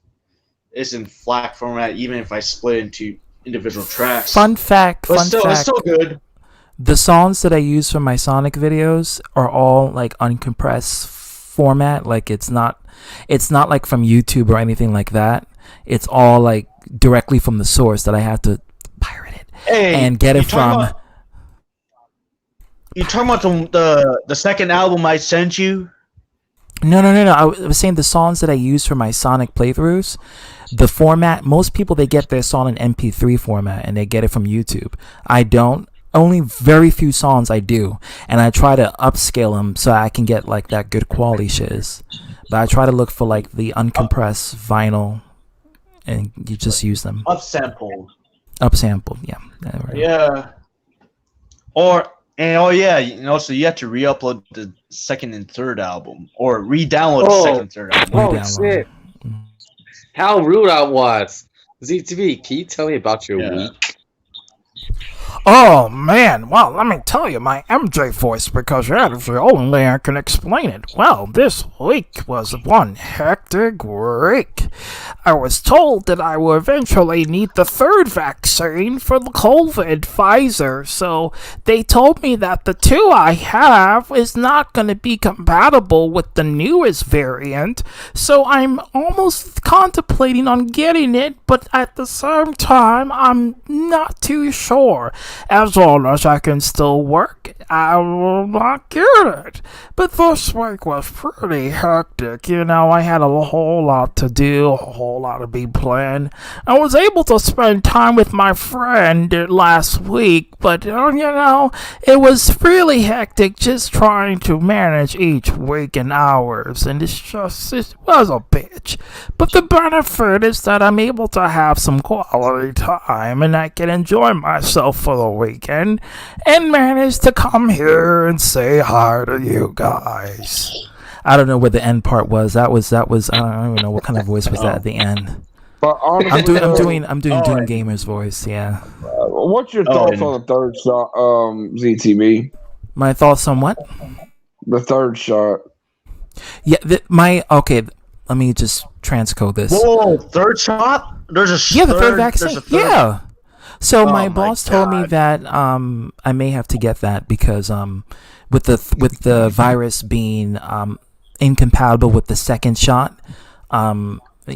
S3: in FLAC format, even if I split into individual tracks.
S1: Fun fact.
S3: It's still good.
S1: The songs that I use for my Sonic videos are all like uncompressed format. Like it's not like from YouTube or anything like that. It's all like directly from the source that I have to pirate it and get it from.
S3: You talking about the second album I sent you?
S1: No. I was saying the songs that I use for my Sonic playthroughs, the format, most people, they get their song in MP3 format and they get it from YouTube. I don't. Only very few songs I do. And I try to upscale them so I can get like that good quality shiz. But I try to look for like the uncompressed vinyl and you just use them.
S3: Upsampled.
S1: Upsampled, yeah.
S3: Yeah. Or And so you have to re-upload the second and third album, or re-download the second and third album.
S16: Oh shit! How rude I was. ZTV, can you tell me about your week?
S1: Oh man, well, let me tell you my MJ voice because that is the only way I can explain it. Well, this week was one hectic week. I was told that I will eventually need the third vaccine for the COVID Pfizer, so they told me that the 2 I have is not going to be compatible with the newest variant, so I'm almost contemplating on getting it, but at the same time, I'm not too sure. As long as I can still work, I will not get it. But this week was pretty hectic. I had a whole lot to do, a whole lot to be planned. I was able to spend time with my friend last week, but, it was really hectic just trying to manage each week and hours, and it was a bitch. But the benefit is that I'm able to have some quality time, and I can enjoy myself for the weekend and managed to come here and say hi to you guys. I don't know where the end part was. That was I don't even know what kind of voice was that at the end.
S5: But
S1: I'm doing Doom Gamer's voice, yeah.
S5: What's your thoughts on the third shot, ZTV?
S1: My thoughts on what?
S5: The third shot.
S1: Yeah, okay, let me just transcode this.
S3: Whoa, third shot? There's a
S1: the third vaccine. Yeah. So my boss told me
S3: God.
S1: that I may have to get that because with the virus being incompatible with the second shot,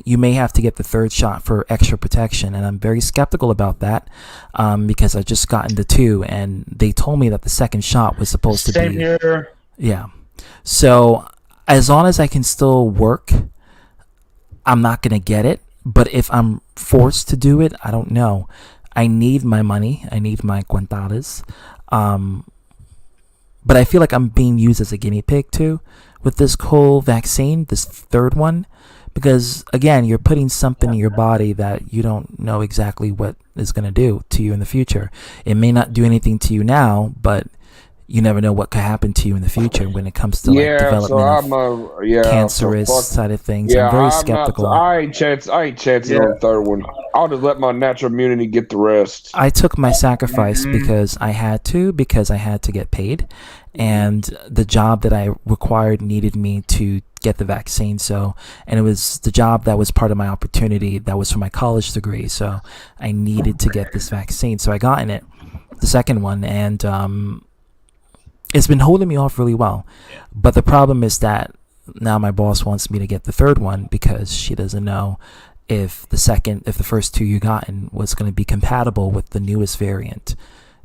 S1: you may have to get the third shot for extra protection, and I'm very skeptical about that because I just gotten the 2, and they told me that the second shot was supposed to be.
S3: Same here.
S1: Yeah. So as long as I can still work, I'm not gonna get it. But if I'm forced to do it, I don't know. I need my money. I need my cuentadas. But I feel like I'm being used as a guinea pig too with this whole vaccine, this third one. Because, again, you're putting something in your body that you don't know exactly what is going to do to you in the future. It may not do anything to you now, but you never know what could happen to you in the future when it comes to development of cancerous side of things. I'm very skeptical.
S5: I ain't chancing on the third one. I'll just let my natural immunity get the rest.
S1: I took my sacrifice because I had to get paid, and the job that I required needed me to get the vaccine. And it was the job that was part of my opportunity that was for my college degree. So I needed to get this vaccine. So I got in it, the second one, and it's been holding me off really well. But the problem is that now my boss wants me to get the third one because she doesn't know if the first 2 you gotten was going to be compatible with the newest variant.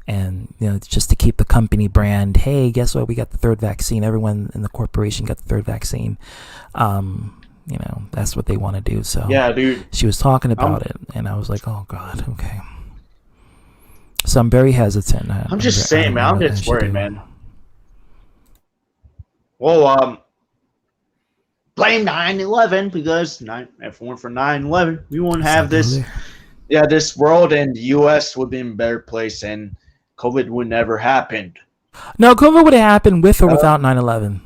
S1: And, just to keep the company brand, hey, guess what? We got the third vaccine. Everyone in the corporation got the third vaccine. That's what they want to do. So
S3: yeah, dude.
S1: She was talking about it, and I was like, oh, God, okay. So I'm very hesitant.
S3: I'm just saying, man. I'm just worried, man. Well, blame 9/11 because if it weren't for 9/11, we wouldn't have this. Yeah, this world and the U.S. would be in a better place, and COVID would never happen.
S1: No, COVID would have happened with or without 9/11.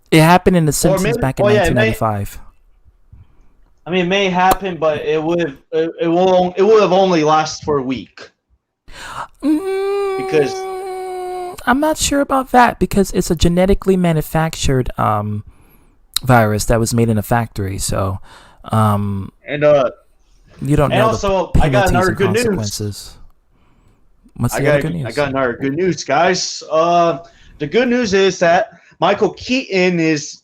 S1: It happened in The Simpsons back in 1995.
S3: It may happen, but it would have only lasted for a week. Because
S1: I'm not sure about that because it's a genetically manufactured virus that was made in a factory. So, you don't know
S3: also,
S1: the
S3: I got
S1: penalties
S3: another
S1: and
S3: good
S1: consequences. What's the other good news?
S3: I got another good news, guys. The good news is that Michael Keaton is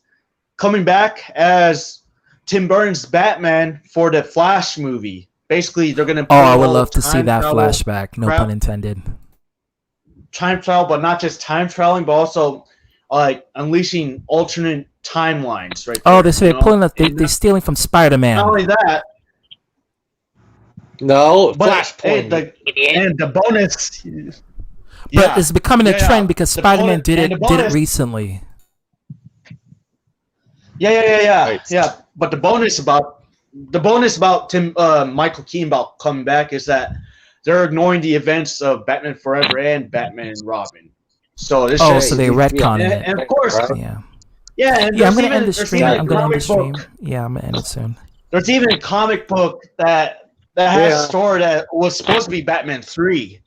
S3: coming back as Tim Burton's Batman for the Flash movie. Basically, they're going to.
S1: I would love to see that flashback. No pun intended.
S3: Time travel, but not just time traveling, but also unleashing alternate timelines. Right?
S1: Oh, they're pulling up. They're stealing from Spider-Man.
S3: Not only that.
S16: No,
S3: but and the bonus.
S1: But it's becoming a trend because Spider-Man did it recently.
S3: Yeah. But the bonus about Michael Keaton about coming back is that they're ignoring the events of Batman Forever and Batman and Robin. So this
S1: so they retcon it.
S3: and of course,
S1: Yeah.
S3: and
S1: Yeah, I'm gonna
S3: even,
S1: end the
S3: there's
S1: stream.
S3: even a
S1: I'm gonna end the
S3: comic
S1: stream.
S3: book-
S1: Yeah, I'm gonna end it soon.
S3: There's even a comic book that has
S16: Yeah.
S3: a story that was supposed to be Batman 3,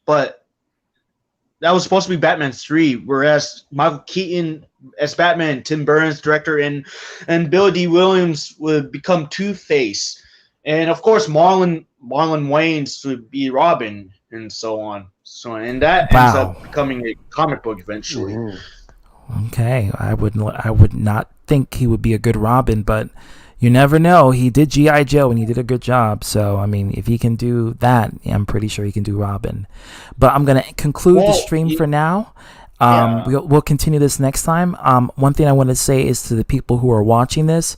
S3: but that was supposed to be Batman 3, whereas Michael Keaton as Batman, Tim Burns director, and Bill D. Williams would become Two-Face, and of course Marlon Wayans would be Robin, and so on. So and that ends
S1: Wow.
S3: up becoming a comic book eventually.
S1: Okay, I would not think he would be a good Robin, but you never know. He did G.I. Joe and he did a good job. So I mean, if he can do that, I'm pretty sure he can do Robin. But I'm gonna conclude the stream for now. We'll continue this next time. One thing I want to say is to the people who are watching this,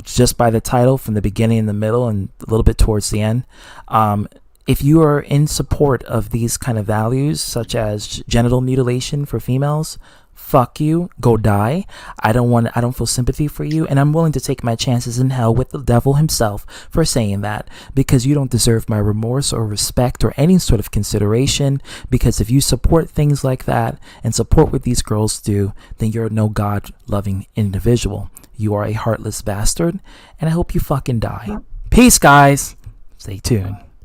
S1: just by the title from the beginning, in the middle, and a little bit towards the end, if you are in support of these kind of values, such as genital mutilation for females, fuck you, go die. I don't feel sympathy for you, and I'm willing to take my chances in hell with the devil himself for saying that, because you don't deserve my remorse or respect or any sort of consideration, because if you support things like that and support what these girls do, then you're no God-loving individual. You are a heartless bastard, and I hope you fucking die. Peace, guys. Stay tuned.